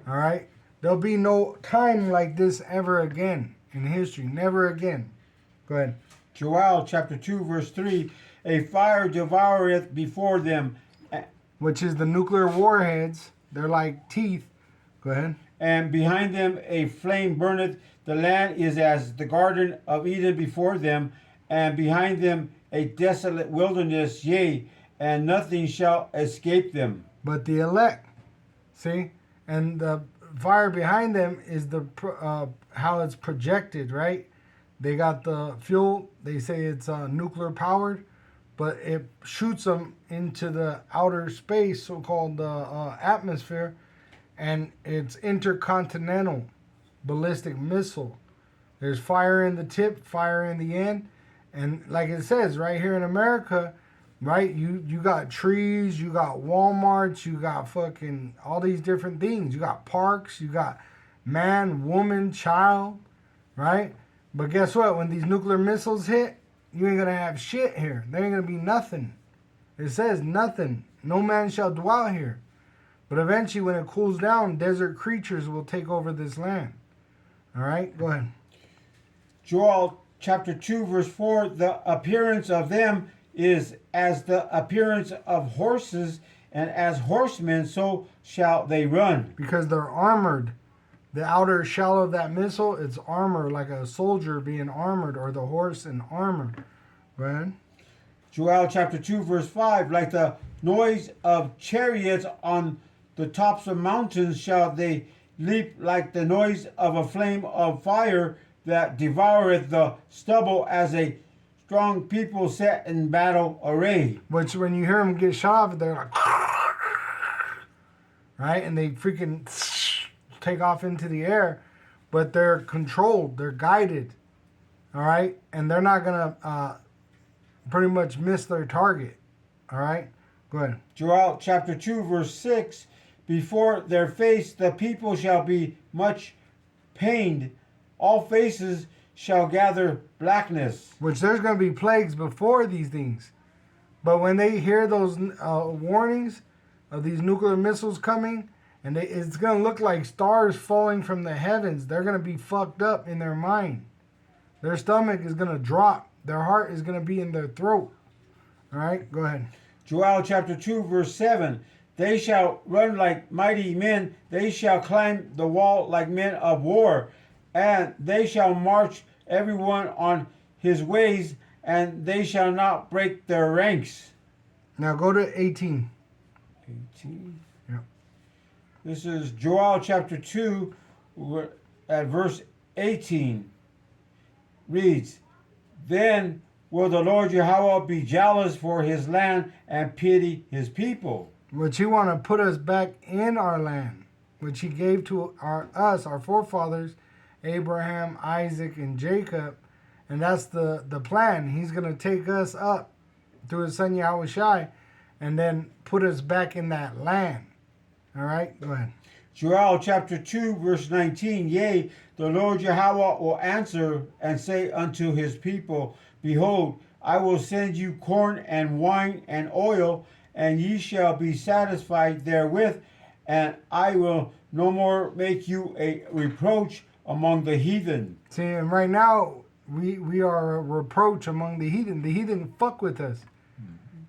All right? There'll be no time like this ever again in history. Never again. Go ahead. Joel chapter 2, verse 3. A fire devoureth before them, Which is the nuclear warheads. They're like teeth. Go ahead. and behind them a flame burneth. The land is as the garden of Eden before them, and behind them a desolate wilderness, yea, and nothing shall escape them. But the elect, see, and the fire behind them is the how it's projected, right? They got the fuel. They say it's nuclear powered, but it shoots them into the outer space, so-called atmosphere, and it's intercontinental ballistic missile. There's fire in the tip, fire in the end, and like it says right here in America, right? You got trees, you got Walmarts, you got fucking all these different things. You got parks, you got man, woman, child, right? But guess what? When these nuclear missiles hit, you ain't gonna have shit here. There ain't gonna be nothing. It says nothing. No man shall dwell here. But eventually, when it cools down, desert creatures will take over this land. All right, go ahead. Joel chapter 2, verse 4. The appearance of them is as the appearance of horses, and as horsemen, so shall they run. Because they're armored. The outer shell of that missile, it's armor, like a soldier being armored, or the horse in armor. Go ahead. Joel chapter 2, verse 5. Like the noise of chariots on the tops of mountains shall they leap, like the noise of a flame of fire that devoureth the stubble, as a strong people set in battle array. Which, when you hear them get shot off, they're like, right? And they freaking take off into the air, but they're controlled, they're guided, all right? And they're not going to pretty much miss their target, all right? Go ahead. Joel chapter 2, verse 6. Before their face the people shall be much pained. All faces shall gather blackness. Which there's going to be plagues before these things. But when they hear those warnings of these nuclear missiles coming, and it's going to look like stars falling from the heavens, they're going to be fucked up in their mind. Their stomach is going to drop. Their heart is going to be in their throat. All right, go ahead. Joel chapter 2, verse 7. They shall run like mighty men. They shall climb the wall like men of war. And they shall march everyone on his ways, and they shall not break their ranks. Now go to 18. 18. Yeah. This is Joel chapter 2 at verse 18. Reads, Then will the Lord Yahweh be jealous for his land and pity his people. Which he want to put us back in our land, which he gave to us, our forefathers, Abraham, Isaac, and Jacob. And that's the plan. He's going to take us up through his son Yahushai and then put us back in that land. All right, go ahead. Joel chapter 2, verse 19. Yea, the Lord Yahweh will answer and say unto his people, Behold, I will send you corn and wine and oil, and ye shall be satisfied therewith, and I will no more make you a reproach among the heathen. See, and right now, we are a reproach among the heathen. The heathen fuck with us.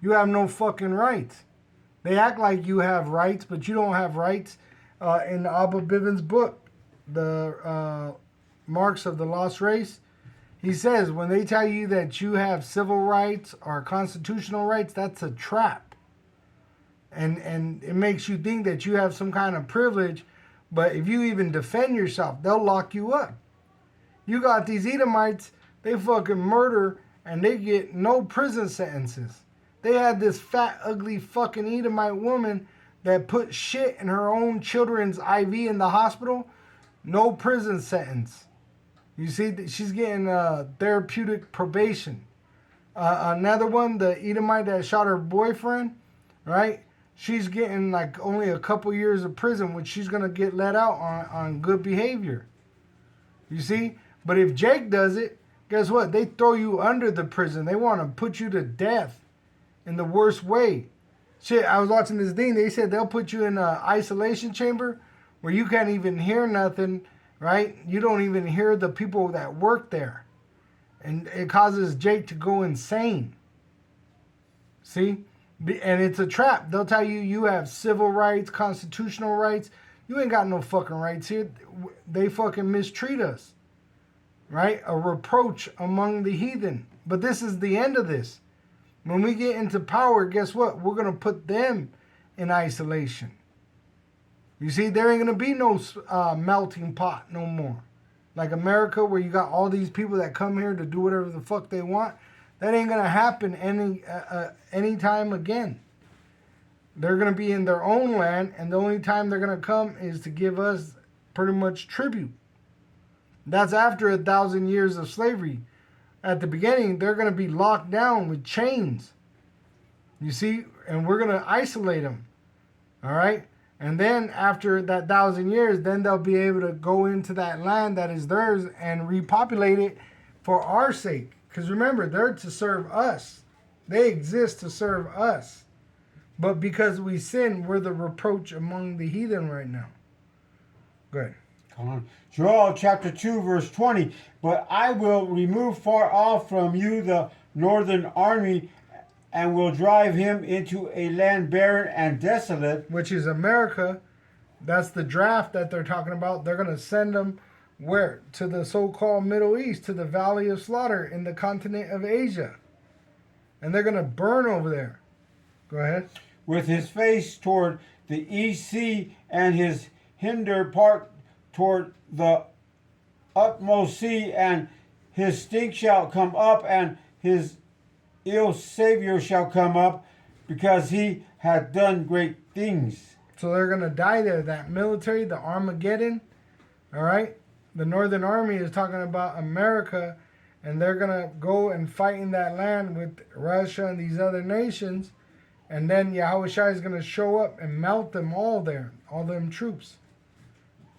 You have no fucking rights. They act like you have rights, but you don't have rights. In Abba Bivens' book, the Marks of the Lost Race, he says when they tell you that you have civil rights or constitutional rights, that's a trap. And it makes you think that you have some kind of privilege, but if you even defend yourself, they'll lock you up. You got these Edomites, they fucking murder, and they get no prison sentences. They had this fat, ugly fucking Edomite woman that put shit in her own children's IV in the hospital. No prison sentence. You see, she's getting therapeutic probation. Another one, the Edomite that shot her boyfriend, right? She's getting like only a couple years of prison, which she's going to get let out on good behavior. You see? But if Jake does it, guess what? They throw you under the prison. They want to put you to death. in the worst way. Shit, I was watching this thing. They said they'll put you in an isolation chamber where you can't even hear nothing, right? You don't even hear the people that work there. And it causes Jake to go insane. See? And it's a trap. They'll tell you you have civil rights, constitutional rights. You ain't got no fucking rights here. They fucking mistreat us. Right? A reproach among the heathen. But this is the end of this. When we get into power, guess what? We're going to put them in isolation. You see, there ain't going to be no melting pot no more. Like America, where you got all these people that come here to do whatever the fuck they want. That ain't going to happen any time again. They're going to be in their own land, and the only time they're going to come is to give us pretty much tribute. That's after 1,000 years of slavery. At the beginning, they're going to be locked down with chains. You see? And we're going to isolate them. All right? And then after that 1,000 years, then they'll be able to go into that land that is theirs and repopulate it for our sake. Because remember, they're to serve us. They exist to serve us. But because we sin, we're the reproach among the heathen right now. Good. Come on. Joel chapter 2 verse 20. But I will remove far off from you the northern army and will drive him into a land barren and desolate. Which is America. That's the draft that they're talking about. They're going to send them where? To the so-called Middle East, to the Valley of Slaughter in the continent of Asia. And they're going to burn over there. Go ahead. With his face toward the east sea and his hinder part toward the utmost sea, and his stink shall come up, and his ill savior shall come up, because he hath done great things. So they're going to die there. That military, the Armageddon, all right? The Northern Army is talking about America, and they're going to go and fight in that land with Russia and these other nations, and then Yahushua is going to show up and melt them all there, all them troops.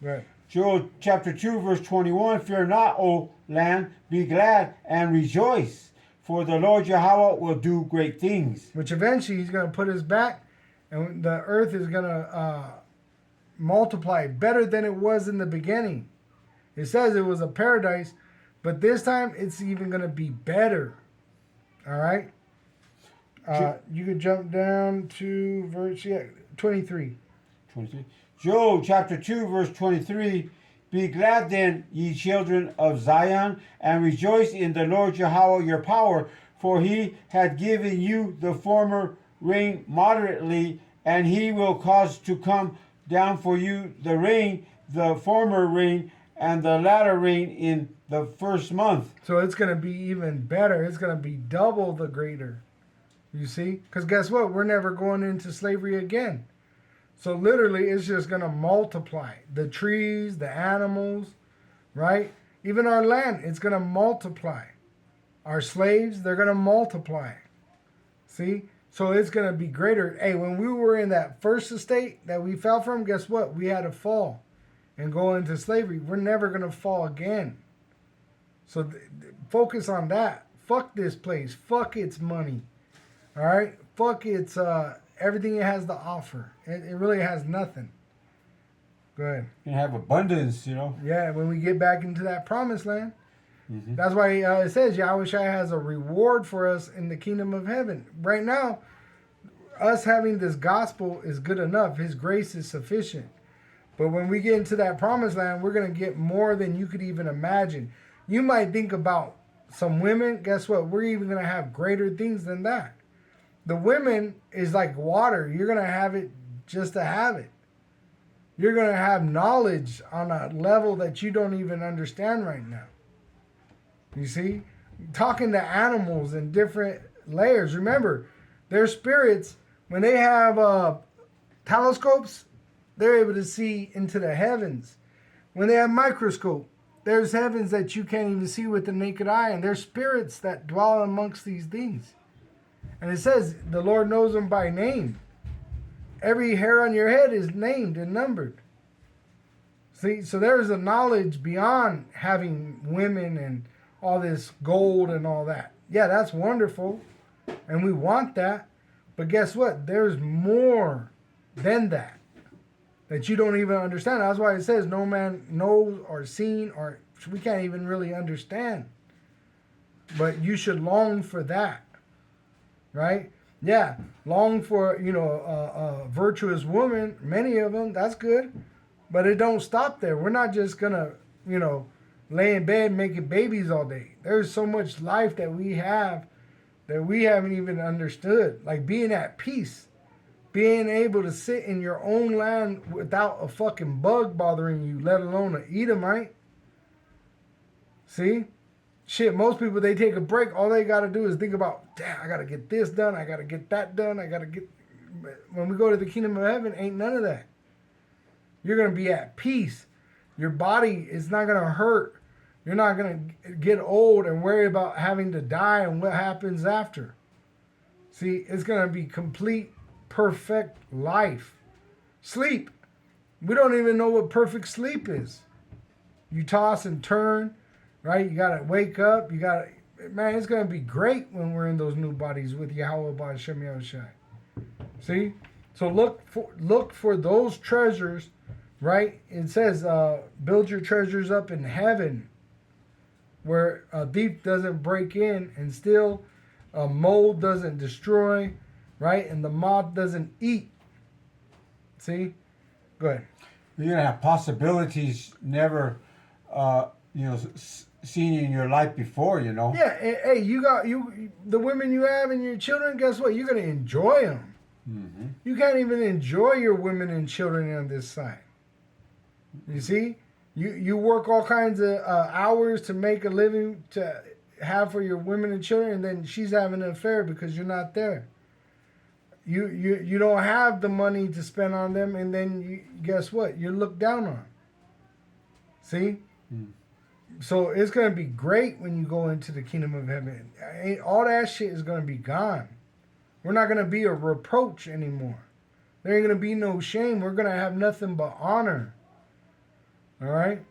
Right. Joel chapter 2 verse 21. Fear not, O land, be glad and rejoice, for the Lord Yahweh will do great things. Which eventually he's going to put his back, and the earth is going to multiply better than it was in the beginning. It says it was a paradise, but this time it's even going to be better. All right? You could jump down to verse 23. 23. Joel chapter 2 verse 23. Be glad then, ye children of Zion, and rejoice in the Lord Yahweh your power, for he hath given you the former rain moderately, and he will cause to come down for you the rain, the former rain, and the latter rain in the first month. So it's going to be even better. It's going to be double the greater. You see? Because guess what? We're never going into slavery again. So literally, it's just going to multiply. The trees, the animals, right? Even our land, it's going to multiply. Our slaves, they're going to multiply. See? So it's going to be greater. Hey, when we were in that first estate that we fell from, guess what? We had to fall and go into slavery. We're never going to fall again. So focus on that. Fuck this place. Fuck its money. All right? Fuck its everything it has to offer. It really has nothing. Go ahead. You have abundance, you know. Yeah, when we get back into that promised land. Mm-hmm. That's why it says Yahushua has a reward for us in the kingdom of heaven. Right now, us having this gospel is good enough. His grace is sufficient. But when we get into that promised land, we're going to get more than you could even imagine. You might think about some women. Guess what? We're even going to have greater things than that. The women is like water. You're going to have it just to have it. You're going to have knowledge on a level that you don't even understand right now. You see? Talking to animals in different layers. Remember, their spirits, when they have telescopes, they're able to see into the heavens. When they have microscope, there's heavens that you can't even see with the naked eye. And there's spirits that dwell amongst these things. And it says the Lord knows them by name. Every hair on your head is named and numbered. See, so there's a knowledge beyond having women and all this gold and all that. Yeah, that's wonderful. And we want that. But guess what? There's more than that you don't even understand. That's why it says no man knows or seen, or we can't even really understand. But you should long for that, right? Yeah, long for, a virtuous woman, many of them, that's good. But it don't stop there. We're not just going to, lay in bed making babies all day. There's so much life that we have that we haven't even understood. Like being at peace. Being able to sit in your own land without a fucking bug bothering you, let alone an Edomite. See? Shit, most people, they take a break. All they got to do is think about, damn, I got to get this done. I got to get that done. I got to get... When we go to the kingdom of heaven, ain't none of that. You're going to be at peace. Your body is not going to hurt. You're not going to get old and worry about having to die and what happens after. See, it's going to be complete, perfect life. Sleep. We don't even know what perfect sleep is. You toss and turn, right? You got to wake up. You got to, man, it's going to be great when we're in those new bodies with Yahweh Ba'Shem Yahushai. See? So look for those treasures, right? It says, build your treasures up in heaven, where a thief doesn't break in and steal, a mold doesn't destroy, right? And the moth doesn't eat. See? Go ahead. You're gonna have possibilities never, seen in your life before. Yeah. Hey, the women you have and your children. Guess what? You're gonna enjoy them. Mm-hmm. You can't even enjoy your women and children on this side. You see? You work all kinds of hours to make a living to have for your women and children, and then she's having an affair because you're not there. You don't have the money to spend on them, and then guess what? You're looked down on. See? So it's going to be great when you go into the kingdom of heaven. All that shit is going to be gone. We're not going to be a reproach anymore. There ain't going to be no shame. We're going to have nothing but honor. All right?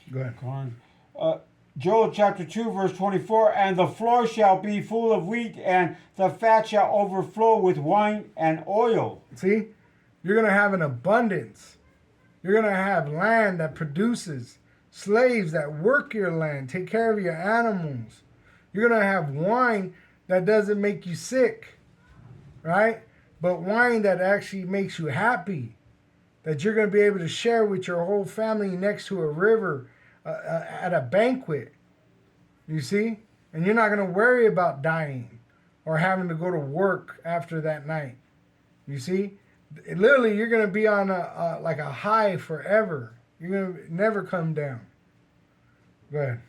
Go ahead. Joel chapter 2, verse 24, and the floor shall be full of wheat, and the fat shall overflow with wine and oil. See? You're going to have an abundance. You're going to have land that produces, slaves that work your land, take care of your animals. You're going to have wine that doesn't make you sick, right? But wine that actually makes you happy, that you're going to be able to share with your whole family next to a river, at a banquet, you see? And you're not going to worry about dying or having to go to work after that night, you see? Literally, you're going to be on like a high forever. You're going to never come down. Go ahead.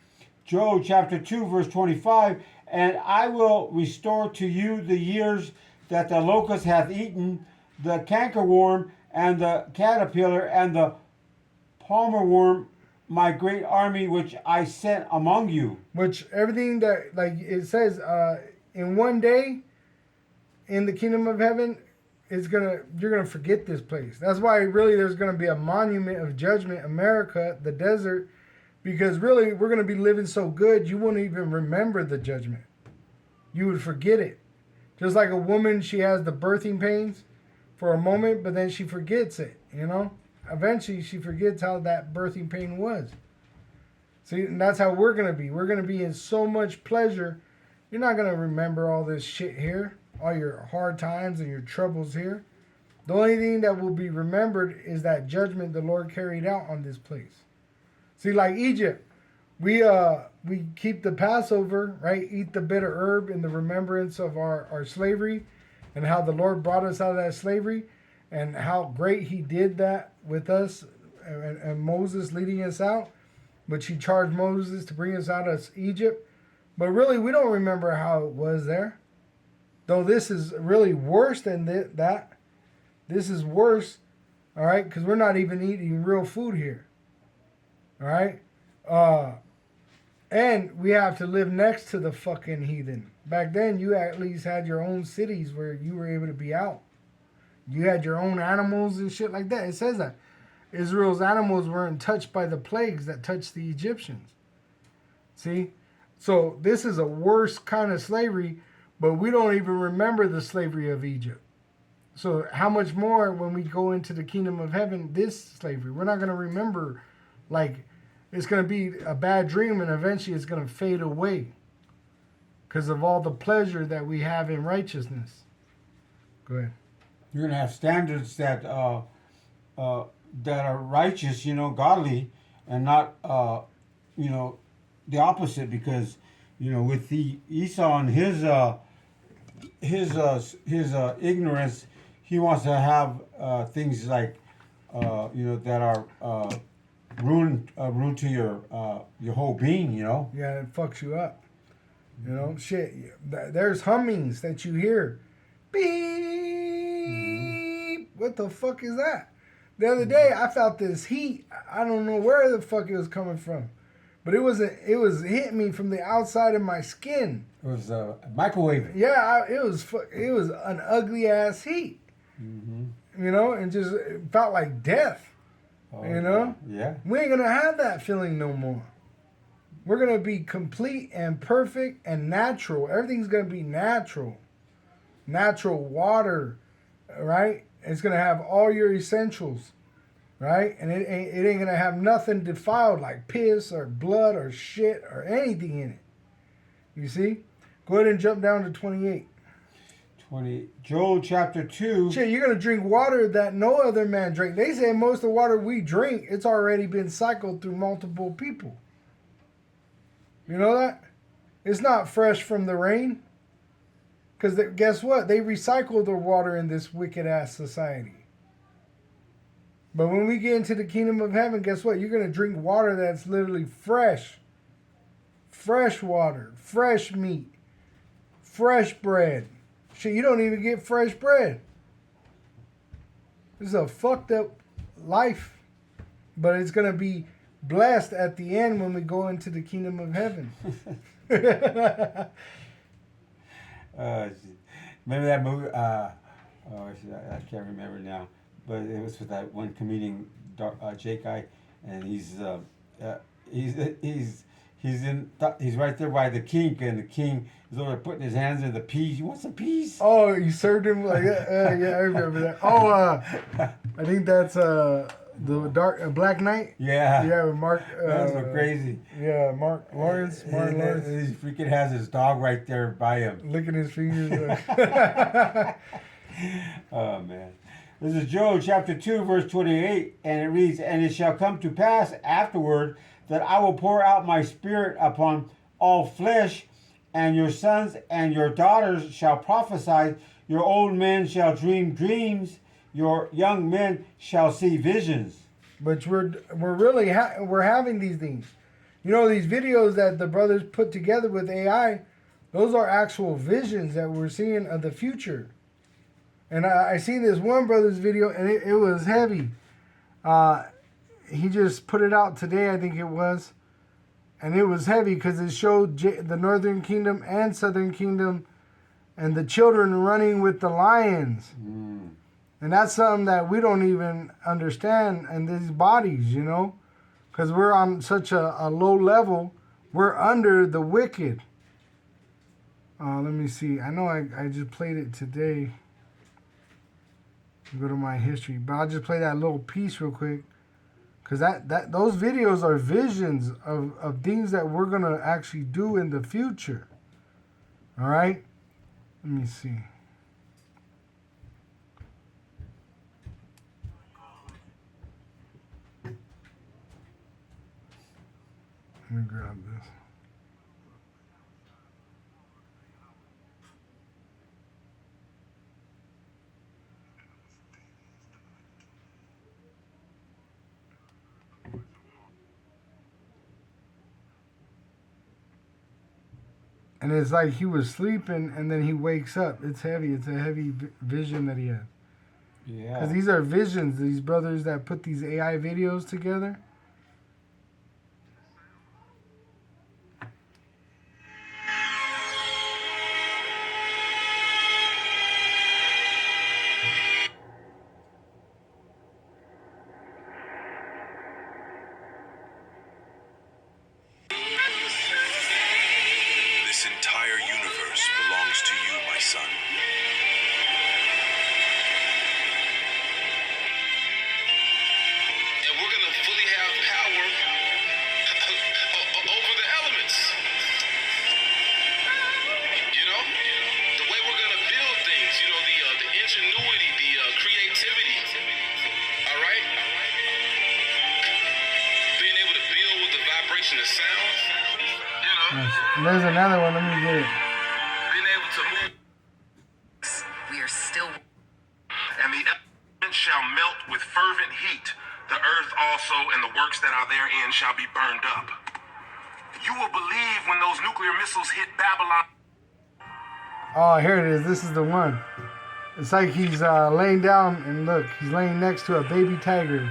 Joel chapter 2, verse 25, and I will restore to you the years that the locust hath eaten, the cankerworm, and the caterpillar, and the palmer worm, my great army which I sent among you. Which everything that, like it says, in one day in the kingdom of heaven, you're gonna forget this place. That's why really there's gonna be a monument of judgment, America, the desert, because really we're gonna be living so good you won't even remember the judgment. You would forget it. Just like a woman, she has the birthing pains for a moment, but then she forgets it, Eventually, she forgets how that birthing pain was. See, and that's how we're going to be. We're going to be in so much pleasure. You're not going to remember all this shit here, all your hard times and your troubles here. The only thing that will be remembered is that judgment the Lord carried out on this place. See, like Egypt, we keep the Passover, right? Eat the bitter herb in the remembrance of our slavery and how the Lord brought us out of that slavery. And how great he did that with us and Moses leading us out, which he charged Moses to bring us out of Egypt. But really, we don't remember how it was there. Though this is really worse than that. This is worse, all right, because we're not even eating real food here. All right? And we have to live next to the fucking heathen. Back then, you at least had your own cities where you were able to be out. You had your own animals and shit like that. It says that Israel's animals weren't touched by the plagues that touched the Egyptians. See? So this is a worse kind of slavery, But we don't even remember the slavery of Egypt. So how much more when we go into the kingdom of heaven, this slavery? We're not going to remember, like, it's going to be a bad dream and eventually it's going to fade away because of all the pleasure that we have in righteousness. Go ahead. You're gonna have standards that that are righteous, godly, and not the opposite. Because with the Esau and his ignorance, he wants to have things like that are ruin to your whole being. Yeah, it fucks you up. Shit. There's hummings that you hear. Beep. What the fuck is that? The other day, I felt this heat. I don't know where the fuck it was coming from, but it was hitting me from the outside of my skin. It was a microwave. Yeah, it was an ugly ass heat. And just it felt like death. Oh, Yeah. We ain't gonna have that feeling no more. We're gonna be complete and perfect and natural. Everything's gonna be natural. Natural water, right? It's gonna have all your essentials, right? And it ain't gonna have nothing defiled like piss or blood or shit or anything in it. You see? Go ahead and jump down to 28. Joel chapter 2. Shit, you're gonna drink water that no other man drank. They say most of the water we drink, it's already been cycled through multiple people. You know that? It's not fresh from the rain. Because guess what? They recycle the water in this wicked ass society. But when we get into the kingdom of heaven, guess what? You're going to drink water that's literally fresh. Fresh water, fresh meat, fresh bread. Shit, you don't even get fresh bread. This is a fucked up life. But it's going to be blessed at the end when we go into the kingdom of heaven. Remember that movie? I can't remember now, but it was with that one comedian, Jake guy, and he's right there by the king, and the king is over there putting his hands in the peas. You want some peas? Oh, you served him like that? Yeah, I remember that. Oh, I think that's the Black Knight. Yeah. Yeah, with Mark. That's so crazy. Yeah, Martin Lawrence. He freaking has his dog right there by him. Licking his fingers. Oh, man. This is Joel chapter 2, verse 28, and it reads, "And it shall come to pass afterward that I will pour out my spirit upon all flesh, and your sons and your daughters shall prophesy, your old men shall dream dreams, your young men shall see visions." But we're really we're having these things. These videos that the brothers put together with AI, those are actual visions that we're seeing of the future. And I seen this one brother's video, and it was heavy. He just put it out today, I think it was. And it was heavy because it showed the Northern Kingdom and Southern Kingdom and the children running with the lions. And that's something that we don't even understand in these bodies, because we're on such a low level. We're under the wicked. Let me see. I know I just played it today. Go to my history, but I'll just play that little piece real quick, because those videos are visions of things that we're gonna actually do in the future. All right, let me see. Let me grab this. And it's like he was sleeping and then he wakes up. It's heavy. It's a heavy vision that he had. Yeah. Because these are visions, these brothers that put these AI videos together. This entire universe force belongs to you, my son. And we're gonna fully have power over the elements. You know, the way we're gonna build things. You know, the ingenuity, the creativity. All right. Being able to build with the vibration of sound. You know. And there's another one. Let me get it. Being able to move. We are still. And the elements shall melt with fervent heat. The earth also and the works that are therein shall be burned up. You will believe when those nuclear missiles hit Babylon. Oh, here it is. This is the one. It's like he's laying down, and look, he's laying next to a baby tiger.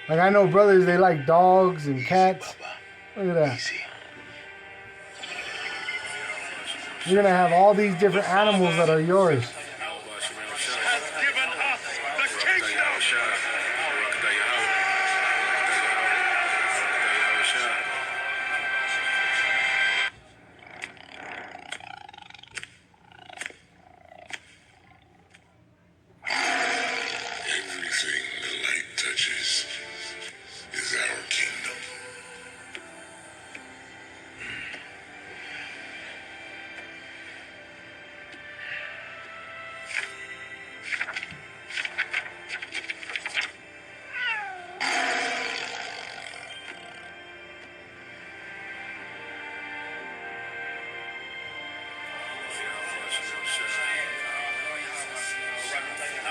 Like, I know brothers, they like dogs and cats. Look at that. You're going to have all these different animals that are yours. Everything the light touches is our kingdom.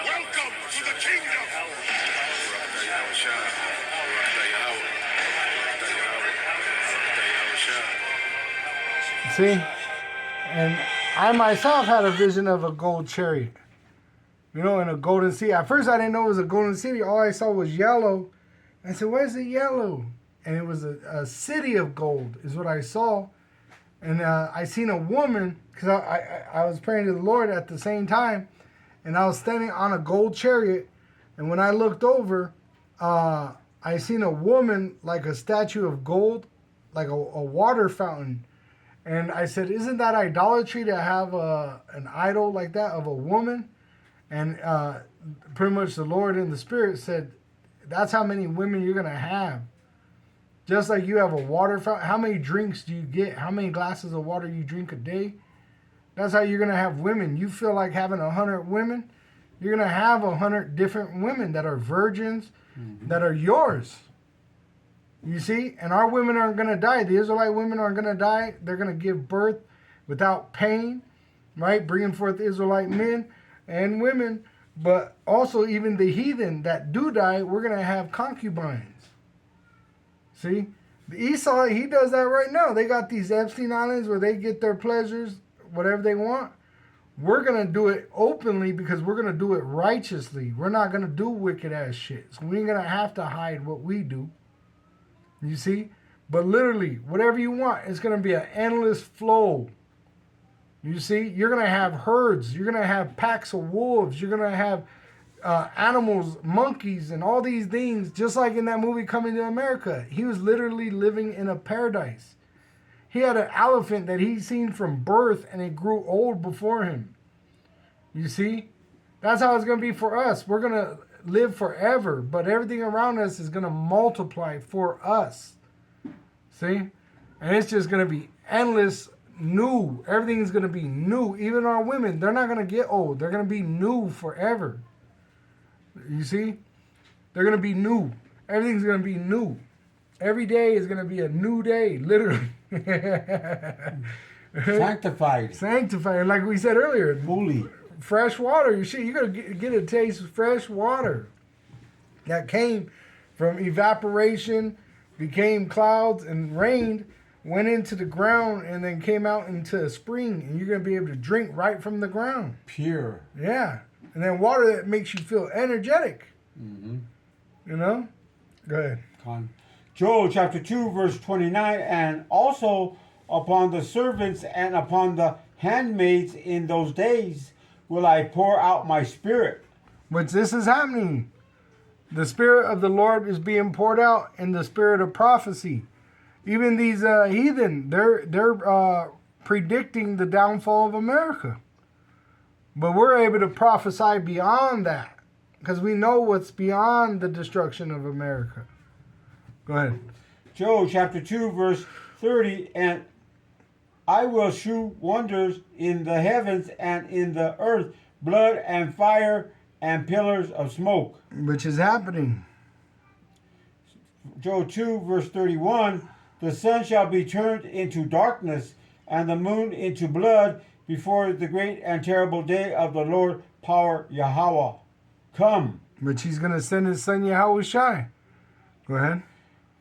Welcome to the kingdom. See? And I myself had a vision of a gold chariot. You know, in a golden city. At first I didn't know it was a golden city. All I saw was yellow. I said, where's the yellow? And it was a city of gold is what I saw. And I seen a woman, because I was praying to the Lord at the same time. And I was standing on a gold chariot. And when I looked over, I seen a woman like a statue of gold, like a water fountain. And I said, isn't that idolatry to have an idol like that of a woman? And pretty much the Lord in the Spirit said, that's how many women you're going to have. Just like you have a water fountain. How many drinks do you get? How many glasses of water you drink a day? That's how you're going to have women. You feel like having 100 women? You're going to have 100 different women that are virgins, that are yours. You see? And our women aren't going to die. The Israelite women aren't going to die. They're going to give birth without pain, right? Bringing forth Israelite men and women. But also even the heathen that do die, we're going to have concubines. See? The Esau, he does that right now. They got these Epstein Islands where they get their pleasures, whatever they want. We're going to do it openly because we're going to do it righteously. We're not going to do wicked ass shit. So we ain't going to have to hide what we do. You see? But literally, whatever you want, it's going to be an endless flow. You see? You're going to have herds. You're going to have packs of wolves. You're going to have animals, monkeys, and all these things. Just like in that movie Coming to America. He was literally living in a paradise. He had an elephant that he'd seen from birth, and it grew old before him. You see? That's how it's going to be for us. We're going to live forever, but everything around us is going to multiply for us. See? And it's just going to be endless, new. Everything's going to be new. Even our women, they're not going to get old. They're going to be new forever. You see? They're going to be new. Everything's going to be new. Every day is going to be a new day, literally. Sanctified. Sanctified. Like we said earlier. Holy. Fresh water. You're going to get a taste of fresh water that came from evaporation, became clouds and rained, went into the ground, and then came out into a spring. And you're going to be able to drink right from the ground. Pure. Yeah. And then water that makes you feel energetic. Mm-hmm. You know? Go ahead. Joel chapter 2 verse 29, and also upon the servants and upon the handmaids in those days will I pour out my spirit. Which this is happening. The spirit of the Lord is being poured out in the spirit of prophecy. Even these heathen, they're predicting the downfall of America. But we're able to prophesy beyond that because we know what's beyond the destruction of America. Go ahead. Joel chapter 2, verse 30, and I will shew wonders in the heavens and in the earth, blood and fire and pillars of smoke. Which is happening. Joel 2, verse 31, the sun shall be turned into darkness and the moon into blood before the great and terrible day of the Lord power Yahweh come. Which he's going to send his son Yahweh Shai. Go ahead.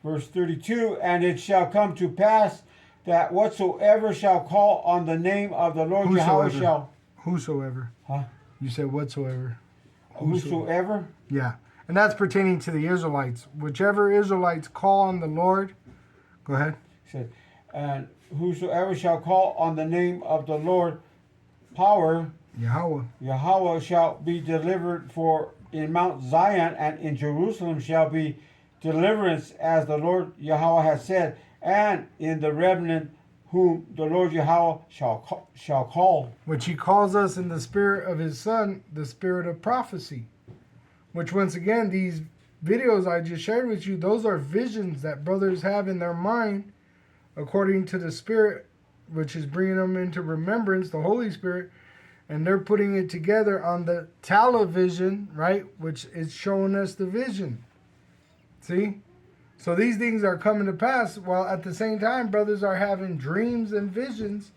Verse 32, and it shall come to pass that whatsoever shall call on the name of the Lord Yahweh shall... Whosoever. Huh? You said whatsoever. Whosoever? Yeah. And that's pertaining to the Israelites. Whichever Israelites call on the Lord. Go ahead. He said, and whosoever shall call on the name of the Lord power Yahweh shall be delivered, for in Mount Zion and in Jerusalem shall be deliverance, as the Lord Yahweh has said, and in the remnant whom the Lord Yahweh shall call. Which he calls us in the spirit of his son, the spirit of prophecy. Which once again, these videos I just shared with you, those are visions that brothers have in their mind according to the Spirit, which is bringing them into remembrance, the Holy Spirit, and they're putting it together on the television, right, which is showing us the vision. See? So these things are coming to pass, while at the same time, brothers are having dreams and visions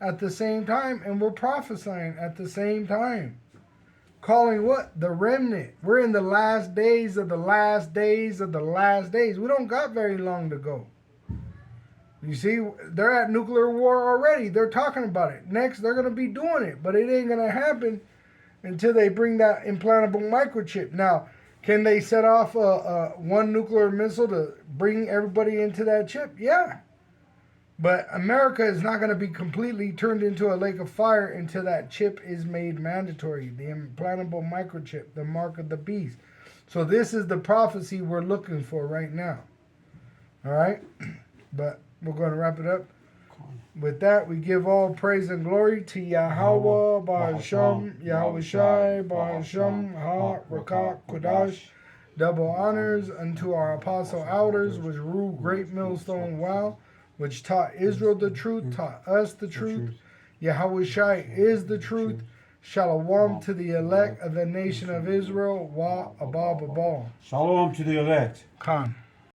at the same time, and we're prophesying at the same time. Calling what? The remnant. We're in the last days of the last days of the last days. We don't got very long to go. You see, they're at nuclear war already. They're talking about it. Next, they're going to be doing it. But it ain't going to happen until they bring that implantable microchip. Now, can they set off one nuclear missile to bring everybody into that chip? Yeah. But America is not going to be completely turned into a lake of fire until that chip is made mandatory. The implantable microchip, the mark of the beast. So this is the prophecy we're looking for right now. All right? But we're going to wrap it up. With that, we give all praise and glory to Yahweh, Ba'asham, Yahweh Shai, Ba'asham, Ha, Rakah, Kodash. Double honors unto our apostle elders, which ruled great millstone wow, which taught Israel the truth, taught us the truth. Yahweh Shai is the truth. Shalom to the elect of the nation of Israel. Wa Abba Babal. Shalom to the elect. Khan.